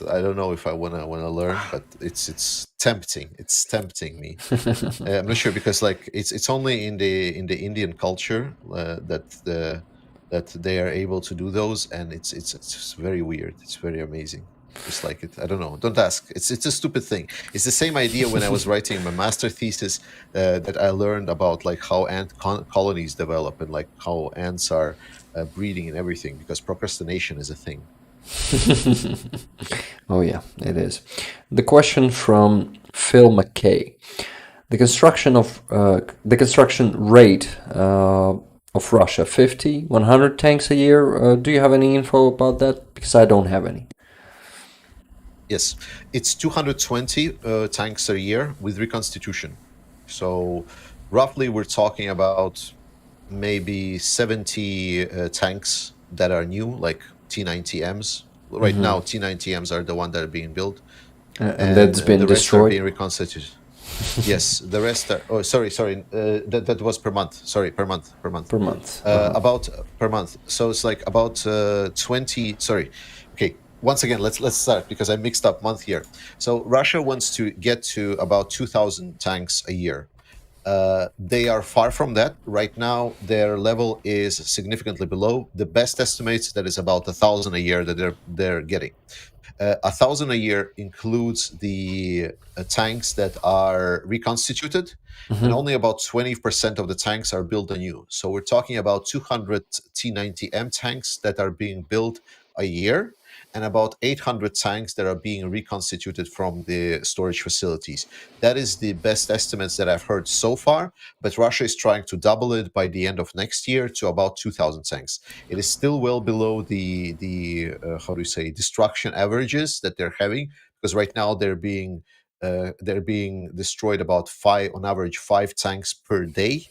I don't know if I wanna learn, but it's tempting. It's tempting me. I'm not sure because like it's only in the Indian culture that they are able to do those, and it's just very weird. It's very amazing. Just like it, I don't know. Don't ask. It's a stupid thing. It's the same idea when I was writing my master thesis that I learned about like how colonies develop and like how ants are breeding and everything because procrastination is a thing. Oh yeah, it is. The question from Phil McKay: the construction rate of Russia, 50, 100 tanks a year. Do you have any info about that? Because I don't have any. Yes, it's 220 tanks a year with reconstitution. So roughly, we're talking about maybe 70 tanks that are new, like T90Ms. Right now, T90Ms are the one that are being built, And and that's been the rest are destroyed being reconstituted. Yes, the rest are. Oh, sorry. That was per month. Sorry, per month. per month. Uh-huh. About per month. So it's like about 20. Sorry. Okay. Once again, let's start because I mixed up month here. So Russia wants to get to about 2,000 tanks a year. They are far from that right now. Their level is significantly below. The best estimates that is about 1,000 a year that they're getting. 1,000 a year includes the tanks that are reconstituted, and Mhm. only about 20% of the tanks are built anew. So we're talking about 200 T90M tanks that are being built a year, and about 800 tanks that are being reconstituted from the storage facilities. That is the best estimates that I've heard so far, but Russia is trying to double it by the end of next year to about 2,000 tanks. It is still well below the how do you say destruction averages that they're having because right now they're being destroyed about five on average 5 tanks per day,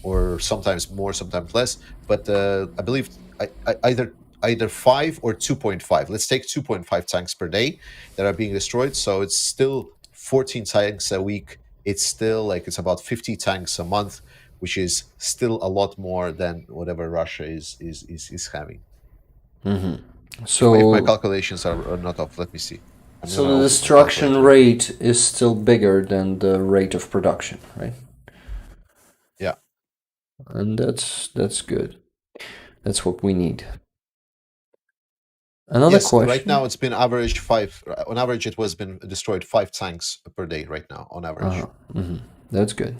or sometimes more, sometimes less. But I believe either 5 or 2.5. Let's take 2.5 tanks per day that are being destroyed. So it's still 14 tanks a week. It's still like it's about 50 tanks a month, which is still a lot more than whatever Russia is having. If my So, calculations are not off, let me see. I'm so gonna the open my destruction calculator. rate is still bigger than the rate of production, right? Yeah. And that's good. That's what we need. Another Yes. Right now, question. it's been average five. On average, it was been destroyed 5 tanks per day. Right now, on Uh-huh. average. That's good.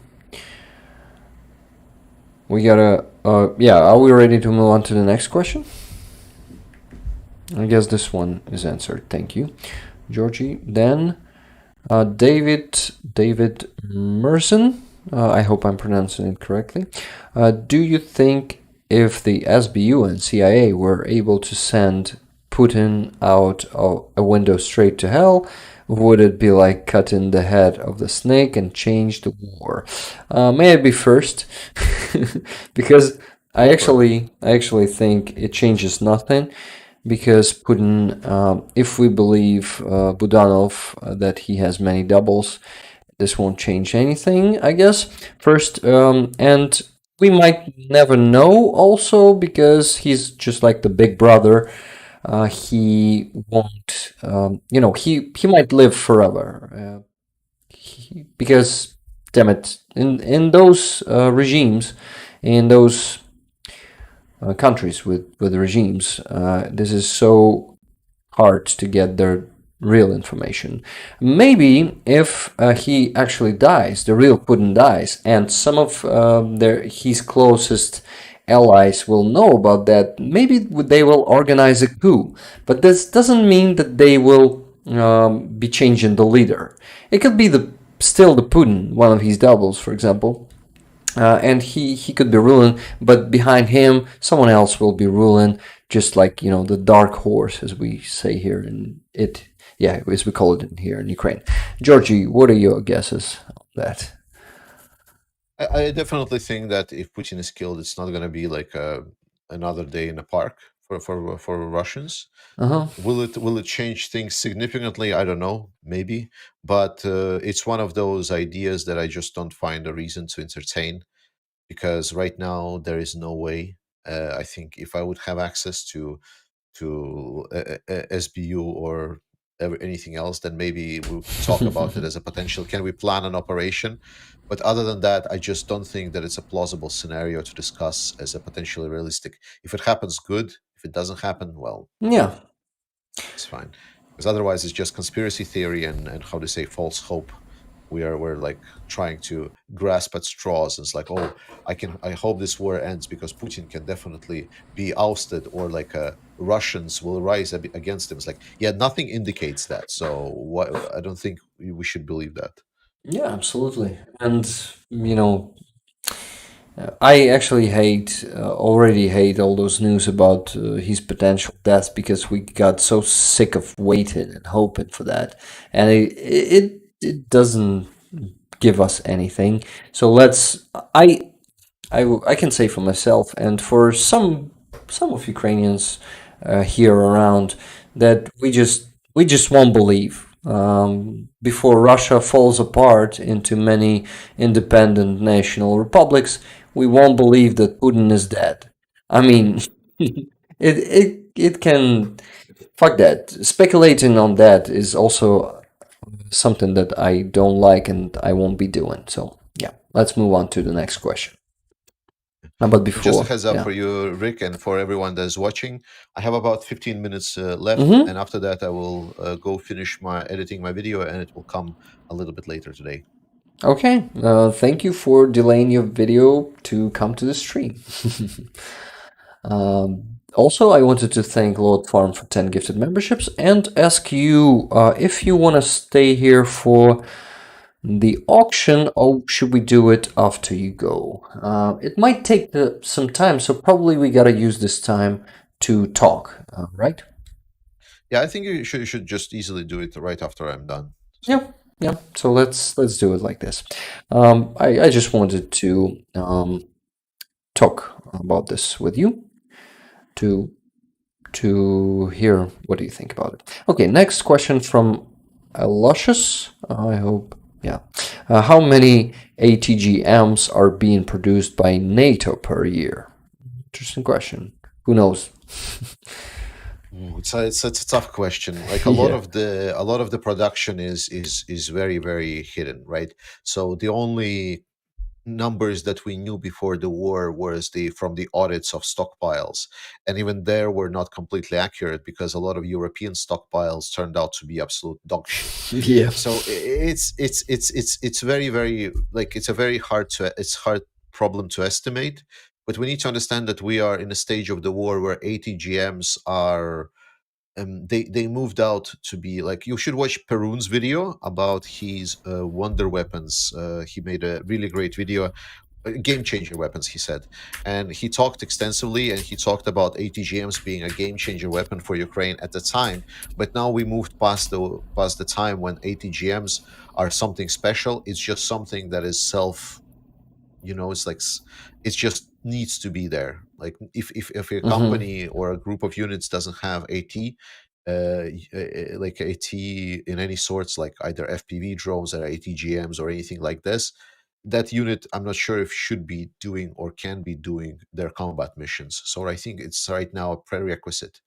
We gotta. Yeah. Are we ready to move on to the next question? I guess this one is answered. Thank you, Georgie. Then, David Merson. I hope I'm pronouncing it correctly. Do you think if the SBU and CIA were able to send Putin out of a window straight to hell, would it be like cutting the head of the snake and change the war? May I be first? Because Go for it. I actually think it changes nothing because Putin, if we believe Budanov that he has many doubles, this won't change anything, I guess. First, and we might never know also because he's just like the big brother. He won't, he might live forever. Because, damn it, in those regimes, in those countries with regimes, this is so hard to get their real information. Maybe if he actually dies, the real Putin dies, and some of his closest allies will know about that, maybe they will organize a coup. But this doesn't mean that they will be changing the leader. It could be still the Putin, one of his doubles, for example, and he could be ruling, but behind him, someone else will be ruling, just like the dark horse, as we say here in it. Yeah, as we call it in here in Ukraine. Georgie, what are your guesses on that? I definitely think that if Putin is killed, it's not going to be like another day in a park for Russians. Uh huh. Will it change things significantly? I don't know, maybe, but it's one of those ideas that I just don't find a reason to entertain because right now there is no way. I think if I would have access to to SBU or anything else, then maybe we'll talk about it as a potential. Can we plan an operation? But other than that, I just don't think that it's a plausible scenario to discuss as a potentially realistic. If it happens, good. If it doesn't happen, well, Yeah. it's fine. Because otherwise, it's just conspiracy theory and how to say false hope. We're like trying to grasp at straws. And it's like, oh, I hope this war ends because Putin can definitely be ousted, or like Russians will rise against him. It's like, yeah, nothing indicates that. So what? I don't think we should believe that. Yeah, absolutely. And I actually already hate all those news about his potential death, because we got so sick of waiting and hoping for that, and it doesn't give us anything. So I can say for myself and for some of Ukrainians here around, that we just won't believe before Russia falls apart into many independent national republics. We won't believe that Putin is dead. I mean, it can, fuck that. Speculating on that is also something that I don't like and I won't be doing. So yeah, let's move on to the next question. But Just a before, heads up yeah. for you, Rick, and for everyone that's watching. I have about 15 minutes left, Mm-hmm. and after that, I will go finish my editing my video, and it will come a little bit later today. Okay, thank you for delaying your video to come to the stream. Also, I wanted to thank Lord Farm for 10 gifted memberships and ask you if you want to stay here for the auction, or should we do it after you go? It might take some time, so probably we gotta use this time to talk, right? Yeah, I think you should just easily do it right after I'm done. So. Yeah, yeah. So let's do it like this. I just wanted to talk about this with you to hear what do you think about it. Okay, next question from Luscious. I hope, yeah. How many ATGMs are being produced by NATO per year? Interesting question. Who knows? It's a tough question. Like a lot of the production is very very hidden, right? So the only numbers that we knew before the war was from the audits of stockpiles, and even there were not completely accurate because a lot of European stockpiles turned out to be absolute dog shit. Yeah. So it's very very like it's hard problem to estimate, but we need to understand that we are in a stage of the war where ATGMs are they moved out to be like, you should watch Perun's video about his wonder weapons. He made a really great video, game changer weapons, he said, and he talked extensively and he talked about ATGMs being a game changer weapon for Ukraine at the time. But now we moved past the time when ATGMs are something special. It's just something that is it's like it just needs to be there. Like if a company or a group of units doesn't have AT, like AT in any sorts, like either FPV drones or ATGMs or anything like this, that unit, I'm not sure if should be doing or can be doing their combat missions. So I think it's right now a prerequisite.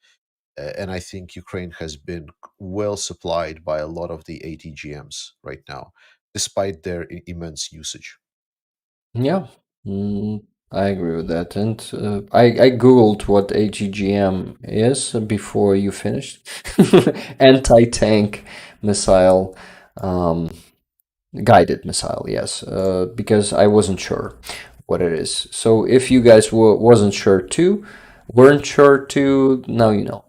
And I think Ukraine has been well supplied by a lot of the ATGMs right now, despite their immense usage. Yeah, I agree with that. And I googled what AGGM is before you finished. Anti-tank missile, guided missile, yes, because I wasn't sure what it is. So if you guys weren't sure too, now you know.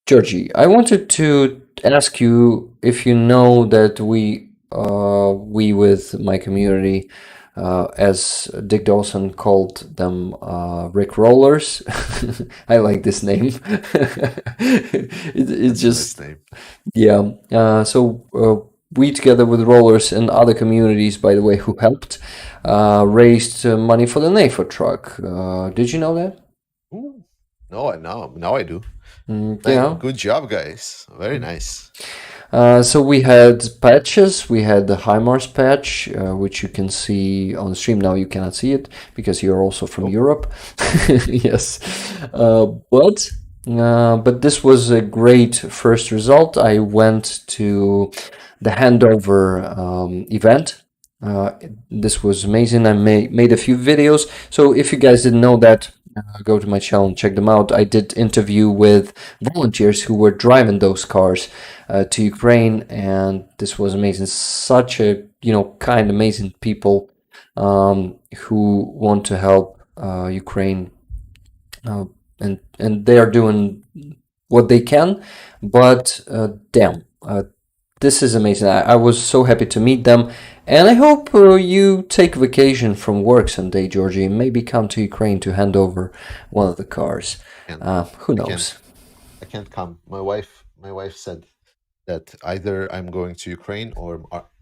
Georgie, I wanted to ask you if you know that we with my community, as Dick Dawson called them, Rick Rollers. I like this name. It's just, Nice name. yeah. So we, together with Rollers and other communities, by the way, who helped, raised money for the NAFO truck. Did you know that? Ooh. No, now I do. Yeah. Good job, guys. Very nice. So we had patches. We had the HIMARS patch, which you can see on the stream. Now you cannot see it because you're also from Oh, Europe. Yes, but this was a great first result. I went to the handover event. Uh, this was amazing. I made a few videos. So if you guys didn't know that, go to my channel and check them out. I did interview with volunteers who were driving those cars to Ukraine, and this was amazing. Such a kind, amazing people who want to help Ukraine, uh, and they are doing what they can. But damn, this is amazing. I was so happy to meet them, and I hope you take vacation from work someday, Georgie, and maybe come to Ukraine to hand over one of the cars. and Who I knows? can't. I can't come. My wife said that either I'm going to Ukraine or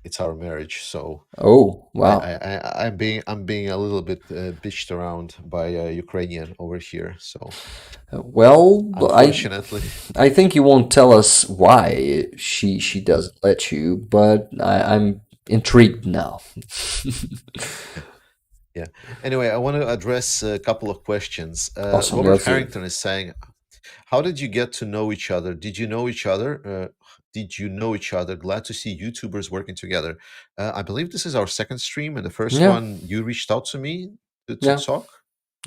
it's our marriage. So Oh, I, wow. I, I'm being a little bit bitched around by a Ukrainian over here. So Well, unfortunately, I think you won't tell us why she doesn't let you, but I'm intrigued now. yeah. Anyway, I want to address a couple of questions. Awesome, Robert let's do it. Harrington is saying, "How did you get to know each other? Did you know each other? Did you know each other? Glad to see YouTubers working together." I believe this is our second stream, and the first Yeah, one you reached out to me to yeah, talk.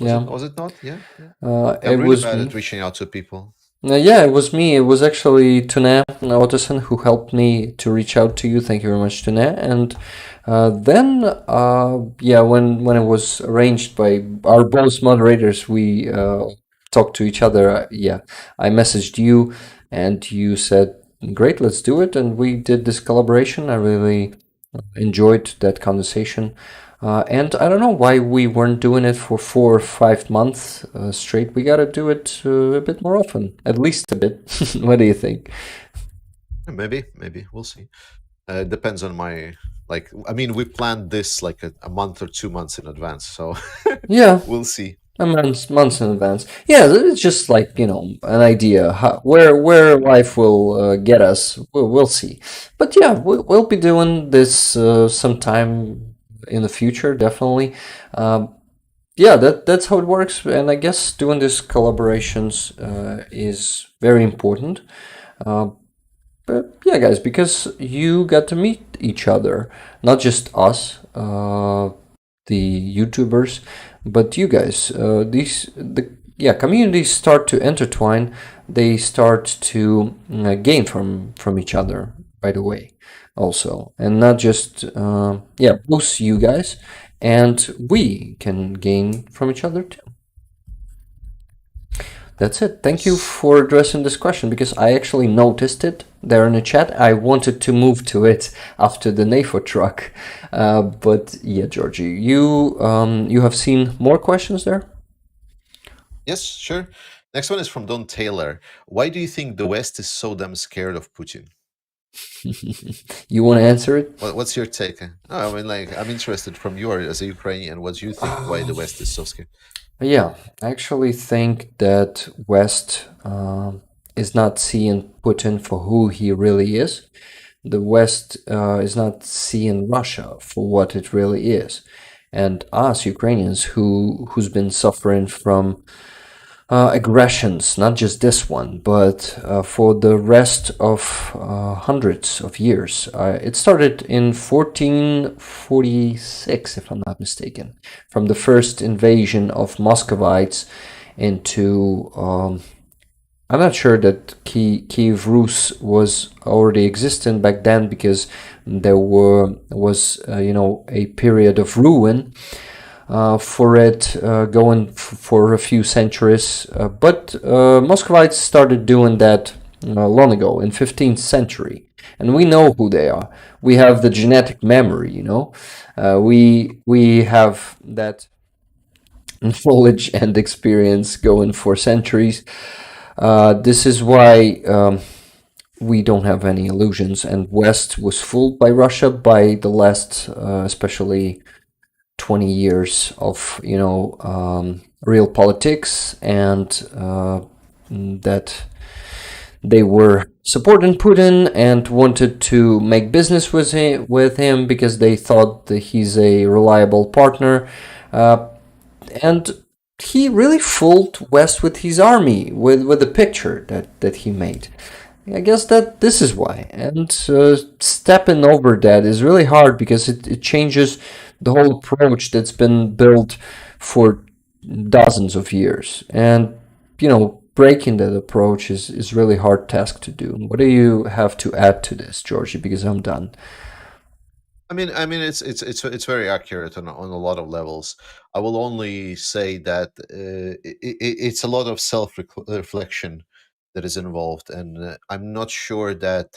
Was it? yeah. Was it not? Yeah, yeah. Yeah, I'm It really was bad at reaching out to people. Yeah, it was me. It was actually Tune Otterson who helped me to reach out to you. Thank you very much, Tune. And yeah, when it was arranged by our both moderators, we talked to each other. Yeah, I messaged you, and you said, "Great, let's do it." And we did this collaboration. I really enjoyed that conversation. And I don't know why we weren't doing it for 4 or 5 months straight. We gotta do it a bit more often, at least a bit. What do you think? Maybe we'll see. Depends on my like. I mean, we planned this like a month or 2 months in advance, so Yeah, we'll see. a months in advance. Yeah, it's just like an idea where life will get us. We'll see. But yeah, we'll be doing this sometime in the future, definitely. Yeah, that's how it works, and I guess doing these collaborations is very important. Uh, but yeah, guys, because you got to meet each other, not just us, the YouTubers, but you guys. Communities start to intertwine. They start to gain from each other. By the way, also, and not just both you guys and we can gain from each other too. That's it. Thank you Yes. for addressing this question because I actually noticed it there in the chat. I wanted to move to it after the NAFO truck, but yeah, Georgie, you have seen more questions there. Yes, sure. Next one is from Don Taylor. Why do you think the West is so damn scared of Putin? You want to answer it? What's your take? No, I mean, like, I'm interested from you as a Ukrainian. What do you think? Why the West is so scared? Yeah, I actually think that West is not seeing Putin for who he really is. The West is not seeing Russia for what it really is, and us Ukrainians who's been suffering from aggressions, not just this one, but for the rest of hundreds of years. It started in 1446, if I'm not mistaken, from the first invasion of Muscovites into. I'm not sure that Kiev Rus was already existent back then because there was a period of ruin for it going for a few centuries. But Muscovites started doing that long ago in 15th century. And we know who they are. We have the genetic memory, we have that knowledge and experience going for centuries. This is why we don't have any illusions. And West was fooled by Russia by the last, especially 20 years of real politics, and that they were supporting Putin and wanted to make business with him because they thought that he's a reliable partner. And he really fooled West with his army, with the picture that he made. I guess that this is why. And stepping over that is really hard because it changes the whole approach that's been built for dozens of years. And, breaking that approach is really hard task to do. What do you have to add to this, Georgie? Because I'm done. It's very accurate on a lot of levels. I will only say that it's a lot of self reflection that is involved, and I'm not sure that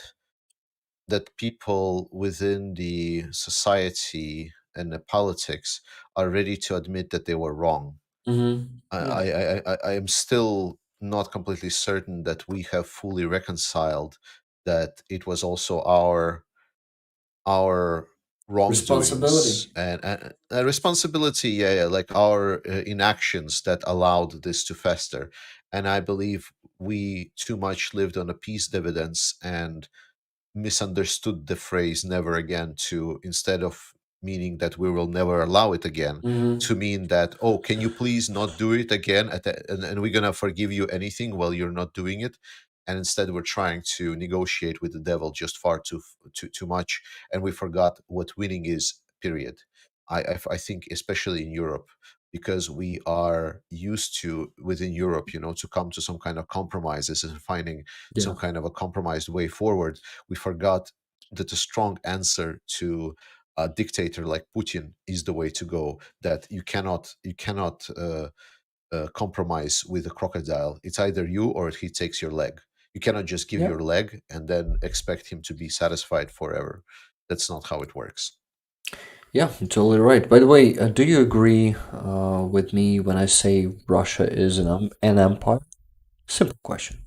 people within the society and the politics are ready to admit that they were wrong. Yeah. I am still not completely certain that we have fully reconciled that it was also our Responsibility. wrongdoings and responsibility, yeah, like our inactions that allowed this to fester. And I believe we too much lived on a peace dividends and misunderstood the phrase never again to, instead of meaning that we will never allow it again, Mm-hmm. to mean that, oh, can you please not do it again and we're gonna forgive you anything while you're not doing it. And instead we're trying to negotiate with the devil just far too much, and we forgot what winning is, period. I think especially in Europe, because we are used to within Europe, to come to some kind of compromises and finding Yeah. some kind of a compromised way forward. We forgot that a strong answer to a dictator like Putin is the way to go. That you cannot compromise with a crocodile. It's either you or he takes your leg. You cannot just give Yeah. your leg and then expect him to be satisfied forever. That's not how it works. Yeah, you're totally right. By the way, do you agree with me when I say Russia is an empire? Simple question.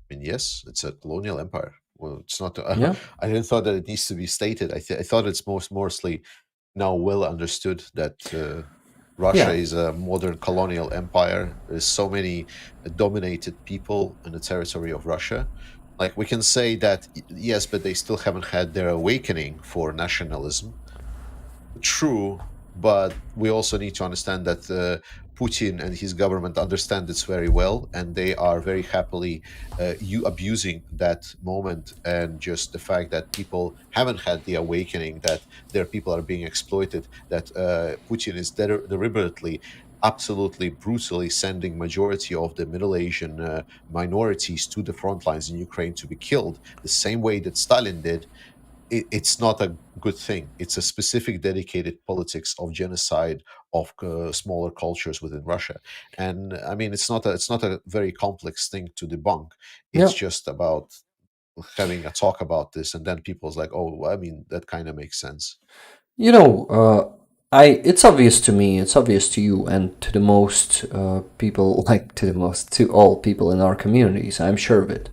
I mean, yes, it's a colonial empire. Well, it's not. Yeah. I didn't thought that it needs to be stated. I thought it's mostly now well understood that Russia Yeah. is a modern colonial empire. There's so many dominated people in the territory of Russia. Like we can say that yes, but they still haven't had their awakening for nationalism. True, but we also need to understand that Putin and his government understand this very well, and they are very happily you abusing that moment and just the fact that people haven't had the awakening, that their people are being exploited, that Putin is deliberately, absolutely brutally sending majority of the Middle Asian minorities to the front lines in Ukraine to be killed, the same way that Stalin did. It's not a good thing. It's a specific dedicated politics of genocide of smaller cultures within Russia. And I mean, it's not a very complex thing to debunk. It's Yeah. just about having a talk about this, and then people's like, oh, well, I mean, that kind of makes sense. You know, I it's obvious to me, it's obvious to you, and to the most people, like to all people in our communities. I'm sure of it.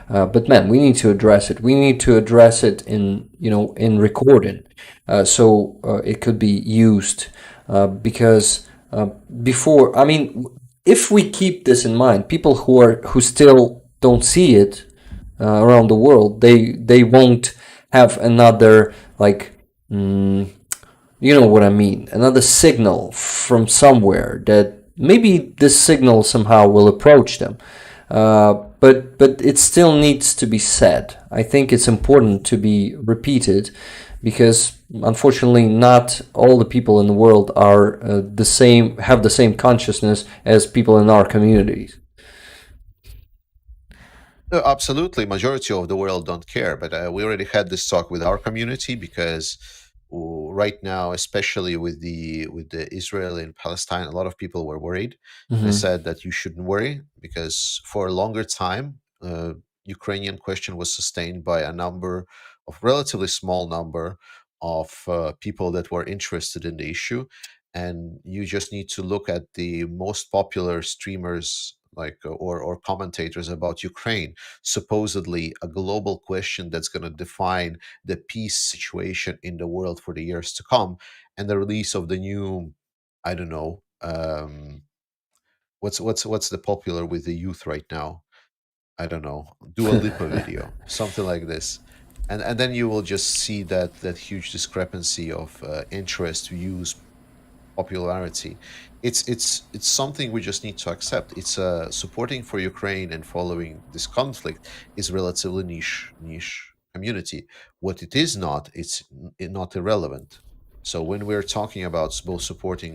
But man, we need to address it. We need to address it in recording, so it could be used because before. I mean, if we keep this in mind, people who still don't see it around the world, they won't have another like. You know what I mean? Another signal from somewhere that maybe this signal somehow will approach them. But it still needs to be said. I think it's important to be repeated because unfortunately not all the people in the world are have the same consciousness as people in our communities. No, absolutely, majority of the world don't care. But we already had this talk with our community because right now, especially with the Israel and Palestine, a lot of people were worried. And I Hmm. said that you shouldn't worry because for a longer time, Ukrainian question was sustained by a number of relatively small number of people that were interested in the issue, and you just need to look at the most popular streamers like or commentators about Ukraine, supposedly a global question that's going to define the peace situation in the world for the years to come, and the release of the new, I don't know, what's the popular with the youth right now? I don't know, Dua Lipa video, something like this, and then you will just see that huge discrepancy of interest, views, popularity. It's something we just need to accept. It's supporting for Ukraine and following this conflict is relatively niche community. What it is not, not irrelevant. So when we're talking about both supporting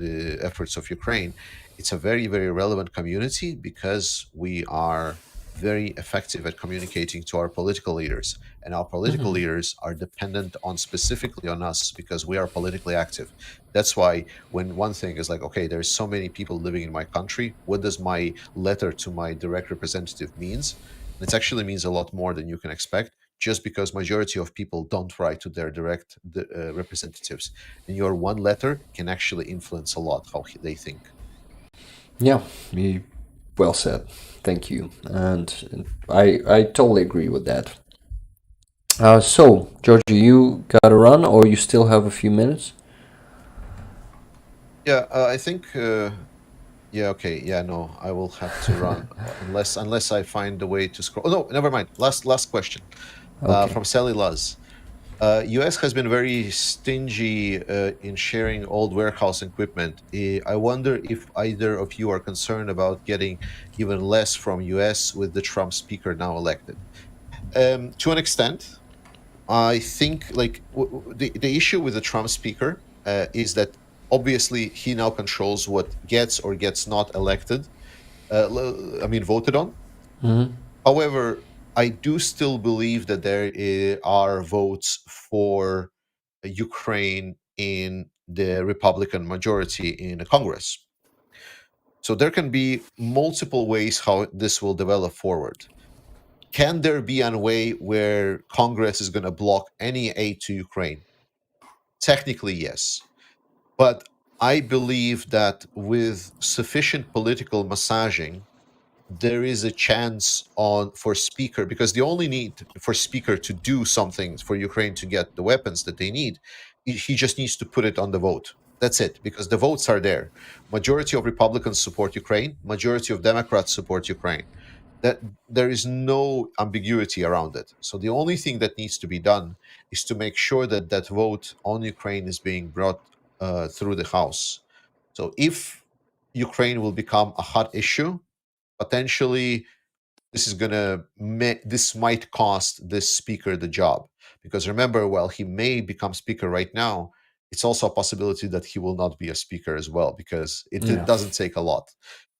the efforts of Ukraine, it's a very relevant community because we are very effective at communicating to our political leaders, and our political Mhm. leaders are dependent on specifically on us because we are politically active. That's why when one thing is like, okay, there's so many people living in my country, what does my letter to my direct representative means? And it actually means a lot more than you can expect, just because majority of people don't write to their direct representatives, and your one letter can actually influence a lot how they think. Yeah, well said. Thank you. And I totally agree with that. So, Georgie, you gotta run, or you still have a few minutes? Yeah, I think. Yeah, okay. Yeah, no, I will have to run unless I find a way to scroll. Oh no, never mind. Last question Okay. from Sally Luz. US has been very stingy in sharing old warehouse equipment. I wonder if either of you are concerned about getting even less from US with the Trump speaker now elected. To an extent, I think like the issue with the Trump speaker is that obviously he now controls what gets or gets not elected. I mean, voted on. Hmm. However, I do still believe that there are votes for Ukraine in the Republican majority in the Congress. So there can be multiple ways how this will develop forward. Can there be a way where Congress is going to block any aid to Ukraine? Technically, yes. But I believe that with sufficient political massaging, there is a chance on for speaker, because the only need for speaker to do something for Ukraine to get the weapons that they need, he just needs to put it on the vote. That's it, because the votes are there. Majority of Republicans support Ukraine, majority of Democrats support Ukraine. That there is no ambiguity around it. So the only thing that needs to be done is to make sure that that vote on Ukraine is being brought through the House. So if Ukraine will become a hot issue, potentially this might cost this speaker the job, because remember, while he may become speaker right now, it's also a possibility that he will not be a speaker as well, because it Yeah. doesn't take a lot.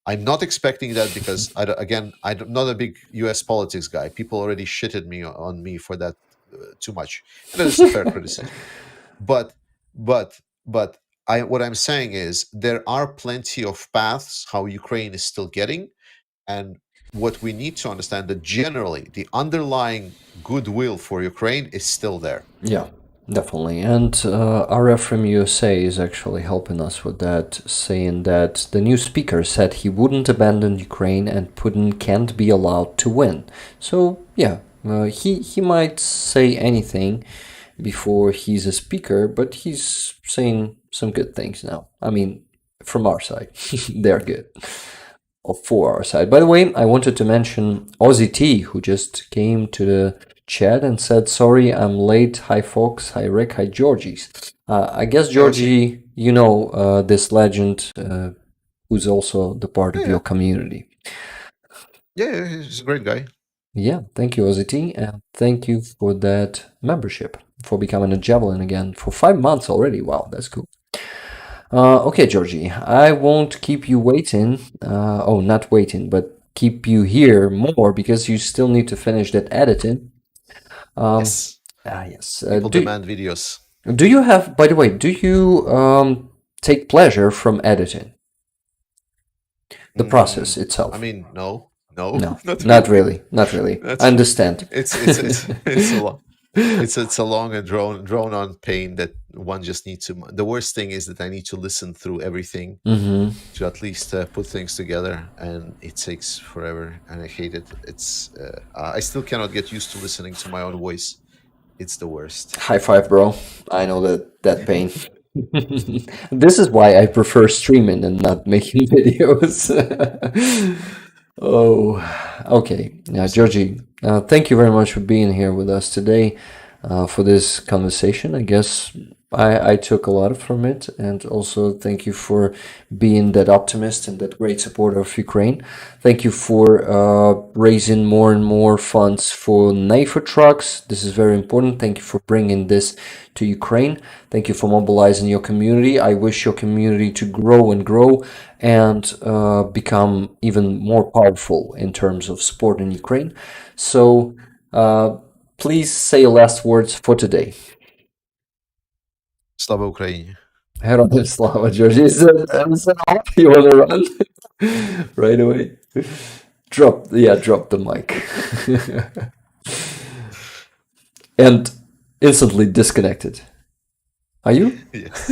I'm not expecting that, because again, I'm not a big US politics guy. People already shitted me on me for that too much, and that is a fair criticism. But but but I what I'm saying is there are plenty of paths how Ukraine is still getting. And what we need to understand that generally the underlying goodwill for Ukraine is still there. Yeah, definitely. And RF from USA is actually helping us with that, saying that the new speaker said he wouldn't abandon Ukraine and Putin can't be allowed to win. So, yeah, he might say anything before he's a speaker, but he's saying some good things now. I mean, from our side, they're good. Or for our side. By the way, I wanted to mention Aussie T, who just came to the chat and said, "Sorry, I'm late. Hi, folks. Hi, Rick. Hi, Georgies." I guess, Hey, Ozzy. Georgie, you know this legend who's also the part of Yeah, your community. yeah, he's a great guy. Yeah, thank you, Aussie T, and thank you for that membership, for becoming a Javelin again for 5 months already. Wow, that's cool. Okay, Georgie, I won't keep you waiting. Oh, not waiting, but keep you here more because you still need to finish that editing. Um, Yes, yes. people demand videos. Do you have, by the way, do you take pleasure from editing the process I itself? mean, no, No, not not really. really, not really. I That's understand. it's a lot. It's a long and drawn on pain that one just needs to. The worst thing is that I need to listen through everything Mm-hmm. to at least put things together, and it takes forever, and I hate it. I still cannot get used to listening to my own voice. It's the worst. High five, bro. I know that pain. This is why I prefer streaming and not making videos. Oh, okay. Yeah, Georgie, thank you very much for being here with us today for this conversation. I guess I took a lot from it, and also thank you for being that optimist and that great supporter of Ukraine. Thank you for raising more and more funds for NAFO trucks. This is very important. Thank you for bringing this to Ukraine. Thank you for mobilizing your community. I wish your community to grow and grow and become even more powerful in terms of support in Ukraine. So please say your last words for today. Slava Ukraini. Head Slava, Georgie. Is that all? You want to run right away? Drop the mic. And instantly disconnected. Are you? Yes.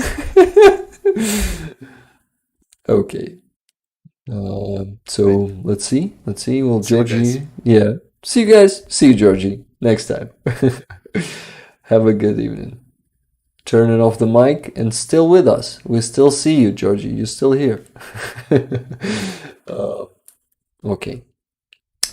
Okay. So Right. let's see. Well, See you guys. Georgie, yeah. See you guys. See you, Georgie, next time. Have a good evening. Turning off the mic and still with us. We still see you, Georgie. You're still here. Okay.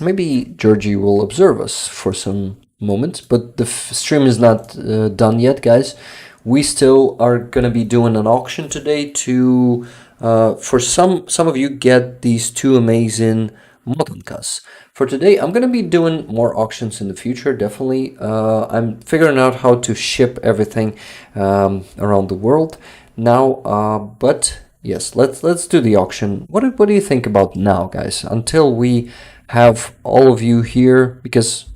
Maybe Georgie will observe us for some moments, but the stream is not done yet, guys. We still are gonna be doing an auction today to, for some of you, get these two amazing motonkas. For today, I'm gonna be doing more auctions in the future. Definitely, I'm figuring out how to ship everything around the world now. But yes, let's do the auction. What do you think about now, guys? Until we have all of you here, because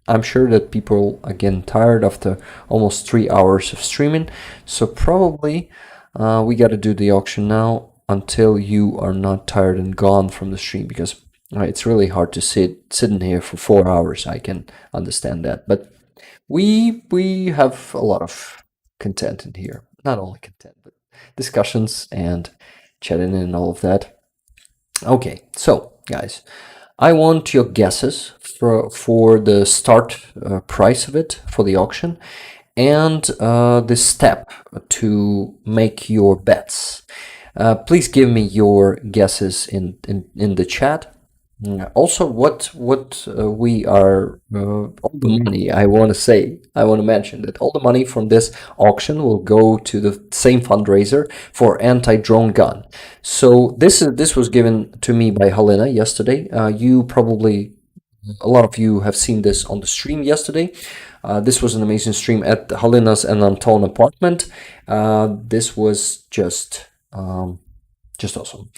I'm sure that people are getting tired after almost 3 hours of streaming. So probably we got to do the auction now until you are not tired and gone from the stream, because it's really hard to sit in here for 4 hours. I can understand that, but we have a lot of content in here. Not only content, but discussions and chatting and all of that. Okay, so guys, I want your guesses for the start price of it for the auction and the step to make your bets. Please give me your guesses in the chat. Also, what we are all the money. I want to mention that all the money from this auction will go to the same fundraiser for anti-drone gun. So this was given to me by Helena yesterday. You probably, a lot of you have seen this on the stream yesterday. This was an amazing stream at Helena's and Anton apartment. This was just awesome.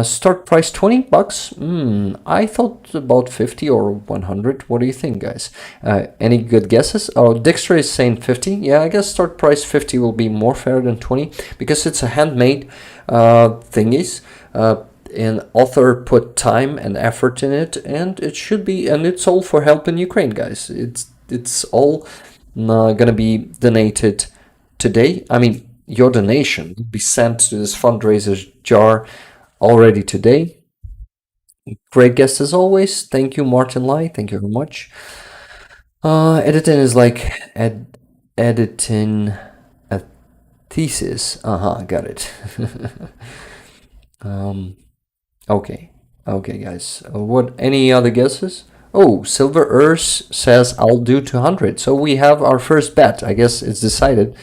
Start price $20. I thought about 50 or 100. What do you think, guys? Any good guesses? Oh, Dijkstra is saying 50. Yeah, I guess start price 50 will be more fair than 20 because it's a handmade thingies. An author put time and effort in it, and it should be, and it's all for help in Ukraine, guys. It's all gonna be donated today. I mean, your donation will be sent to this fundraiser jar already today. Great guest as always. Thank you, Martin Lai. Thank you very much. Editing is like editing a thesis. Got it. Okay, guys. What? Any other guesses? Oh, Silver Earth says I'll do 200. So we have our first bet. I guess it's decided.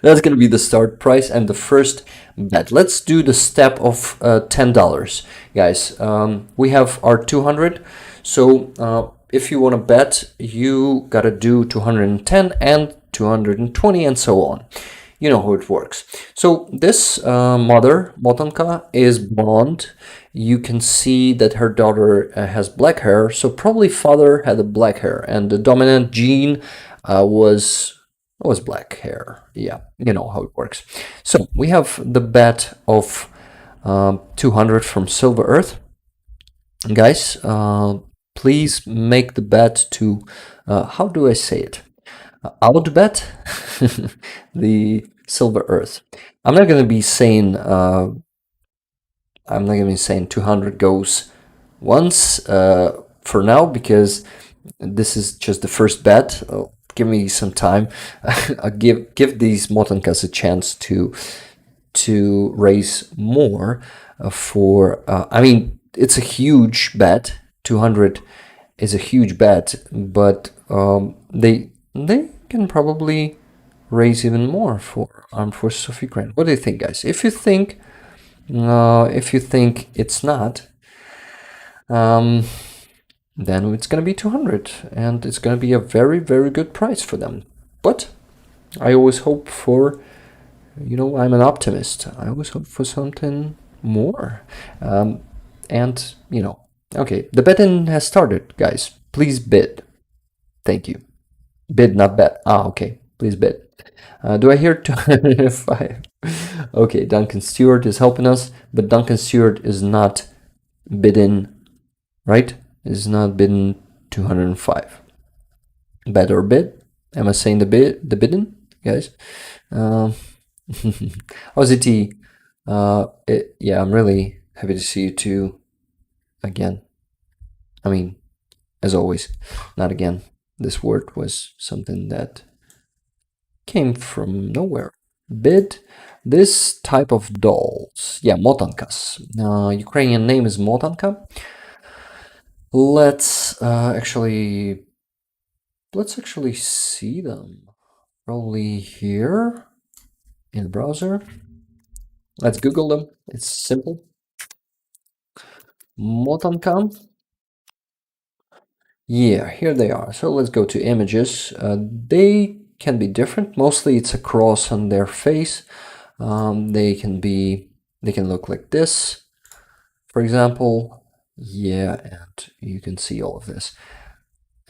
That's gonna be the start price and the first bet. Let's do the step of $10, guys. We have our 200. So if you want to bet, you gotta do 210 and 220 and so on. You know how it works. So this mother, Motanka, is blonde. You can see that her daughter has black hair. So probably father had a black hair, and the dominant gene was black hair. Yeah, you know how it works. So we have the bet of 200 from Silver Earth. Guys, please make the bet to, how do I say it? Outbet the Silver Earth. I'm not gonna be saying 200 goes once for now, because this is just the first bet. Give me some time. give these Motankas a chance to raise more for. I mean, it's a huge bet. 200 is a huge bet, but they can probably raise even more for armed forces of Ukraine. What do you think, guys? If you think it's not, then it's gonna be 200, and it's gonna be a very, very good price for them. But I always hope for, I'm an optimist. I always hope for something more. And, okay, the betting has started, guys. Please bid. Thank you. Bid, not bet. Okay, please bid. Do I hear 205? Okay, Duncan Stewart is helping us, but Duncan Stewart is not bidding, right? Is not bidding 205. Bet or bid? Am I saying the bidding, guys? OZT, yeah, I'm really happy to see you too again. I mean, as always, not again. This word was something that came from nowhere. Bid, this type of dolls. Yeah, motankas. Ukrainian name is motanka. Let's actually see them. Probably here in the browser. Let's Google them. It's simple. Motanka. Yeah, here they are. So let's go to images. They can be different. Mostly it's a cross on their face. They can look like this, for example. Yeah, and you can see all of this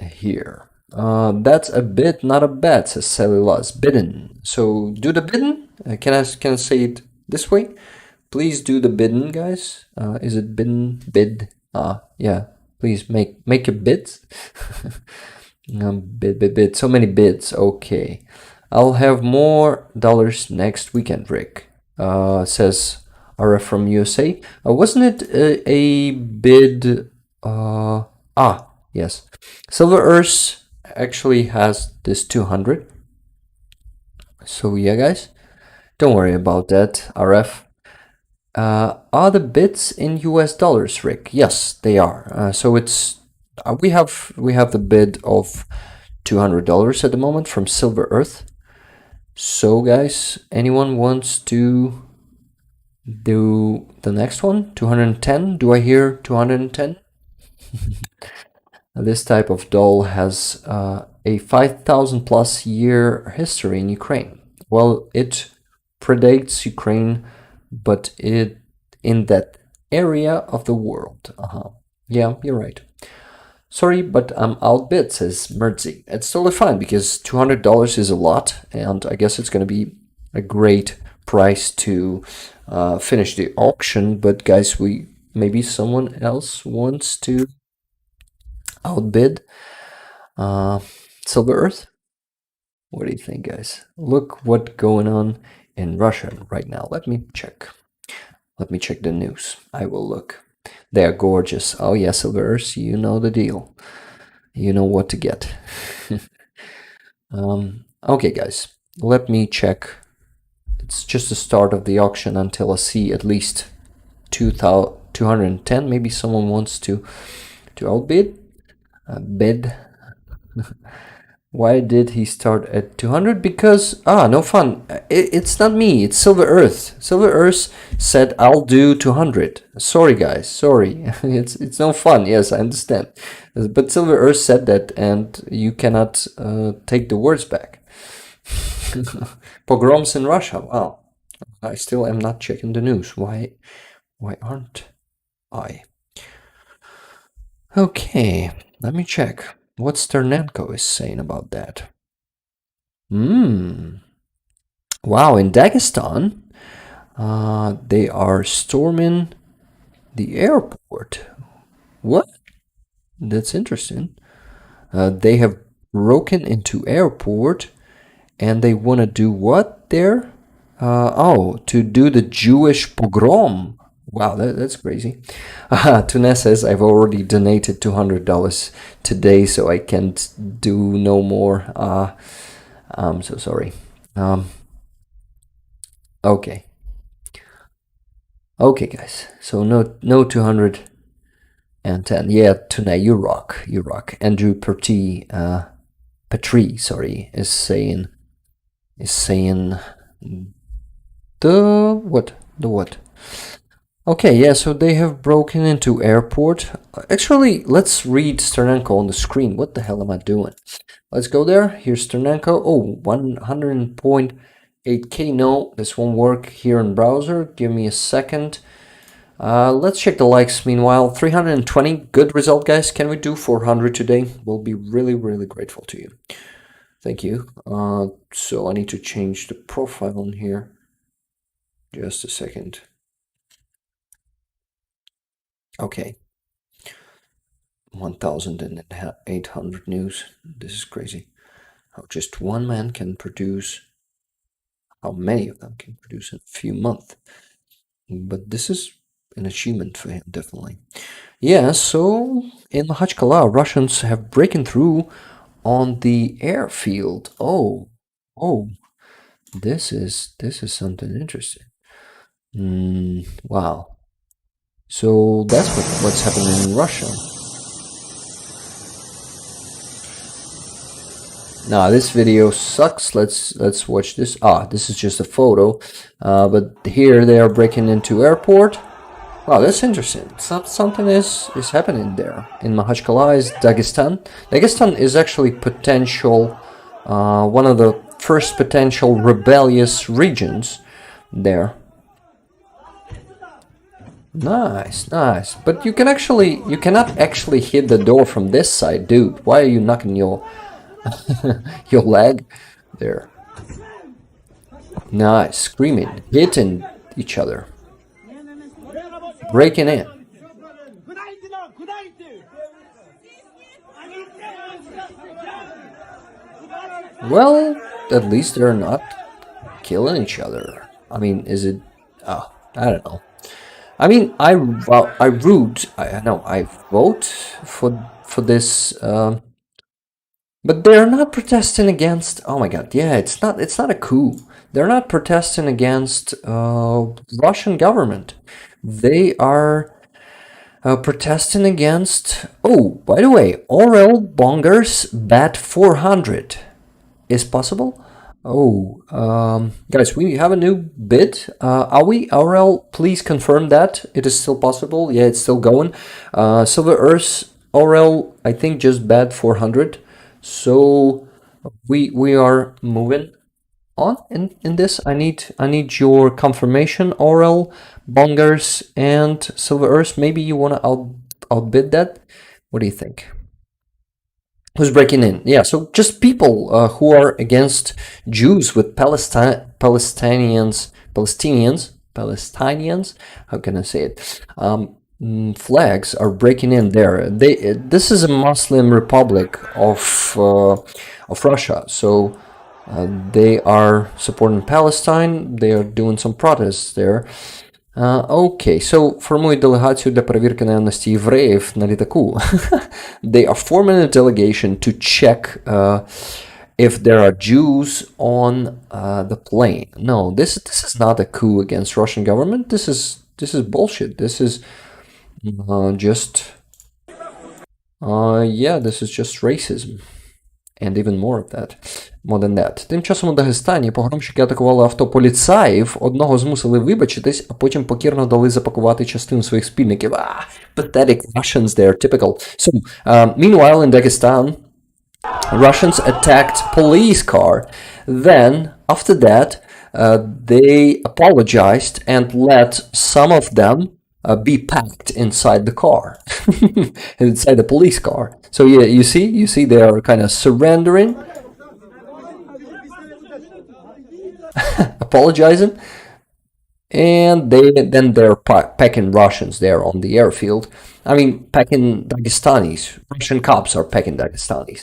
here. That's a bid, not a bet, says Cellulose. Bidden. So do the bidden. Can I say it this way? Please do the bidden, guys. Is it bidden? Bid. Yeah. Please make a bid. Bid. So many bids. Okay. I'll have more dollars next weekend, Rick. Says RF from USA. Wasn't it a bid? Yes. Silver Earth actually has this 200. So yeah, guys, don't worry about that, RF. Are the bids in US dollars, Rick? Yes, they are. So it's we have the bid of $200 at the moment from Silver Earth. So guys, anyone wants to do the next one? 210? Do I hear 210? This type of doll has a 5,000 plus year history in Ukraine. Well, it predates Ukraine, but it in that area of the world. Yeah, you're right. Sorry, but I'm outbid, says Mertzi. It's totally fine because $200 is a lot, and I guess it's going to be a great price to finish the auction. But guys, maybe someone else wants to outbid Silver Earth. What do you think, guys? Look what's going on in Russia right now. Let me check the news. I will look. They are gorgeous. Oh yeah, Silver Earth, you know the deal. You know what to get. Okay, guys, let me check. It's just the start of the auction until I see at least 210. Maybe someone wants to outbid. Bid. Why did he start at 200? Because no fun. It's not me. It's Silver Earth. Silver Earth said I'll do 200. Sorry, guys. Sorry. It's no fun. Yes, I understand. But Silver Earth said that, and you cannot take the words back. Pogroms in Russia. Wow. I still am not checking the news. Why aren't I? Okay, let me check what Sternenko is saying about that. Wow, in Dagestan, they are storming the airport. What? That's interesting. They have broken into airport, and they want to do what there? To do the Jewish pogrom. Wow, that's crazy. Tunes says, I've already donated $200 today, so I can't do no more. I'm so sorry. Okay. Okay, guys. So no 200 And 10. Yeah, Tune, you rock. You rock. Andrew Petrie, sorry, is saying the what? The what? Okay, yeah, so they have broken into airport. Actually, let's read Sternenko on the screen. What the hell am I doing? Let's go there. Here's Sternenko. Oh, 100.8K. No, this won't work here in browser. Give me a second. Let's check the likes. Meanwhile, 320. Good result, guys. Can we do 400 today? We'll be really, really grateful to you. Thank you. So I need to change the profile on here. Just a second. Okay. 1,800 news. This is crazy. How just one man can produce, how many of them can produce in a few months. But this is an achievement for him, definitely. Yeah, so in Makhachkala, Russians have broken through on the airfield. Oh, this is something interesting. Wow. So that's what's happening in Russia. Now this video sucks. Let's watch this. This is just a photo. But here they are breaking into airport. Wow, that's interesting. Something is happening there. In Makhachkala is Dagestan. Dagestan is actually potential, one of the first potential rebellious regions there. Nice. But you cannot actually hit the door from this side, dude. Why are you knocking your your leg there? Nice, screaming, hitting each other, breaking in. Well, at least they're not killing each other. I mean, is it? I don't know. I mean, I vote for this, but they're not protesting against. Oh my God! Yeah, it's not a coup. They're not protesting against Russian government. They are protesting against. Oh, by the way, Orel Bonger's bat 400 is possible. Oh, guys, we have a new bid. Are we, Aurel? Please confirm that it is still possible. Yeah, it's still going. Silver Earth, Aurel, I think just bad 400. So we are moving on in this. I need your confirmation, Aurel, Bongers, and Silver Earth. Maybe you wanna outbid that. What do you think? Who's breaking in? Yeah, so just people who are against Jews with Palestinians. How can I say it? Flags are breaking in there. This is a Muslim republic of Russia, so they are supporting Palestine. They are doing some protests there. Окей, so формують делегацію для перевірки наявності євреїв на літаку. They are forming a delegation to check if there are Jews on the plane. No, this is not a coup against Russian government. This is bullshit. This is just this is just racism. And even more of that. More than that. Тим часом у Дагестані погромщики атакували авто поліцаїв, одного змусили вибачитись, а потім покірно дали запакувати частину своїх спільників. Pathetic Russians there, typical. So, meanwhile in Dagestan, Russians attacked police car. Then, after that, they apologized and let some of them be packed inside the car, inside the police car. So yeah, you see, they are kind of surrendering, apologizing, and then they're packing Russians there on the airfield. I mean, packing Dagestanis. Russian cops are packing Dagestanis.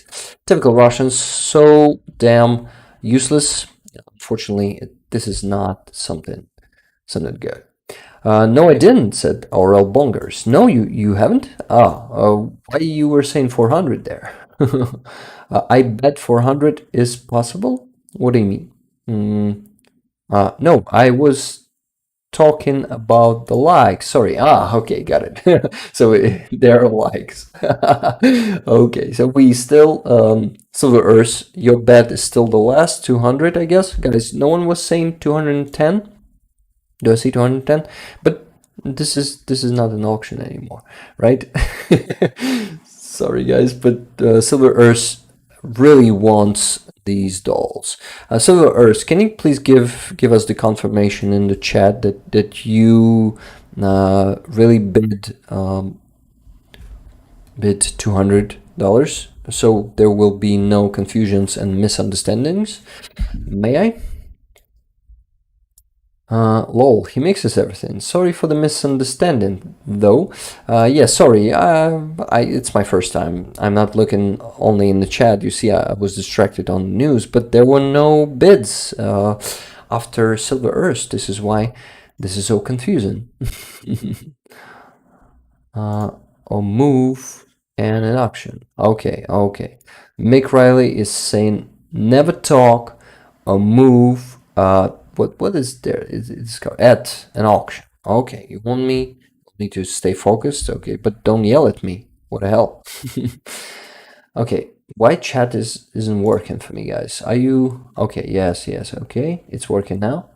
Typical Russians, so damn useless. Unfortunately, this is not something good. No, I didn't, said Aurel Bongers. No, you haven't? Why you were saying 400 there? I bet 400 is possible? What do you mean? No, I was talking about the likes. Sorry. Okay, got it. So there are likes. Okay, so we still Silver Earth. Your bet is still the last 200, I guess, guys. No one was saying 210. Do I see 210? But this is not an auction anymore, right? Sorry, guys, but Silver Earth really wants these dolls. Silver Earth, can you please give us the confirmation in the chat that you really bid $200, so there will be no confusions and misunderstandings? May I? Lol, he mixes everything. Sorry for the misunderstanding, though. Yeah, sorry. It's my first time. I'm not looking only in the chat. You see, I was distracted on the news, but there were no bids after Silver Earth. This is why this is so confusing. A move and an auction. Okay, okay. Mick Riley is saying never talk. A move. What is there? It's at an auction. Okay, you want me to stay focused? Okay, but don't yell at me. What the hell? Okay, why chat isn't working for me, guys? Are you okay? Yes, okay, it's working now.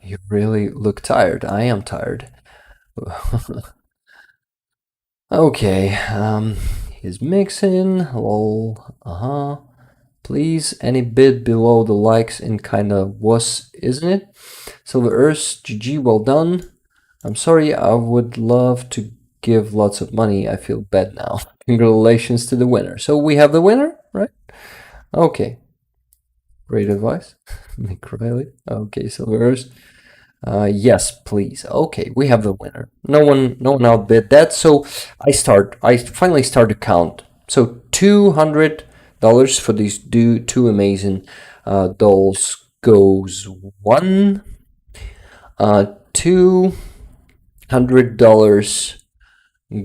You really look tired. I am tired. Okay, he's mixing. Lol. Please, any bid below the likes in kinda wuss, isn't it? Silver Earth, GG, well done. I'm sorry, I would love to give lots of money. I feel bad now. Congratulations to the winner. So we have the winner, right? Okay. Great advice. Mick Riley. Okay, Silver Earth. Yes, please. Okay, we have the winner. No one outbid that. So I finally start to count. So $200 for these two amazing dolls goes one. $200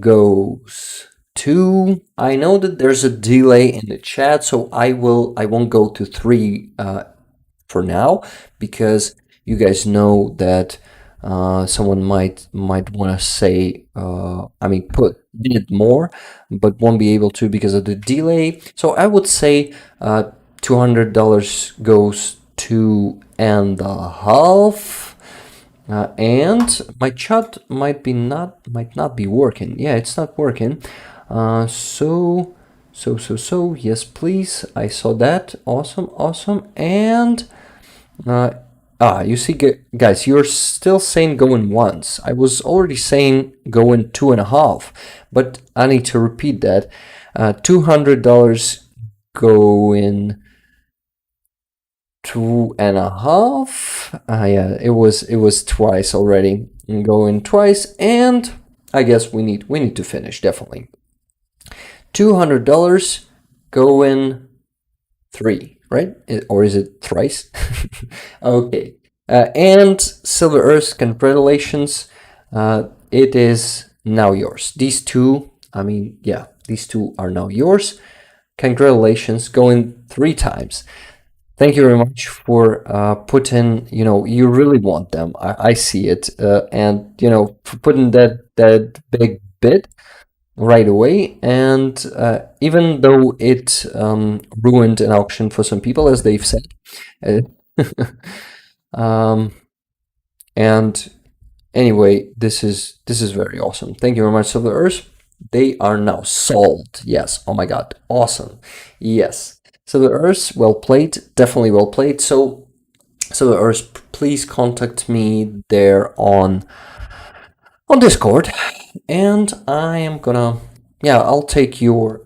goes two. I know that there's a delay in the chat, so I won't go to three for now, because you guys know that someone might want to say, put bid more, but won't be able to because of the delay. So I would say $200 goes 2.5. And my chat might not be working. Yeah, it's not working. So yes, please. I saw that. Awesome. And you see, guys, you're still saying going once. I was already saying going 2.5, but I need to repeat that. $200 going 2.5. Yeah, it was twice already. Going twice, and I guess we need to finish definitely. $200 going 3, right? Or is it thrice? Okay. And Silver Earth, congratulations. It is now yours. These two, these two are now yours. Congratulations, going 3 times. Thank you very much for putting, you really want them. I see it. And, for putting that big bid right away. And even though it ruined an auction for some people, as they've said. And anyway, this is very awesome. Thank you very much, Silver Earth. They are now sold. Yes. Oh my God. Awesome. Yes. Silver Earth, well played, definitely well played. So, Silver Earth, please contact me there on Discord, and I am gonna, I'll take your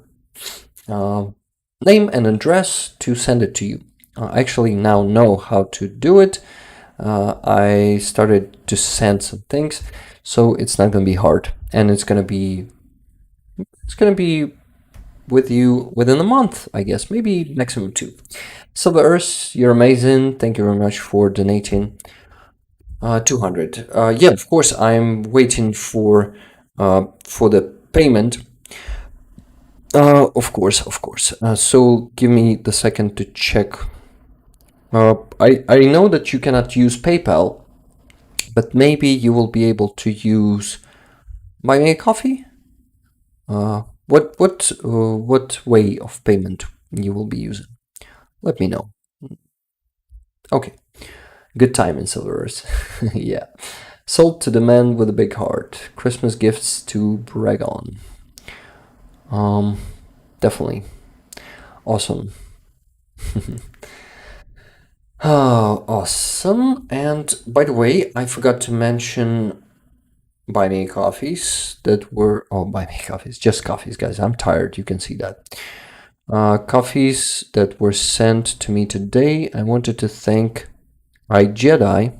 name and address to send it to you. I actually now know how to do it. I started to send some things, so it's not gonna be hard, and it's gonna be with you within a month, I guess, maybe maximum 2. Silver Earth, you're amazing. Thank you very much for donating 200. Yeah, of course, I'm waiting for the payment. Of course. So give me the second to check I know that you cannot use PayPal, but maybe you will be able to use Buy Me a Coffee. What way of payment you will be using? Let me know. Okay, good time in Silverers. Yeah, sold to the man with a big heart. Christmas gifts to brag on. Definitely awesome. Awesome. And by the way, I forgot to mention Buy Me Coffees that were, Buy Me Coffees, just coffees, guys. I'm tired. You can see that. Coffees that were sent to me today. I wanted to thank iJedi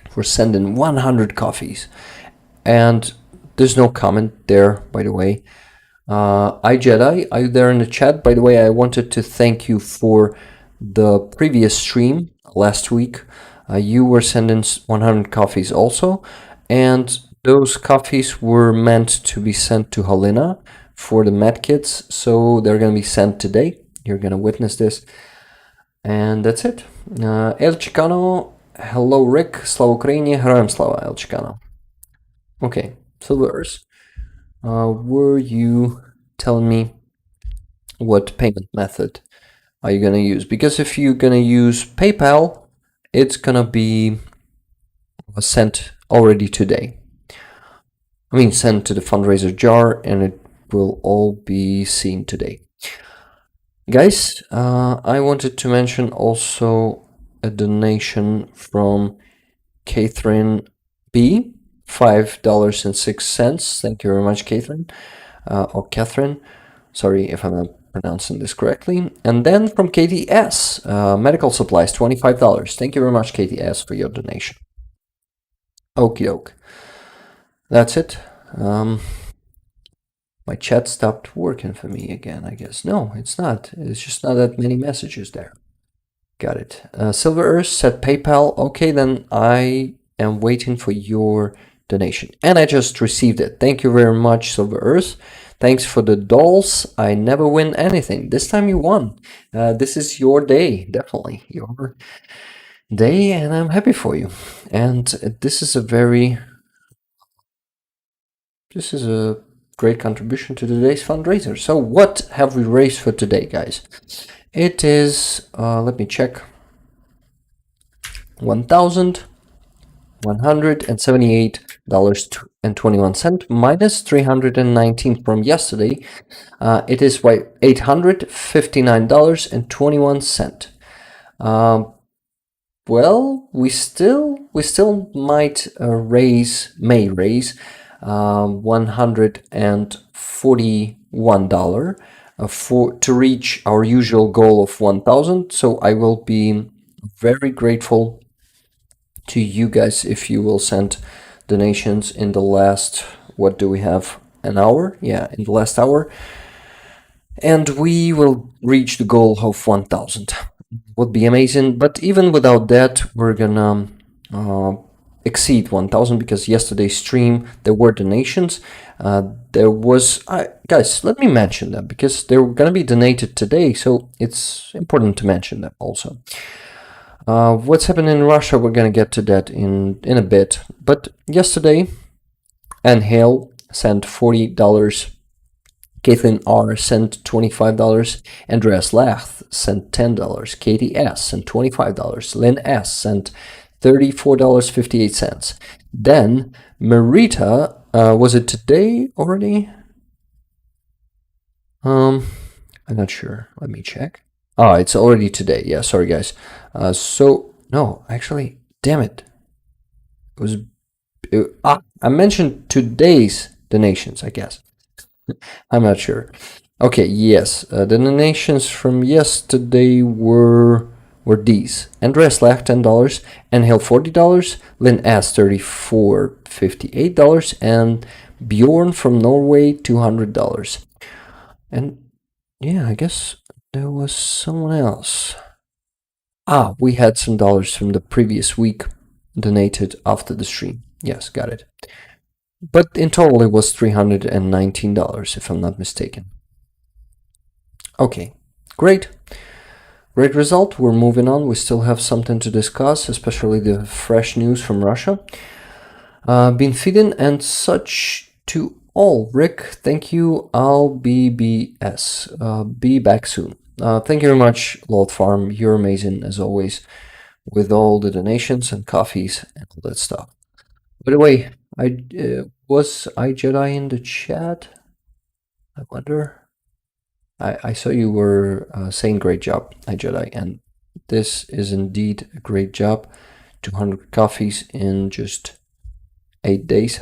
for sending 100 coffees. And there's no comment there, by the way. iJedi, are you there in the chat? By the way, I wanted to thank you for the previous stream last week. You were sending 100 coffees also, and those coffees were meant to be sent to Halina for the medkits, so they're going to be sent today. You're going to witness this. And that's it. El Chicano, hello Rick, Slava Ukraini, Heroям Slava, El Chicano. Okay, Silvers, were you telling me what payment method are you gonna use? Because if you're gonna use PayPal, it's gonna be sent already today. I mean, sent to the fundraiser jar, and it will all be seen today. Guys, I wanted to mention also a donation from Catherine B, $5.06. Thank you very much, Catherine, or Catherine. Sorry if I'm not pronouncing this correctly. And then from Katie S, medical supplies, $25. Thank you very much, Katie S, for your donation. Okie doke. That's it. My chat stopped working for me again, I guess. No, it's not. It's just not that many messages there. Got it. Silver Earth said PayPal. Okay, then I am waiting for your donation. And I just received it. Thank you very much, Silver Earth. Thanks for the dolls. I never win anything. This time you won. This is your day, definitely. Your day, and I'm happy for you. And this is a great contribution to today's fundraiser. So what have we raised for today, guys? It is, let me check, $1,178.21 minus $319 from yesterday. It is $859.21. Well, we still may raise $141 to reach our usual goal of 1,000. So I will be very grateful to you guys if you will send donations in the last, what do we have, an hour? Yeah, in the last hour. And we will reach the goal of 1,000. Would be amazing. But even without that, we're gonna exceed 1,000 because yesterday's stream there were donations. There was guys, let me mention them because they're gonna be donated today, so it's important to mention them also. What's happening in Russia, we're gonna get to that in a bit. But yesterday, Anhale sent $40. Caitlin R sent $25. Andreas Lath sent $10. Katie S sent $25. Lynn S sent $34.58. Then Marita, was it today already? I'm not sure. Let me check. It's already today. Yeah, sorry guys. No, actually, damn it. I mentioned today's donations, I guess. I'm not sure. Okay, yes. The donations from yesterday were these. Andreas Lach, $10. Anhale, $40. Lynn S, $34.58. And Bjorn from Norway, $200. And yeah, I guess there was someone else. We had some dollars from the previous week donated after the stream. Yes, got it. But in total it was $319, if I'm not mistaken. Okay, great. great result. We're moving on. We still have something to discuss, especially the fresh news from Russia. Been feeding and such to all. Rick, thank you. I'll BBS. Be back soon. Thank you very much, Lord Farm. You're amazing as always, with all the donations and coffees and all that stuff. By the way, was I Jedi in the chat? I wonder. I saw you were saying great job, I Jedi, and this is indeed a great job. 200 coffees in just 8 days.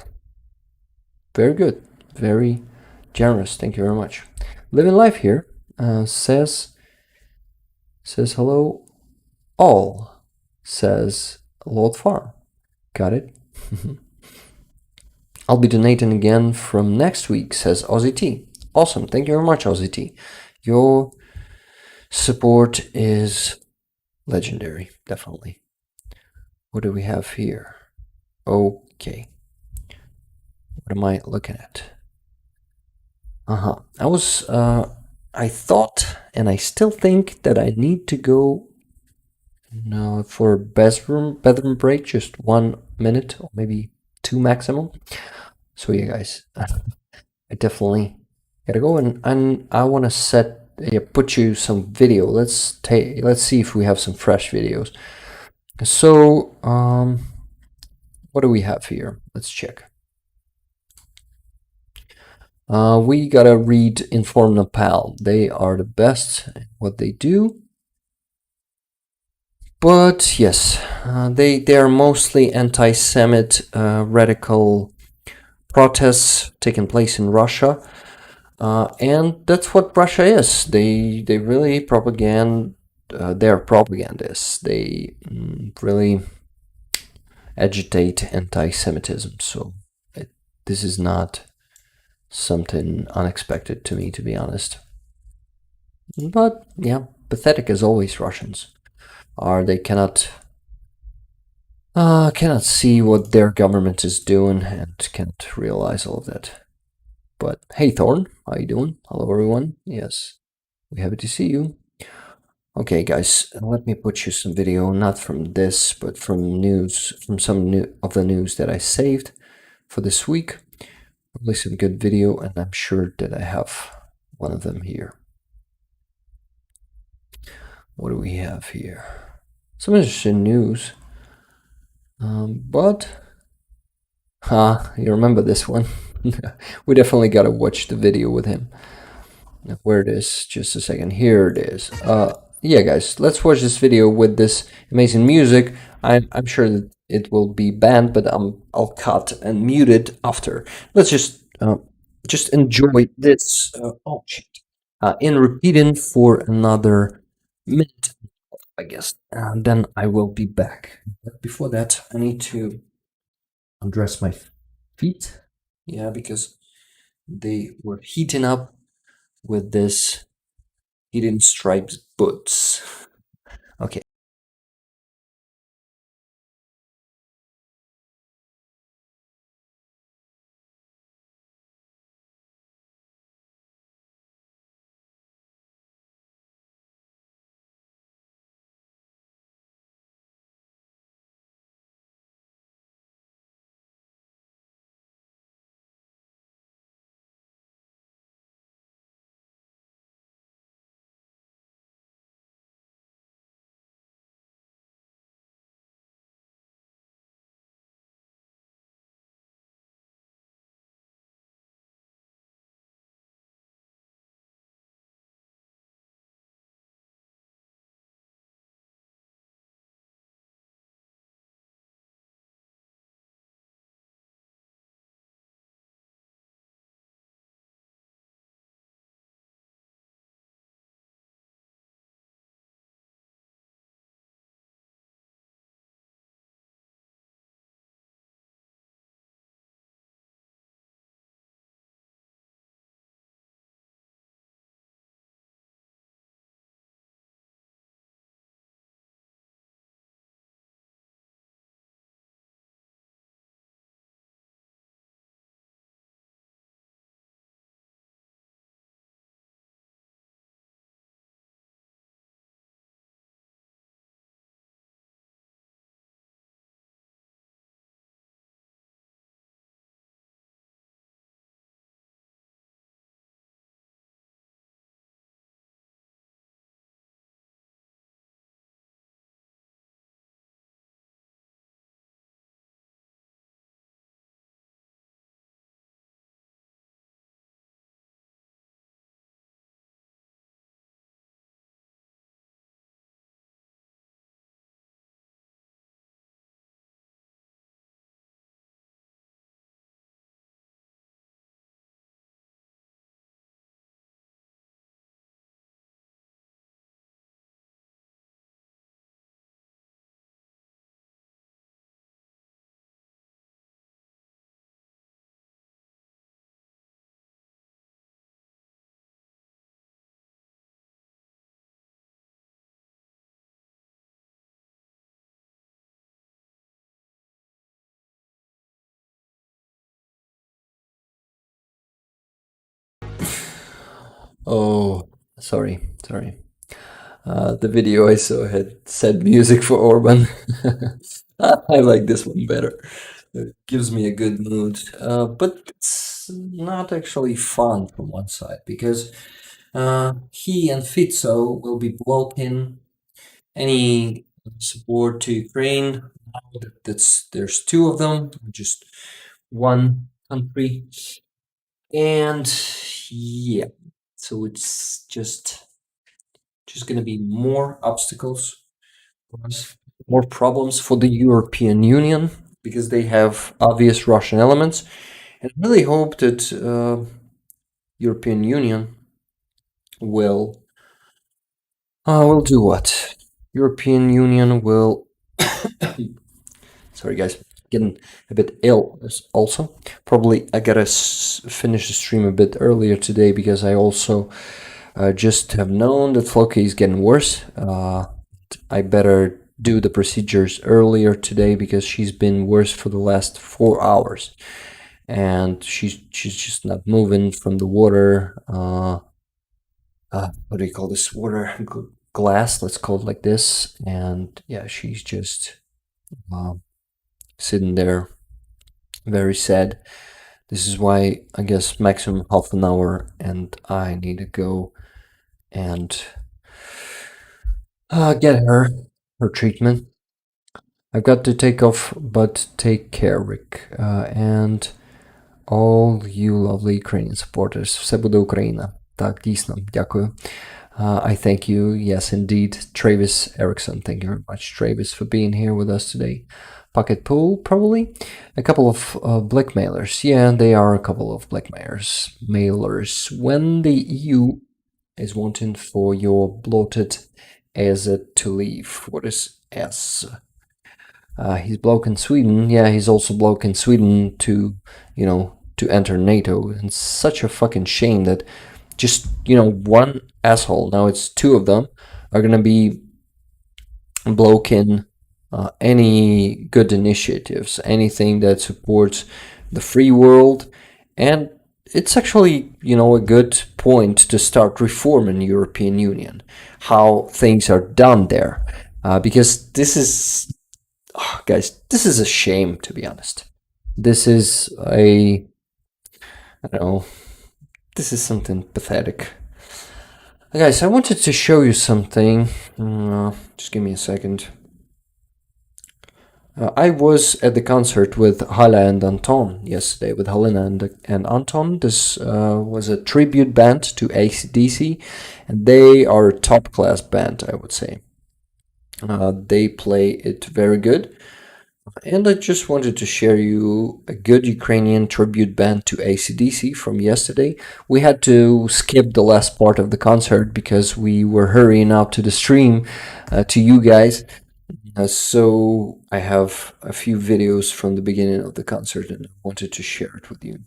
Very good. Very generous. Thank you very much. Living life here says hello all, says Lord Farm. Got it? I'll be donating again from next week, says Aussie T. Awesome. Thank you very much, Aussie T. Your support is legendary, definitely. What do we have here? Okay. What am I looking at? I thought, and I still think that I need to go for bathroom break, just 1 minute or maybe 2 maximum. So yeah, guys, I definitely gotta go, and I want to put you some video. Let's see if we have some fresh videos. So what do we have here? Let's check. We gotta read Inform Nepal. They are the best at what they do. But yes, they are mostly anti-Semite radical protests taking place in Russia, and that's what Russia is. They really they're propagandists. They really agitate anti-Semitism. So this is not something unexpected to me, to be honest. But yeah, pathetic as always, Russians are. They cannot see what their government is doing and can't realize all of that. But hey, Thorn, how you doing? Hello, everyone. Yes, we're happy to see you. Okay, guys, let me put you some video, not from this, but from some of the news that I saved for this week. Probably some good video, and I'm sure that I have one of them here. What do we have here? Some interesting news. But you remember this one? We definitely gotta watch the video with him. Where it is? Just a second. Here it is. Yeah, guys, let's watch this video with this amazing music. I'm sure that it will be banned, but I'll cut and mute it after. Let's just enjoy this. Oh shit! In repeating for another minute, I guess. And then I will be back. But before that, I need to undress my feet. Yeah, because they were heating up with this hidden stripes boots. Okay. Oh, sorry. The video I saw had sad music for Orban. I like this one better. It gives me a good mood. But it's not actually fun from one side because he and Fico will be blocking any support to Ukraine. Now that there's two of them, just one country. And yeah, so it's just going to be more obstacles for us, more problems for the European Union because they have obvious Russian elements. And I really hope that European Union will do what? European Union will. Sorry, guys, getting a bit ill also. Probably I gotta finish the stream a bit earlier today because I also just have known that Floki is getting worse. I better do the procedures earlier today because she's been worse for the last 4 hours, and she's just not moving from the water. What do you call this water glass? Let's call it like this. And yeah, she's just sitting there, very sad. This is why I guess maximum half an hour, and I need to go and get her treatment. I've got to take off, but take care, Rick, and all you lovely Ukrainian supporters. Все буде Україна. Так, дійсно, дякую. I thank you, yes indeed, Travis Erickson. Thank you very much, Travis, for being here with us today. Pocket Pool, probably. A couple of blackmailers. Yeah, they are a couple of blackmailers. Mailers. When the EU is wanting for your bloated asset to leave. What is S? He's bloke in Sweden. Yeah, he's also bloke in Sweden to, to enter NATO. And such a fucking shame that just, one asshole, now it's two of them, are gonna be bloking any good initiatives, anything that supports the free world. And it's actually, a good point to start reforming European Union, how things are done there. Because this is, guys, this is a shame, to be honest. This is I don't know, this is something pathetic. Guys, I wanted to show you something. Just give me a second. I was at the concert with Hala and Anton yesterday, with Helena and Anton. This was a tribute band to AC/DC, and they are a top-class band, I would say. They play it very good. And I just wanted to share you a good Ukrainian tribute band to AC/DC from yesterday. We had to skip the last part of the concert because we were hurrying up to the stream to you guys. So I have a few videos from the beginning of the concert and I wanted to share it with you.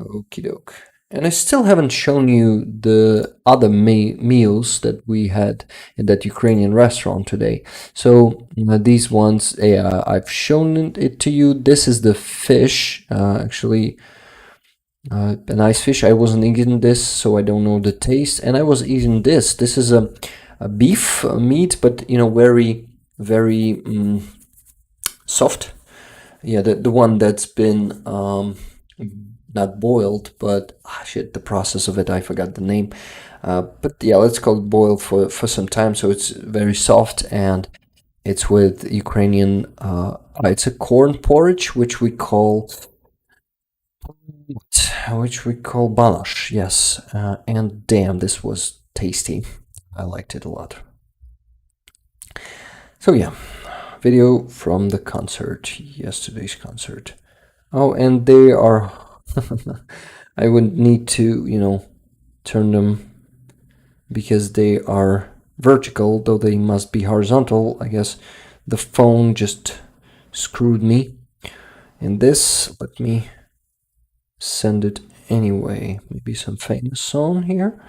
Okie doke. And I still haven't shown you the other meals that we had in that Ukrainian restaurant today. So these ones, I've shown it to you. This is the fish, actually a nice fish. I wasn't eating this, so I don't know the taste. And I was eating this. This is a beef meat, but very, very soft. Yeah, the one that's been not boiled, but the process of it, I forgot the name. But yeah, let's call it boiled for some time. So it's very soft, and it's with Ukrainian. It's a corn porridge, which we call banosh. Yes, and damn, this was tasty. I liked it a lot. So yeah, video from the concert, yesterday's concert. Oh, and they are. I would need to, turn them because they are vertical, though they must be horizontal. I guess the phone just screwed me. And this, let me send it anyway. Maybe some famous song here.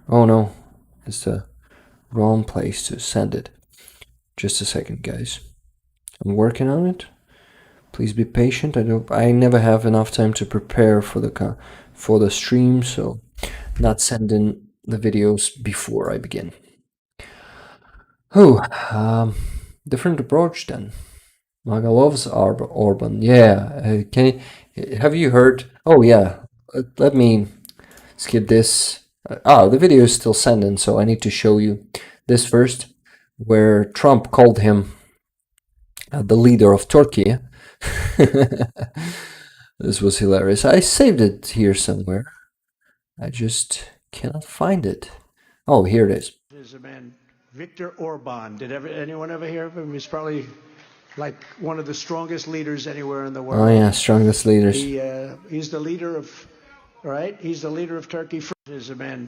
Oh no, it's the wrong place to send it. Just a second, guys. I'm working on it. Please be patient. I never have enough time to prepare for the stream, so not send in the videos before I begin. Oh, different approach then. Maga loves Orban. Yeah, have you heard? Oh yeah, let me skip this. The video is still sending, so I need to show you this first, where Trump called him the leader of Turkey. This was hilarious. I saved it here somewhere. I just cannot find it. Oh, here it is. There's a man, Viktor Orban. Did anyone ever hear of him? He's probably like one of the strongest leaders anywhere in the world. Oh yeah, strongest leaders. He's the leader of, right? He's the leader of Turkey. There's a man.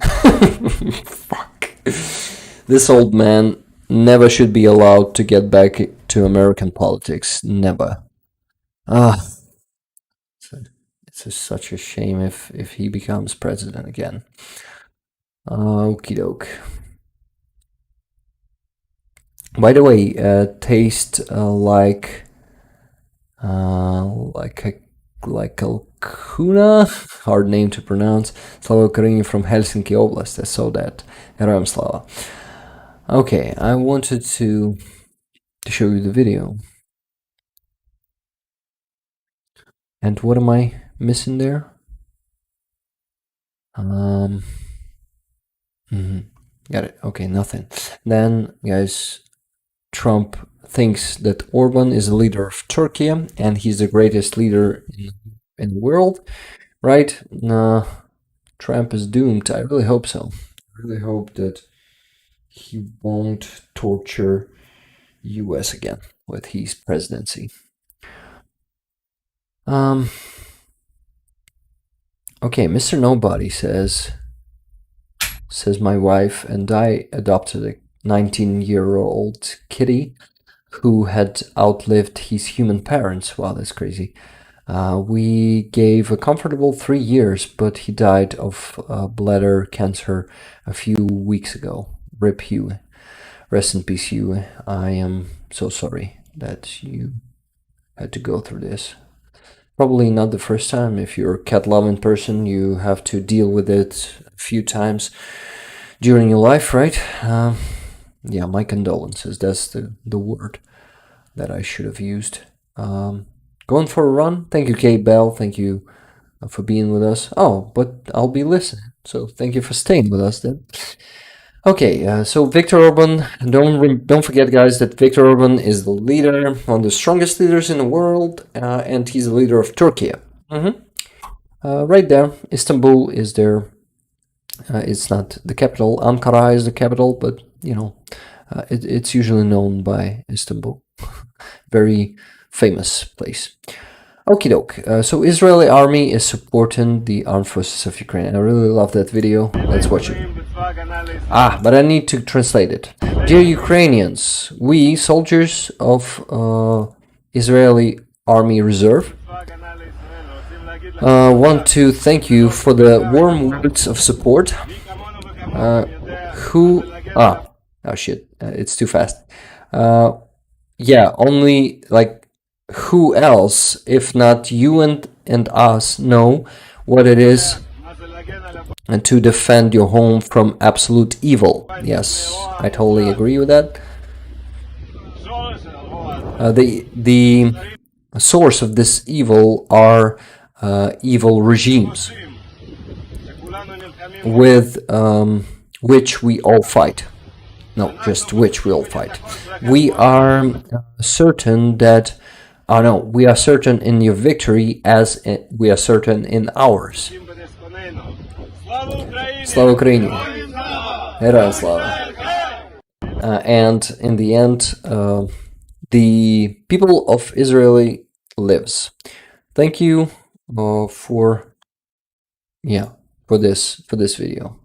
Fuck. This old man never should be allowed to get back to American politics. Never. It's just such a shame if he becomes president again. Okie doke. By the way, taste like kalkuna, hard name to pronounce. Slava Ukraini from Helsinki Oblast. I saw that. Heroям Slava. Okay, I wanted to show you the video. And what am I missing there? Got it. Okay, nothing. Then, guys, Trump thinks that Orban is the leader of Turkey and he's the greatest leader in the world, right? Trump is doomed. I really hope so. I really hope that he won't torture US again with his presidency. Okay, Mr. Nobody says my wife and I adopted a 19-year-old kitty who had outlived his human parents. Wow, that's crazy. We gave a comfortable 3 years, but he died of bladder cancer a few weeks ago. Rip Hugh. Rest in peace, Hugh. I am so sorry that you had to go through this. Probably not the first time. If you're a cat-loving person, you have to deal with it a few times during your life, right? Yeah, my condolences. That's the word that I should have used. Going for a run. Thank you, Kate Bell. Thank you for being with us. Oh, but I'll be listening. So thank you for staying with us then. Okay, so Viktor Orban, don't forget, guys, that Viktor Orban is the leader, one of the strongest leaders in the world, and he's the leader of Turkey. Right there, Istanbul is there. It's not the capital. Ankara is the capital, but, you know, it's usually known by Istanbul. Very famous place. Okie doke. So Israeli army is supporting the armed forces of Ukraine. I really love that video. Let's watch it. But I need to translate it. Dear Ukrainians, we, soldiers of Israeli Army Reserve, want to thank you for the warm words of support. It's too fast. Only like who else, if not you and us, know what it is and to defend your home from absolute evil. Yes, I totally agree with that. The source of this evil are evil regimes with which we all fight. No, just which we all fight. We are certain that we are certain in your victory as we are certain in ours. Slava Ukraini. Heroям Slava. And in the end, the people of Israel lives. Thank you for this video.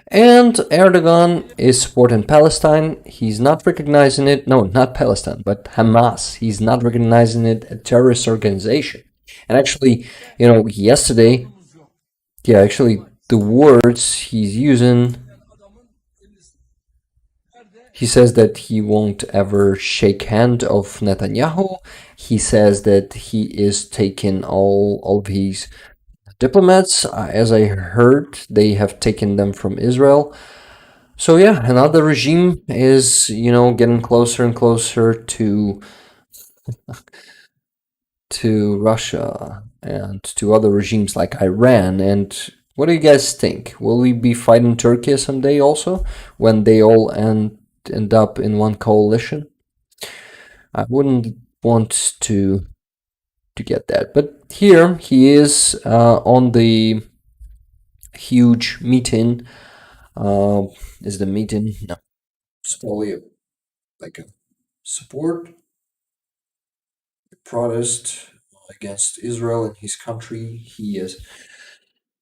And Erdogan is supporting Palestine. He's not recognizing it. No, not Palestine, but Hamas. He's not recognizing it a terrorist organization. And actually, yesterday, the words he's using, he says that he won't ever shake hand of Netanyahu. He says that he is taking all of his diplomats. As I heard, they have taken them from Israel. So yeah, another regime is, getting closer and closer to Russia and to other regimes like Iran. And what do you guys think? Will we be fighting Turkey someday also, when they all end up in one coalition? I wouldn't want to get that. But here he is on the huge meeting. Is the meeting? No, it's probably like a support protest against Israel and his country. He is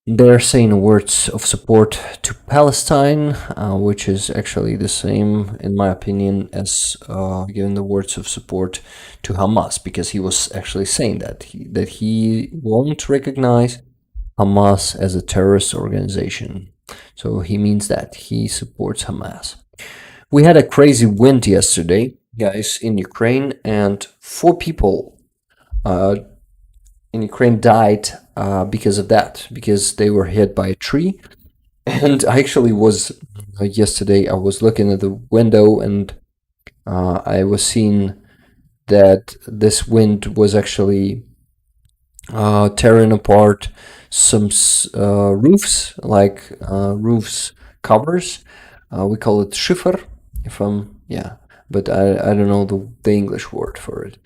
they're saying words of support to Palestine, which is actually the same, in my opinion, as giving the words of support to Hamas, because he was actually saying that he won't recognize Hamas as a terrorist organization. So he means that he supports Hamas. We had a crazy wind yesterday, guys, in Ukraine, and 4 people in Ukraine died because of that, because they were hit by a tree. And I actually was yesterday, I was looking at the window, and I was seeing that this wind was actually tearing apart some roofs, like roofs covers. We call it schiffer, but I don't know the English word for it.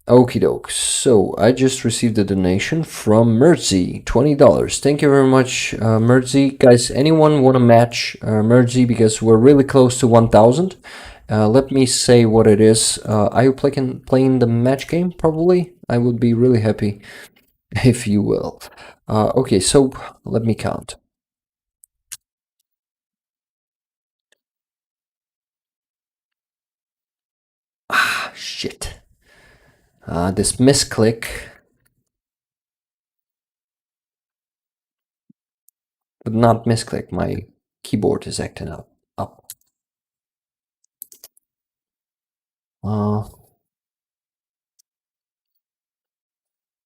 Okie doke. So I just received a donation from Merzi, $20. Thank you very much, Merzi. Guys, anyone want to match Merzi, because we're really close to 1,000? Let me say what it is. Are you playing the match game? Probably. I would be really happy if you will. Okay, so let me count. Shit. This misclick. But not misclick, my keyboard is acting up.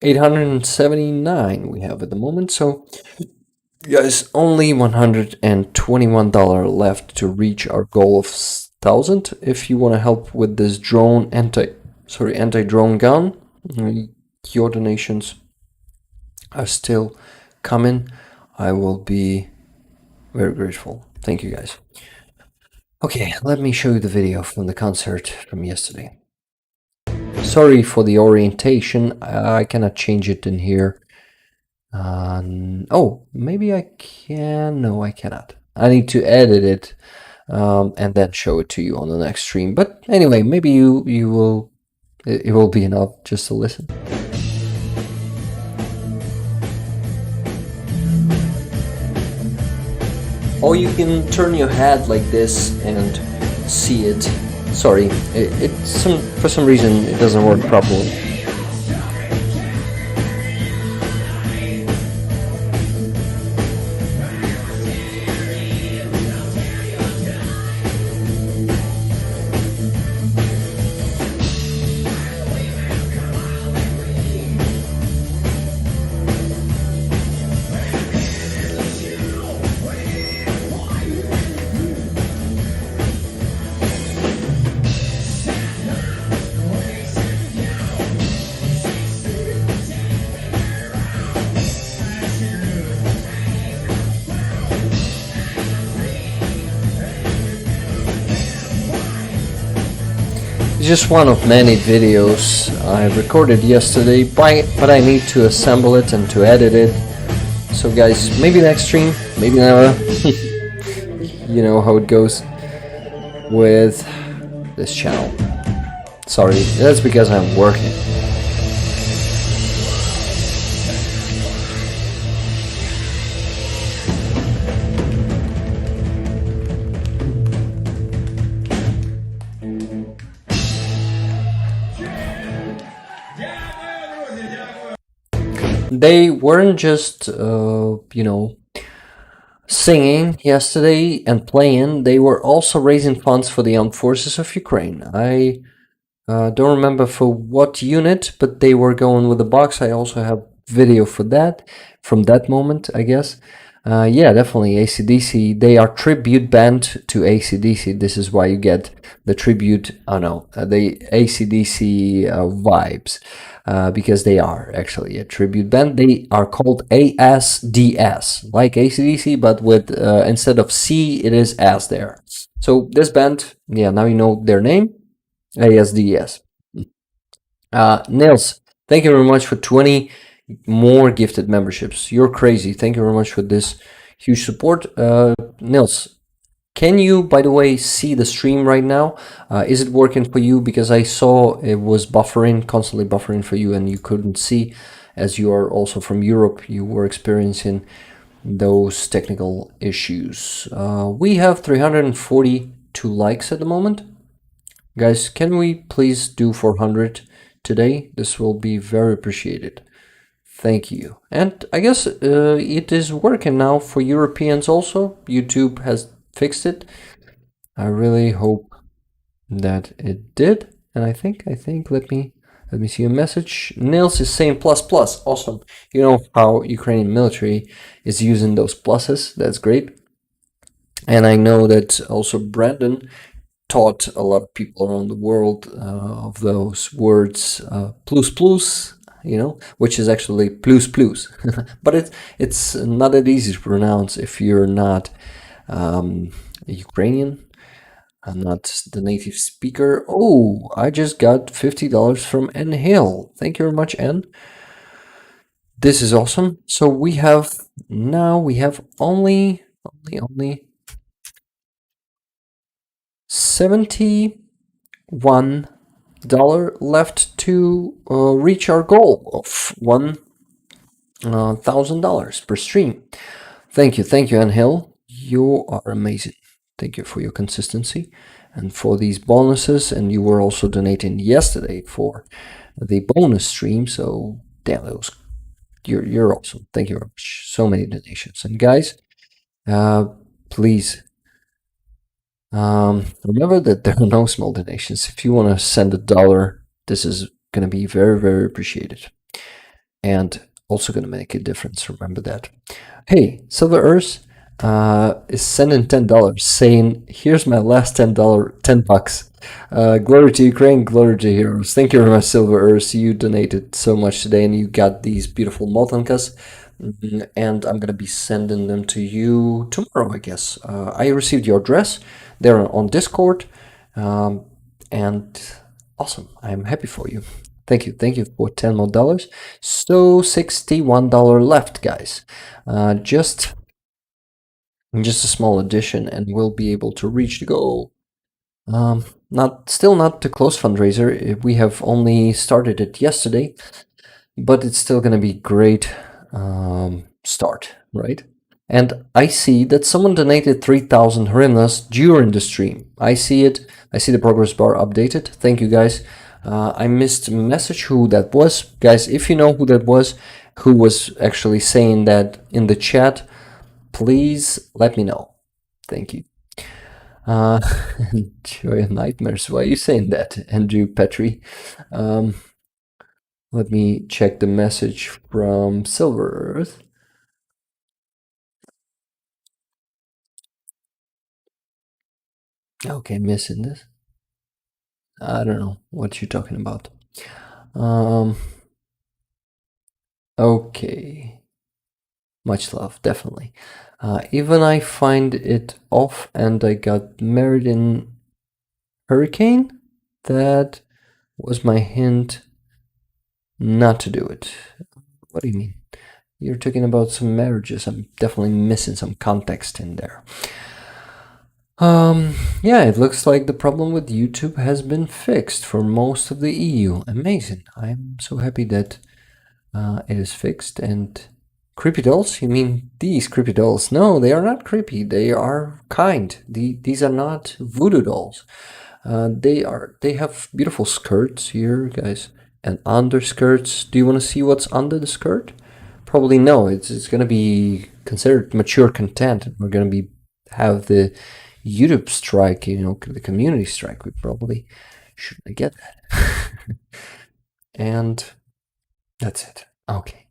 879 we have at the moment, so guys, only $121 left to reach our goal of 1,000. If you want to help with this anti-drone gun, your donations are still coming. I will be very grateful. Thank you, guys. Okay, let me show you the video from the concert from yesterday. Sorry for the orientation, I cannot change it in here. Oh, maybe I can. No, I cannot. I need to edit it and then show it to you on the next stream. But anyway, maybe you will. It will be enough just to listen. Or you can turn your head like this and see it. Sorry, for some reason it doesn't work properly. Just one of many videos I recorded yesterday, but I need to assemble it and to edit it. So guys, maybe next stream, maybe never. You know how it goes with this channel. Sorry, that's because I'm working. They weren't just, singing yesterday and playing. They were also raising funds for the armed forces of Ukraine. I don't remember for what unit, but they were going with the box. I also have video for that, from that moment, I guess. Yeah, definitely AC/DC. They are tribute band to AC/DC. This is why you get the tribute, the AC/DC vibes, because they are actually a tribute band. They are called ASDS, like AC/DC, but with instead of C, it is S there. So this band, yeah, now you know their name, ASDS. Nils, thank you very much for 20 more gifted memberships. You're crazy. Thank you very much for this huge support. Nils, can you, by the way, see the stream right now? Is it working for you? Because I saw it was buffering, constantly buffering for you, and you couldn't see. As you are also from Europe, you were experiencing those technical issues. We have 342 likes at the moment. Guys, can we please do 400 today? This will be very appreciated. Thank you. And I guess it is working now for Europeans also. YouTube has fixed it. I really hope that it did. And I think, let me see a message. Nils is saying plus plus. Awesome. You know how Ukrainian military is using those pluses. That's great. And I know that also Brandon taught a lot of people around the world of those words plus plus, which is actually plus plus. But it's not that easy to pronounce if you're not Ukrainian. I'm not the native speaker. Oh, I just got $50 from N Hill. Thank you very much, N. This is awesome. So we have only $71 left to reach our goal of $1,000 per stream. Thank you, Anhel. You are amazing. Thank you for your consistency and for these bonuses. And you were also donating yesterday for the bonus stream. So damn, you're awesome. Thank you very much. So many donations. And guys, please. Remember that there are no small donations. If you want to send $1, this is going to be very, very appreciated. And also going to make a difference. Remember that. Hey, Silver Earth is sending $10, saying, here's my last $10, $10. Glory to Ukraine, glory to heroes. Thank you very much, Silver Earth. You donated so much today and you got these beautiful motankas. And I'm going to be sending them to you tomorrow, I guess. I received your address. They're on Discord. And awesome. I'm happy for you. Thank you for $10 more. So $61 left, guys. Just a small addition, and we'll be able to reach the goal. Still not the close fundraiser. We have only started it yesterday, but it's still going to be great start, right? And I see that someone donated 3,000 hryvnias during the stream. I see it. I see the progress bar updated. Thank you, guys. I missed a message who that was. Guys, if you know who that was, who was actually saying that in the chat, please let me know. Thank you. Joy of nightmares. Why are you saying that, Andrew Petrie? Let me check the message from Silver Earth. Okay, missing this. I don't know what you're talking about. Okay. Much love, definitely. Even I find it off and I got married in Hurricane. That was my hint not to do it. What do you mean? You're talking about some marriages. I'm definitely missing some context in there. Yeah, it looks like the problem with YouTube has been fixed for most of the EU. Amazing. I'm so happy that it is fixed. And creepy dolls? You mean these creepy dolls? No, they are not creepy. They are kind. These are not voodoo dolls. They have beautiful skirts here, guys, and underskirts. Do you want to see what's under the skirt? Probably no. It's going to be considered mature content. We're going to have the YouTube strike, the community strike. We probably shouldn't get that. And that's it. Okay.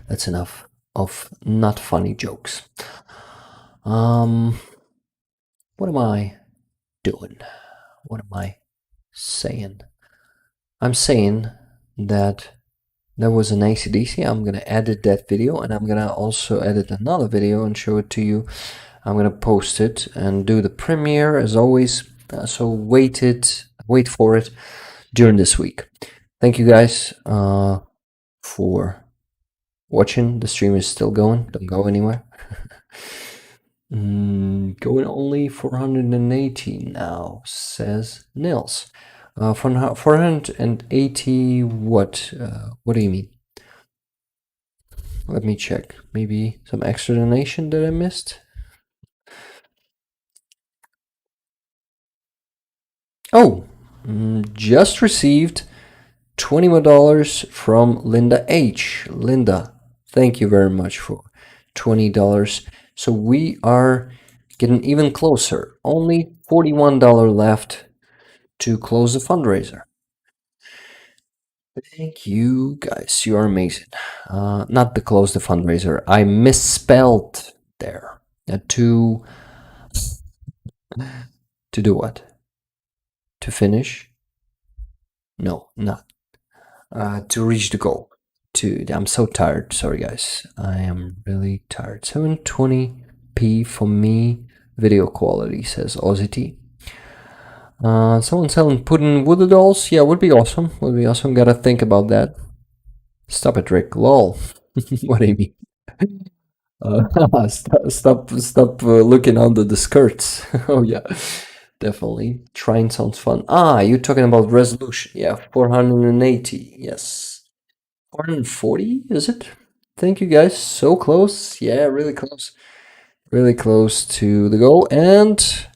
That's enough of not funny jokes. What am I doing? What am I saying? I'm saying that there was an AC/DC. I'm gonna edit that video, and I'm gonna also edit another video and show it to you. I'm gonna post it and do the premiere as always. So wait for it during this week. Thank you guys for watching. The stream is still going. Don't go anywhere. Going only 480 now, says Nils. 480 what? What do you mean? Let me check. Maybe some extra donation that I missed? Oh, just received $20 more from Linda H. Linda, thank you very much for $20. So we are getting even closer. Only $41 left to close the fundraiser. Thank you guys. You are amazing. Not to close the fundraiser. I misspelled there. To do what? To finish? No, not. To reach the goal. I'm so tired. Sorry, guys. I am really tired. 720p for me. Video quality, says Aussie T. Someone selling Putin voodoo dolls? Yeah, would be awesome. Would be awesome. Gotta think about that. Stop it, Rick. Lol. What do you mean? Stop looking under the skirts. Oh yeah, definitely. Trying sounds fun. You're talking about resolution. Yeah, 480. Yes. 440, is it? Thank you guys. So close. Yeah, really close. Really close to the goal. And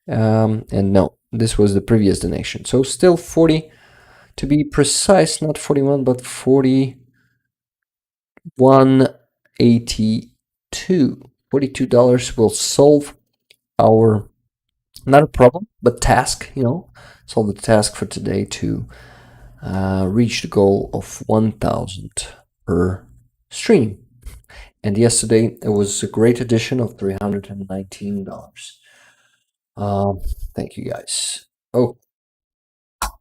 no, this was the previous donation. So still 40 to be precise, not 41, but 41.82. $42 will solve our, not a problem, but task, solve the task for today to reach the goal of 1,000 per stream. And yesterday it was a great addition of $319. Thank you guys. Oh,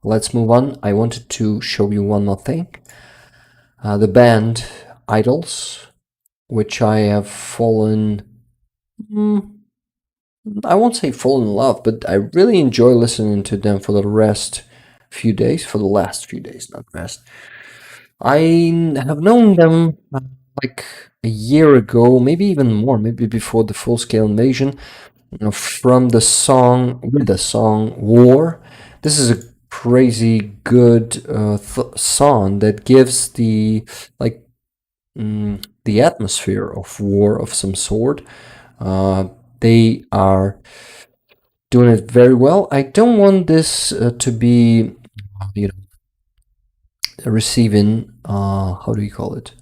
let's move on. I wanted to show you one more thing. The band Idols, which I have fallen, I won't say fallen in love, but I really enjoy listening to them for the last few days, not rest. I have known them like a year ago, maybe even more, maybe before the full-scale invasion, from the song War. This is a crazy good song that gives the atmosphere of war of some sort. They are doing it very well. I don't want this to be, receiving, how do you call it?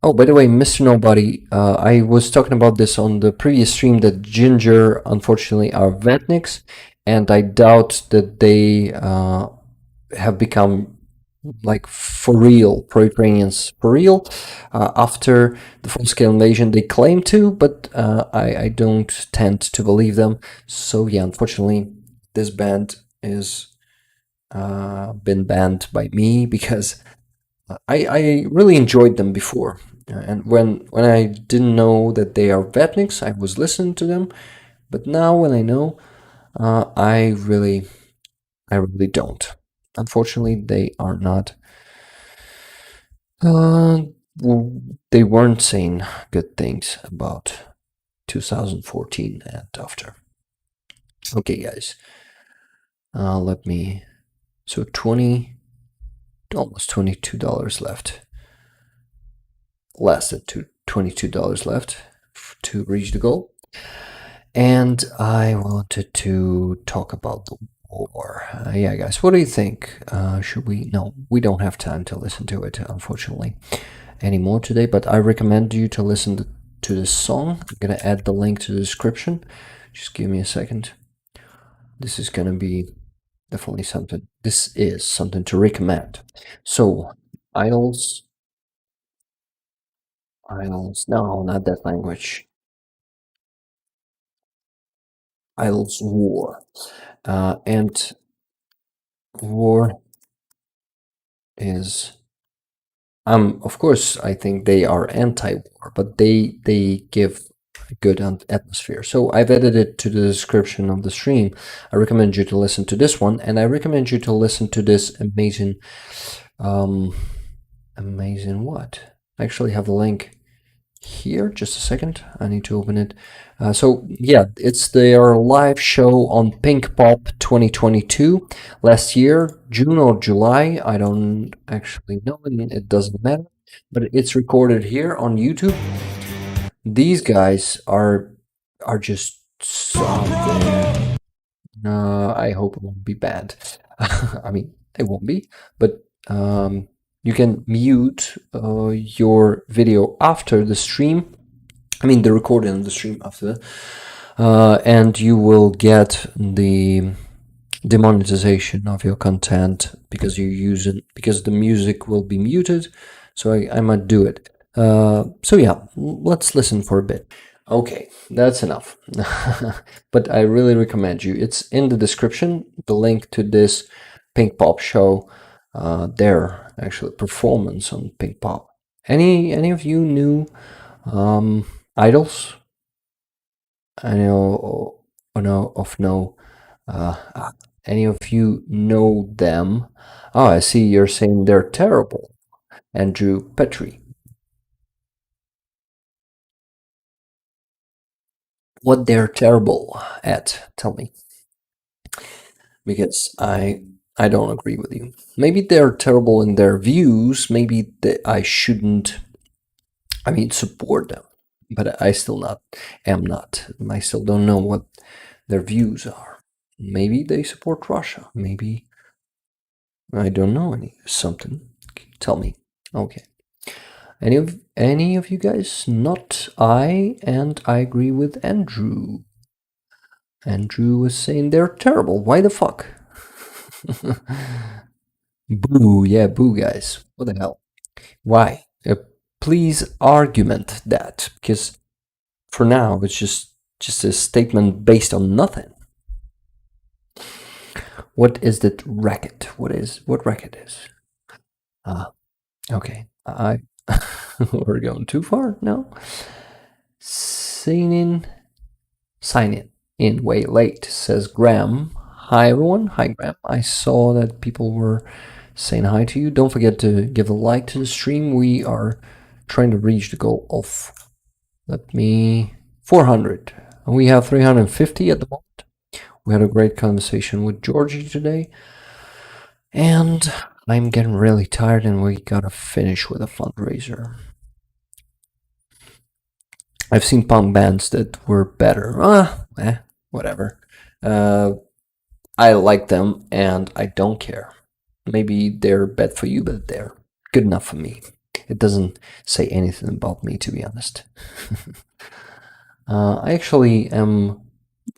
Oh, by the way, Mr. Nobody, I was talking about this on the previous stream that Ginger, unfortunately, are vatniks, and I doubt that they have become like for real pro-Ukrainians for real after the full-scale invasion. They claim to, but I don't tend to believe them. So yeah, unfortunately, this band is been banned by me because I really enjoyed them before, and when I didn't know that they are vatniks, I was listening to them, but now when I know, I really don't. Unfortunately, they are not. They weren't saying good things about 2014 and after. Okay, guys. Let me. So almost $22 left. Less than $22 left to reach the goal. And I wanted to talk about the war. Yeah, guys, what do you think? Should we? No, we don't have time to listen to it, unfortunately, anymore today. But I recommend you to listen to this song. I'm gonna add the link to the description. Just give me a second. This is gonna be definitely something. This is something to recommend. So, idols, idols. No, not that language. Idols War. And War is of course I think they are anti-war, but they give a good atmosphere. So I've added it to the description of the stream. I recommend you to listen to this one, and I recommend you to listen to this amazing amazing what? I actually have a link here. Just a second, I need to open it. So yeah, it's their live show on Pink Pop 2022 last year, June or July. I don't actually know, and it doesn't matter. But it's recorded here on YouTube. These guys are just something. I hope it won't be bad. I mean, it won't be, but you can mute your video after the stream. I mean, the recording of the stream after, and you will get the demonetization of your content because you use it, because the music will be muted. So I might do it. So yeah, let's listen for a bit. Okay, that's enough. But I really recommend you. It's in the description, the link to this Pink Pop show, their actual performance on Pink Pop. Any of you knew idols? I know, any of you know them? Oh, I see you're saying they're terrible. Andrew Petrie. What they're terrible at? Tell me, because I don't agree with you. Maybe they're terrible in their views. Maybe I shouldn't. I mean, support them, but I still am not. I still don't know what their views are. Maybe they support Russia. Maybe I don't know something. Tell me. Okay. Any of you guys? Not I, and I agree with Andrew. Andrew was saying they're terrible. Why the fuck? Boo, yeah, boo, guys. What the hell? Why? Please argument that, because for now it's just a statement based on nothing. What is that racket? What racket is? Okay. We're going too far? No. Sign in way late, says Graham. Hi everyone. Hi Graham. I saw that people were saying hi to you. Don't forget to give a like to the stream. We are trying to reach the goal of 400. We have 350 at the moment. We had a great conversation with Georgie today. And I'm getting really tired, and we gotta finish with a fundraiser. I've seen punk bands that were better. Whatever. I like them, and I don't care. Maybe they're bad for you, but they're good enough for me. It doesn't say anything about me, to be honest. I actually am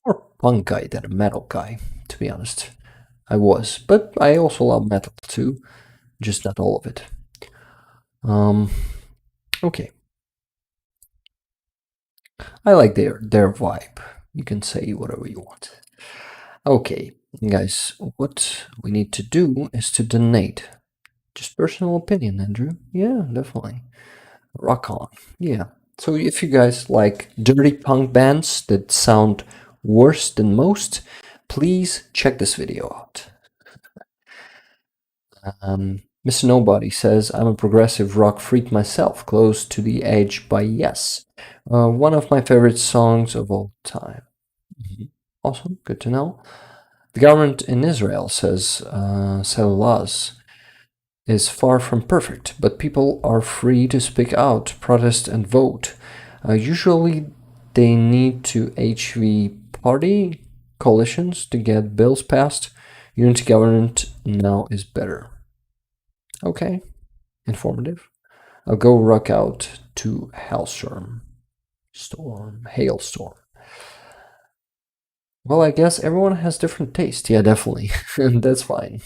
more punk guy than a metal guy, to be honest. I was, but I also love metal too, just not all of it. Okay. I like their vibe. You can say whatever you want. Okay, guys, what we need to do is to donate. Just personal opinion, Andrew. Yeah, definitely. Rock on. Yeah. So if you guys like dirty punk bands that sound worse than most, please check this video out. Mr. Nobody says, I'm a progressive rock freak myself, close to the edge by Yes. One of my favorite songs of all time. Awesome, good to know. The government in Israel says Cellulose is far from perfect, but people are free to speak out, protest, and vote. Usually they need to HV party coalitions to get bills passed. Unity government now is better. Okay, informative. I'll go rock out to Hailstorm. Hailstorm. Well, I guess everyone has different taste. Yeah, definitely. And that's fine.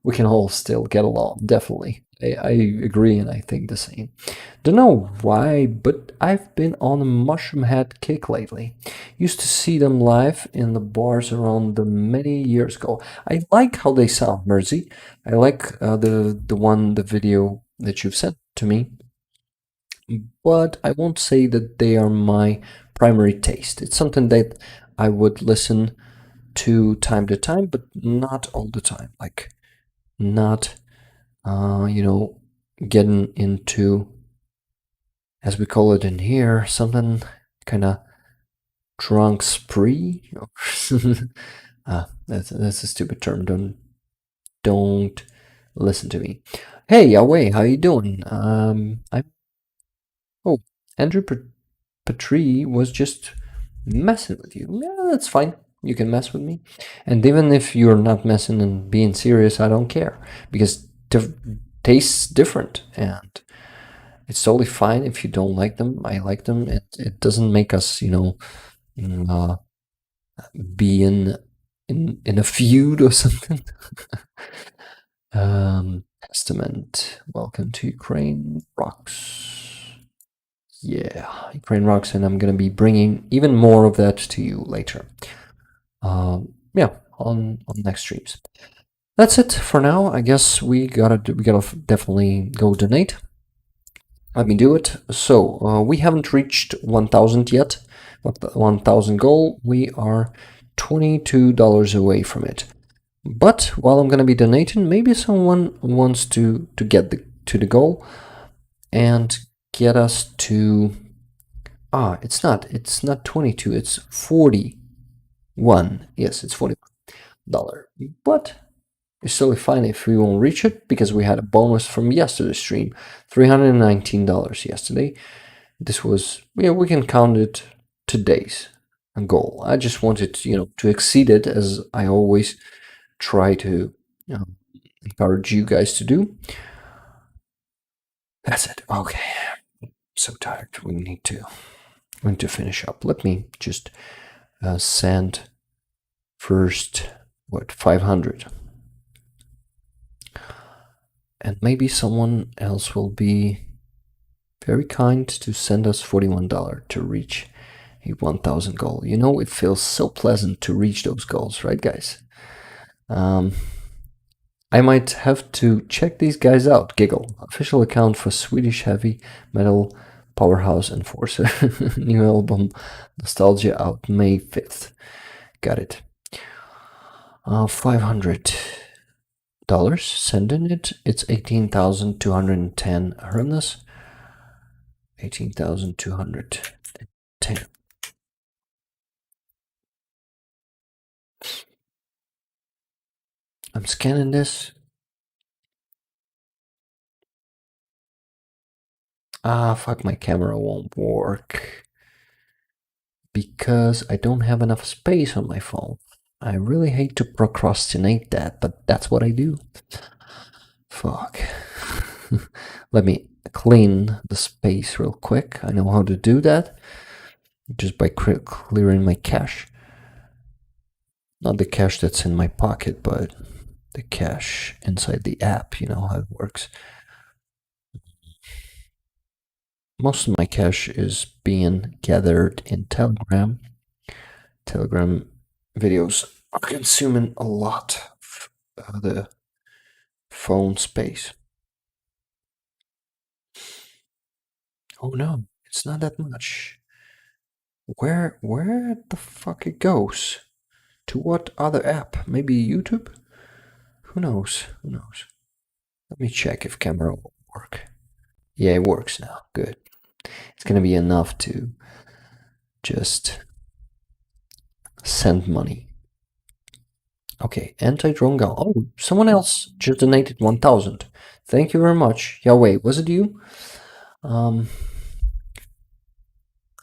We can all still get along, definitely. I agree and I think the same. Don't know why, but I've been on a mushroom head kick lately. Used to see them live in the bars around the many years ago. I like how they sound, Mersey. I like the video that you've sent to me, but I won't say that they are my primary taste. It's something that I would listen to time, but not all the time. Like, not, you know, getting into, as we call it in here, something kind of drunk spree. That's a stupid term. Don't listen to me. Hey, Yahweh, how you doing? I'm oh, Andrew Petrie was just messing with you. Yeah, that's fine. You can mess with me. And even if you're not messing and being serious, I don't care. Because tastes different. And it's totally fine if you don't like them. I like them. It doesn't make us, be in a feud or something. Testament. Welcome to Ukraine Rocks. Yeah, Ukraine Rocks, and I'm gonna be bringing even more of that to you later. Yeah, on next streams. That's it for now. I guess we gotta definitely go donate. Let me do it. So we haven't reached 1,000 yet. 1,000 goal. We are $22 away from it. But while I'm gonna be donating, maybe someone wants to get to the goal and get us to it's not 22, it's 41. Yes, it's $41. But it's totally fine if we won't reach it because we had a bonus from yesterday's stream, $319 yesterday. This was, yeah, we can count it today's goal. I just wanted to exceed it, as I always try to encourage you guys to do. That's it. Okay. I'm so tired. We need to finish up. Let me just send first 500, and maybe someone else will be very kind to send us $41 to reach a 1,000 goal. It feels so pleasant to reach those goals, right, guys? I might have to check these guys out. Giggle, official account for Swedish heavy metal powerhouse Enforcer. New album Nostalgia out May 5th. Got it. $500. Sending it. It's 18,210 hryvnias. 18,210. I'm scanning this. Fuck, my camera won't work because I don't have enough space on my phone. I really hate to procrastinate that, but that's what I do. Fuck. Let me clean the space real quick. I know how to do that just by clearing my cache. Not the cache that's in my pocket, but the cache inside the app. You know how it works. Most of my cache is being gathered in Telegram. Telegram videos are consuming a lot of the phone space. Oh no, it's not that much. Where the fuck it goes? To what other app? Maybe YouTube? Who knows? Let me check if camera will work. Yeah, it works now. Good. It's gonna be enough to just send money. Okay, anti-drone gun. Oh, someone else just donated 1,000. Thank you very much. Yahweh, was it you?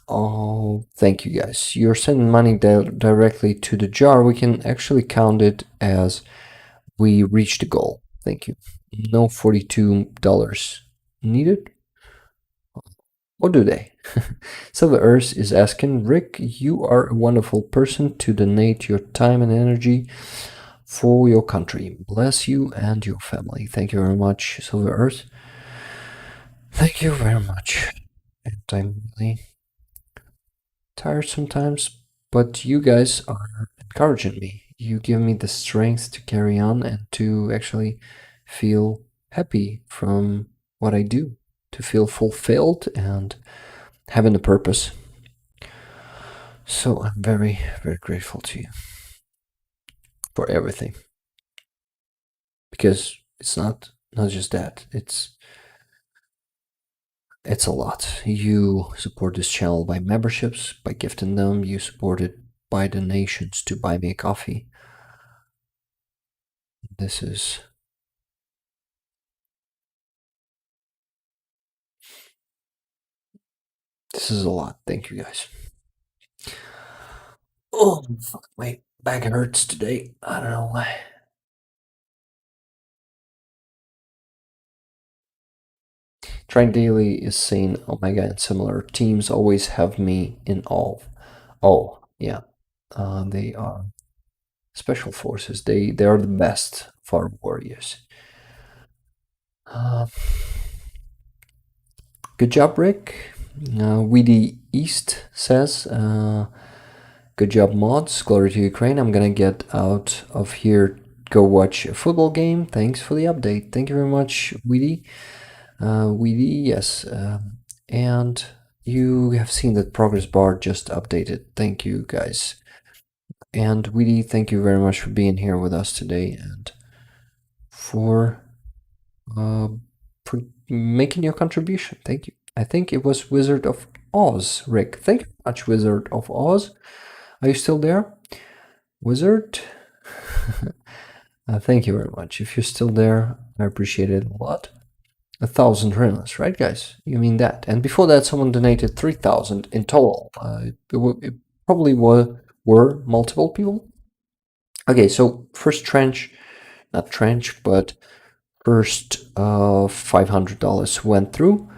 Oh, thank you guys. You're sending money directly to the jar. We can actually count it as we reached the goal. Thank you. No $42 needed. Or do they? Silver Earth is asking, Rick, you are a wonderful person to donate your time and energy for your country. Bless you and your family. Thank you very much, Silver Earth. Thank you very much. And I'm really tired sometimes, but you guys are encouraging me. You give me the strength to carry on and to actually feel happy from what I do, to feel fulfilled and having a purpose. So I'm very, very grateful to you for everything. Because it's not just that, it's a lot. You support this channel by memberships, by gifting them. You support it by donations to buy me a coffee. This is a lot. Thank you guys. Oh fuck, my back hurts today. I don't know why. Train Daily is saying Omega and similar teams always have me in awe. Oh, yeah. They are special forces. They are the best for warriors. Good job, Rick. Weedy East says, good job, mods. Glory to Ukraine. I'm gonna get out of here, go watch a football game. Thanks for the update. Thank you very much, Weedy. Weedy, yes. And you have seen that progress bar just updated. Thank you, guys. And Weedy, thank you very much for being here with us today and for making your contribution. Thank you. I think it was Wizard of Oz, Rick. Thank you very much, Wizard of Oz. Are you still there? Wizard? Thank you very much. If you're still there, I appreciate it a lot. 1,000 hryvnias, right, guys? You mean that? And before that, someone donated 3,000 in total. It probably were multiple people. Okay, so first tranche, not tranche, but first $500 went through,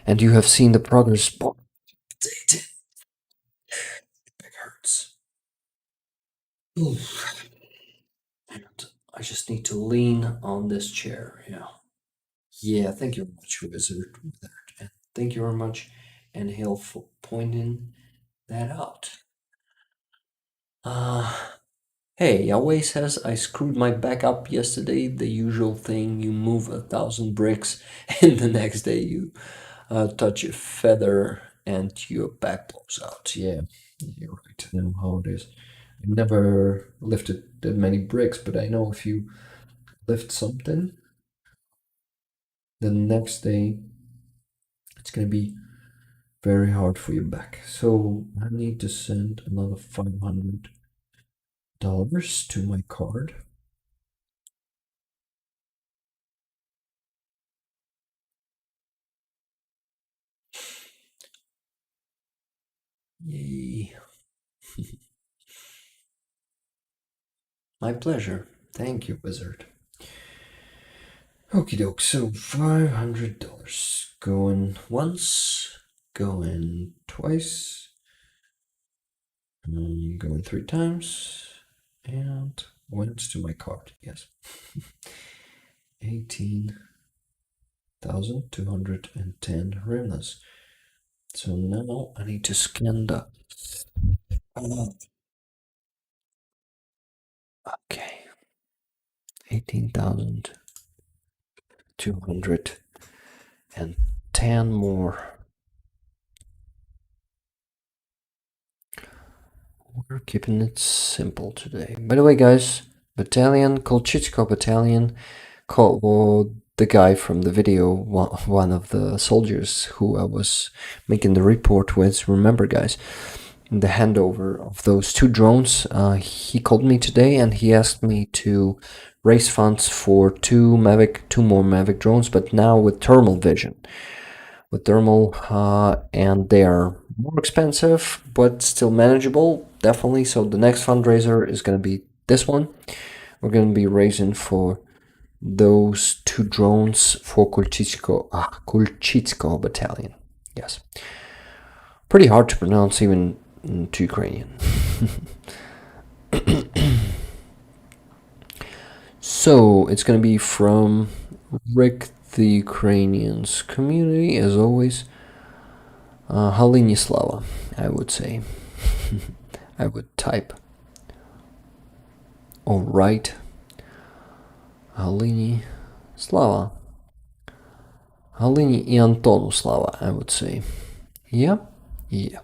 and you have seen the progress bar. It hurts. Oof. And I just need to lean on this chair. Yeah. Thank you very much, Wizard. And thank you very much, and Hale, for pointing that out. Hey, Yahweh says I screwed my back up yesterday. The usual thing, you move 1,000 bricks, and the next day you touch a feather and your back blows out. Yeah, you're right. I know how it is. I never lifted that many bricks, but I know if you lift something, the next day it's gonna be very hard for your back. So I need to send another $500 to my card. Yay. My pleasure. Thank you, Wizard. Okie doke, so $500. Going once, going twice, going 3 times, and went to my card, yes. 18,210 hryvnias. So now I need to scan the. Okay. 18,210 more. We're keeping it simple today. By the way, guys, battalion, Kolchitsko battalion, the guy from the video, one of the soldiers who I was making the report with, remember, guys, the handover of those 2 drones, he called me today and he asked me to raise funds for 2 more Mavic drones, but now with thermal vision. With thermal, and they are more expensive, but still manageable, definitely. So the next fundraiser is going to be this one. We're going to be raising for those 2 drones for Kulchitsko battalion. Yes. Pretty hard to pronounce even to Ukrainian. So it's gonna be from Rick the Ukrainian's community, as always. Halini Slava, I would say. I would type or write Halini Slava. Halini и Антону Slava, I would say. Yeah? Yeah.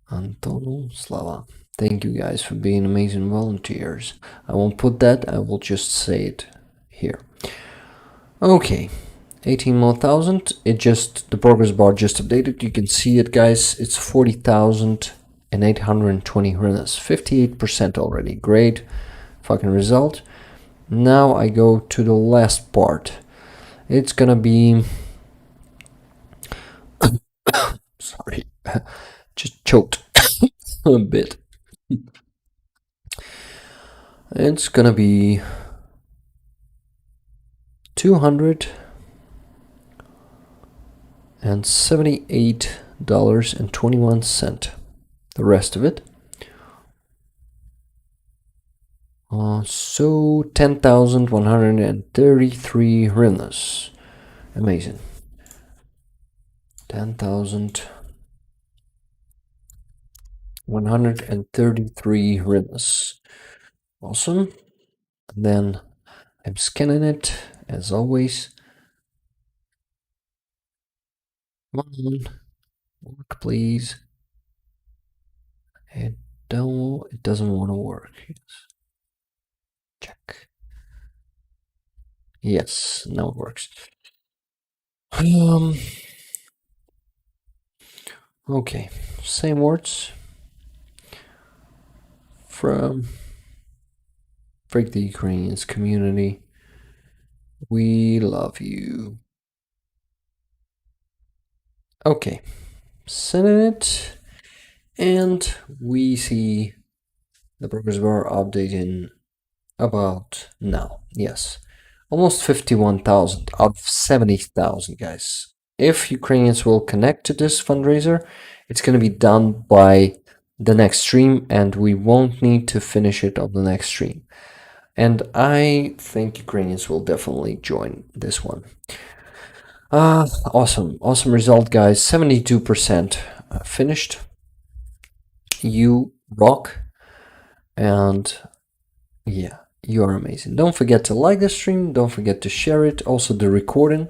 Antonu Slava. Thank you guys for being amazing volunteers. I won't put that, I will just say it here. Okay, 18 more thousand. It just, the progress bar just updated. You can see it, guys. It's 40,820 hryvnias. 58% already. Great fucking result. Now I go to the last part. It's gonna be sorry, just choked a bit. It's gonna be $278.21. The rest of it. So 10,133 hryvnias. Amazing. 10,133 hryvnias. Awesome. And then I'm scanning it as always. Come on, work please. It doesn't want to work. Yes. Check. Yes, now it works. Okay, same words from Break the Ukrainians community. We love you. Okay, sending it, and we see the progress bar updating about now. Yes, almost 51,000 out of 70,000, guys. If Ukrainians will connect to this fundraiser, it's going to be done by the next stream, and we won't need to finish it on the next stream. And I think Ukrainians will definitely join this one. Awesome result, guys. 72% finished. You rock, and yeah, you are amazing. Don't forget to like the stream. Don't forget to share it. Also the recording.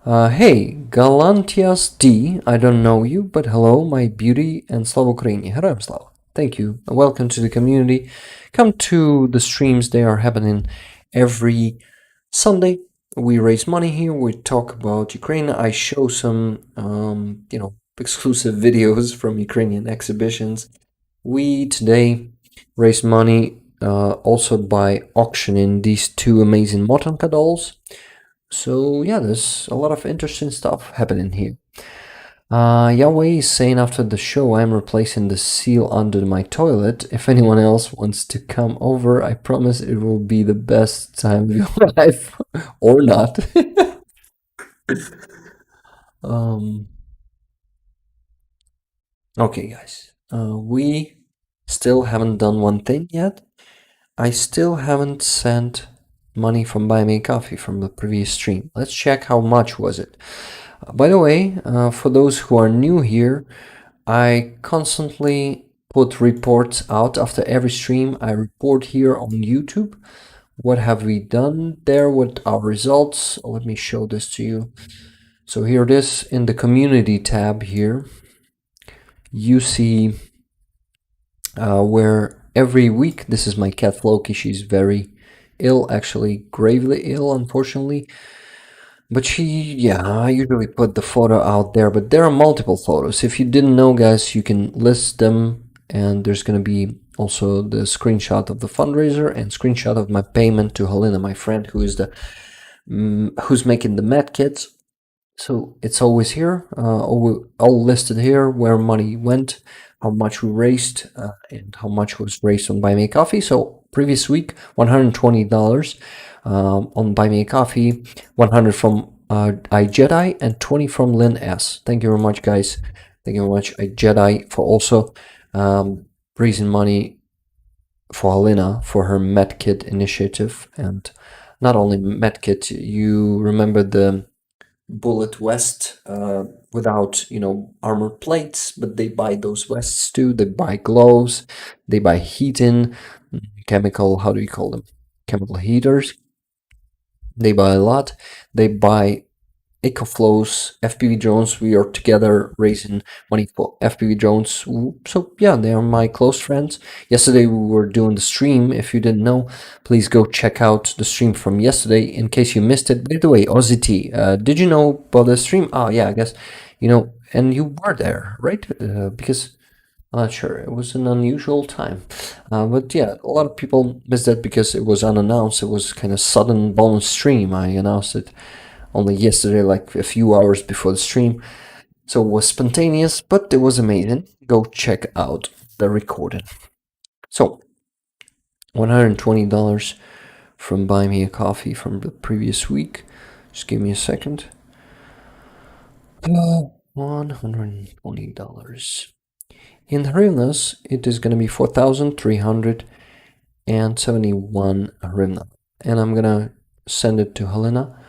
Hey, Galantias D, I don't know you, but hello, my beauty, and Slava Ukraini. Героям слава. Thank you. Welcome to the community. Come to the streams. They are happening every Sunday. We raise money here. We talk about Ukraine. I show some, exclusive videos from Ukrainian exhibitions. We today raise money also by auctioning these two amazing Motanka dolls. So yeah, there's a lot of interesting stuff happening here. Yahweh is saying after the show I'm replacing the seal under my toilet. If anyone else wants to come over, I promise it will be the best time of your life. Or not. Okay, guys. We still haven't done one thing yet. I still haven't sent money from Buy Me Coffee from the previous stream. Let's check how much was it. By the way, for those who are new here, I constantly put reports out after every stream. I report here on YouTube. What have we done there with our results? Let me show this to you. So here it is in the community tab here. You see where every week, this is my cat Floki. She's very ill, actually gravely ill, unfortunately. But I usually put the photo out there, but there are multiple photos. If you didn't know, guys, you can list them, and there's going to be also the screenshot of the fundraiser and screenshot of my payment to Helena, my friend, who is who's making the med kits. So it's always here, all listed here, where money went, how much we raised, and how much was raised on Buy Me Coffee. So previous week, $120 on Buy Me a Coffee, 100 from iJedi, and 20 from Lynn S. Thank you very much, guys. Thank you very much, iJedi, for also raising money for Helena for her medkit initiative. And not only medkit, you remember the bullet vest without armor plates, but they buy those vests too. They buy gloves, they buy heating, chemical, how do you call them, chemical heaters. They buy a lot. They buy EcoFlows, FPV drones. We are together raising money for FPV drones. So yeah, they are my close friends. Yesterday we were doing the stream. If you didn't know, please go check out the stream from yesterday in case you missed it. By the way, OZT, did you know about the stream? Oh yeah, I guess and you were there, right? Because I'm not sure. It was an unusual time. But yeah, a lot of people missed it because it was unannounced. It was kind of sudden bonus stream. I announced it only yesterday, like a few hours before the stream. So it was spontaneous, but it was amazing. Go check out the recording. So, $120 from Buy Me a Coffee from the previous week. Just give me a second. $120. In hryvnias, it is going to be 4,371 hryvnia. And I'm going to send it to Helena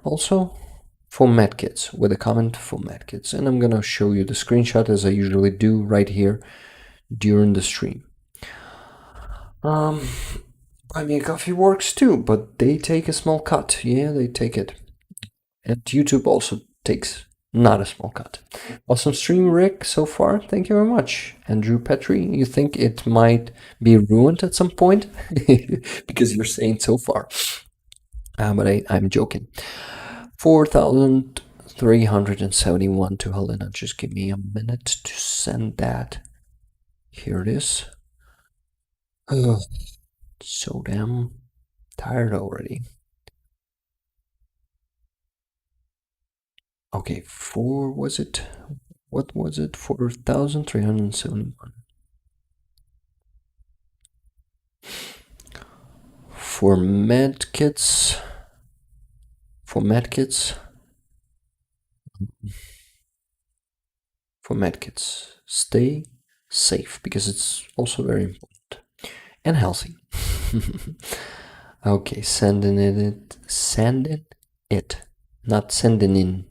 also for medkits, with a comment for medkits. And I'm going to show you the screenshot as I usually do right here during the stream. Buy Me a Coffee works too, but they take a small cut. Yeah, they take it. And YouTube also takes not a small cut. Awesome stream, Rick, so far. Thank you very much. Andrew Petrie, you think it might be ruined at some point? Because you're saying so far. But I'm joking. 4,371 to Helena. Just give me a minute to send that. Here it is. So damn tired already. Okay, what was it? 4,371. For medkits, stay safe, because it's also very important, and healthy. Okay, sending it, not sending in,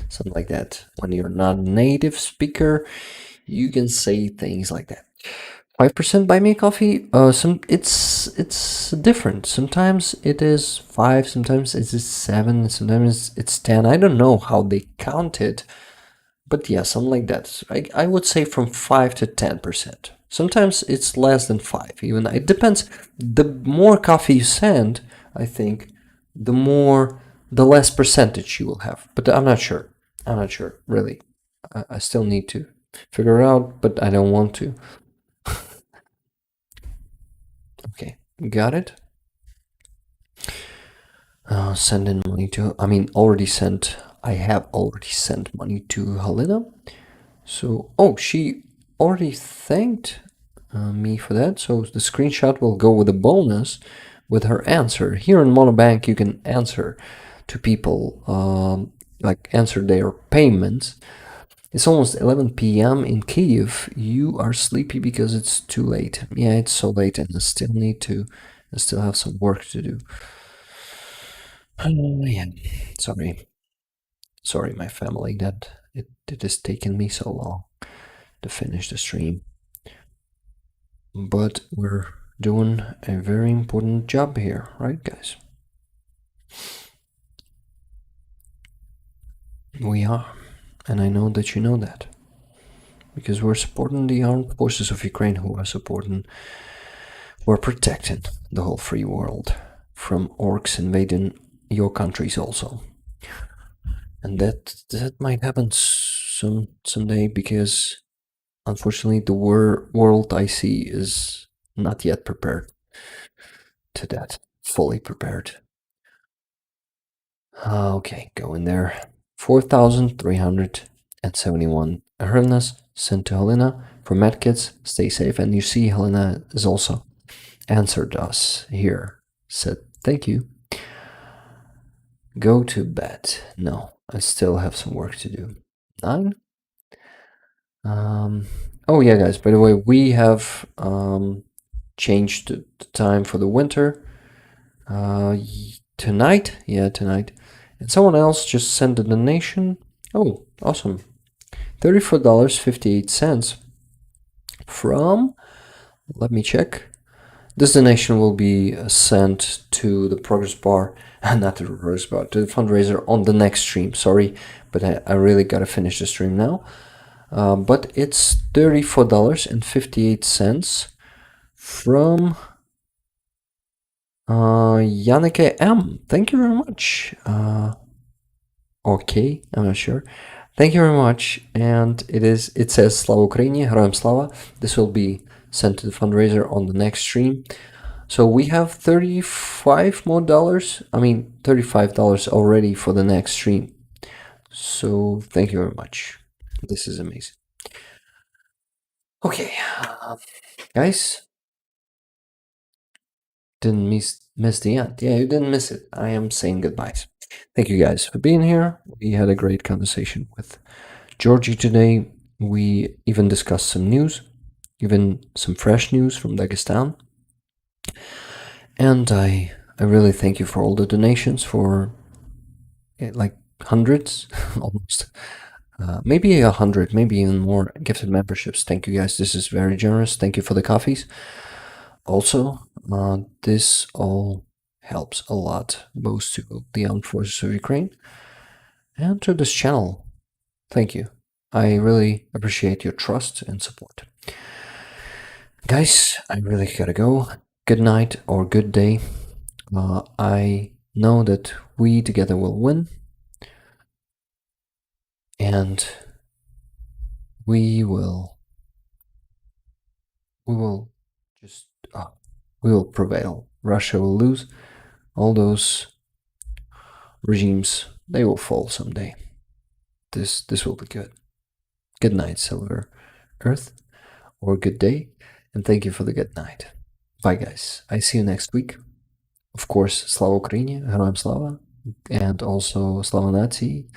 something like that. When you're not a native speaker, you can say things like that. 5% Buy Me a Coffee. It's different. Sometimes it is 5, sometimes it is 7, sometimes it's 10. I don't know how they count it, but yeah, something like that. I would say from 5 to 10%. Sometimes it's less than 5. Even it depends. The more coffee you send, I think, the less percentage you will have. But I'm not sure. Really. I still need to figure it out, but I don't want to. Okay, got it. Sending money to, I have already sent money to Helena. So, she already thanked me for that. So the screenshot will go with a bonus with her answer. Here in Monobank, you can answer to people, answer their payments. It's almost 11 p.m. in Kyiv. You are sleepy because it's too late. Yeah, it's so late, and I still have some work to do. Yeah, sorry, my family, that it has taken me so long to finish the stream. But we're doing a very important job here, right, guys? We are. And I know that you know that. Because we're supporting the armed forces of Ukraine, who are protecting the whole free world from orcs invading your countries also. And that might happen someday, because unfortunately the world I see is not yet prepared to that, fully prepared. Okay, go in there. 4,371 and 71 hryvnias sent to Helena for medkits. Stay safe. And you see, Helena has also answered us here. Said thank you. Go to bed. No, I still have some work to do. 9. Oh yeah, guys. By the way, we have changed the time for the winter. Tonight, yeah, tonight. And someone else just sent a donation. Oh, awesome. $34.58 from, let me check. This donation will be sent to the Progress Bar, not to the Progress Bar, to the fundraiser on the next stream. Sorry, but I really gotta finish the stream now. But it's $34.58 from Janneke M. Thank you very much. Okay, I'm not sure. Thank you very much. And it says Slava Ukraini, Героям Slava. This will be sent to the fundraiser on the next stream. So we have $35 more. $35 already for the next stream. So thank you very much. This is amazing. Okay, guys. Didn't miss the end. Yeah, you didn't miss it. I am saying goodbyes. Thank you guys for being here. We had a great conversation with Georgie today. We even discussed some news, even some fresh news from Dagestan. And I really thank you for all the donations, for like hundreds, almost. Maybe 100, maybe even more gifted memberships. Thank you guys. This is very generous. Thank you for the coffees. Also, this all helps a lot, both to the armed forces of Ukraine and to this channel. Thank you. I really appreciate your trust and support. Guys, I really gotta go. Good night or good day. I know that we together will win. And we will prevail. Russia will lose. All those regimes, they will fall someday. This will be good. Good night, Silver Earth, or good day, and thank you for the good night. Bye, guys. I see you next week. Of course, Slava Ukraini, Героям Slava, and also Slava Nazi,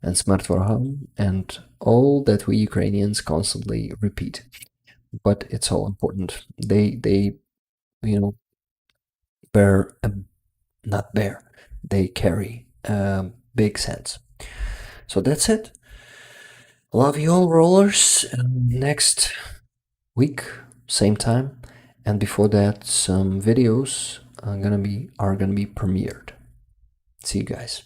and Smart Vorham, and all that we Ukrainians constantly repeat. But it's all important. They they carry big sense. So that's it. Love you all, rollers. Next week, same time, and before that, some videos are gonna be premiered. See you guys.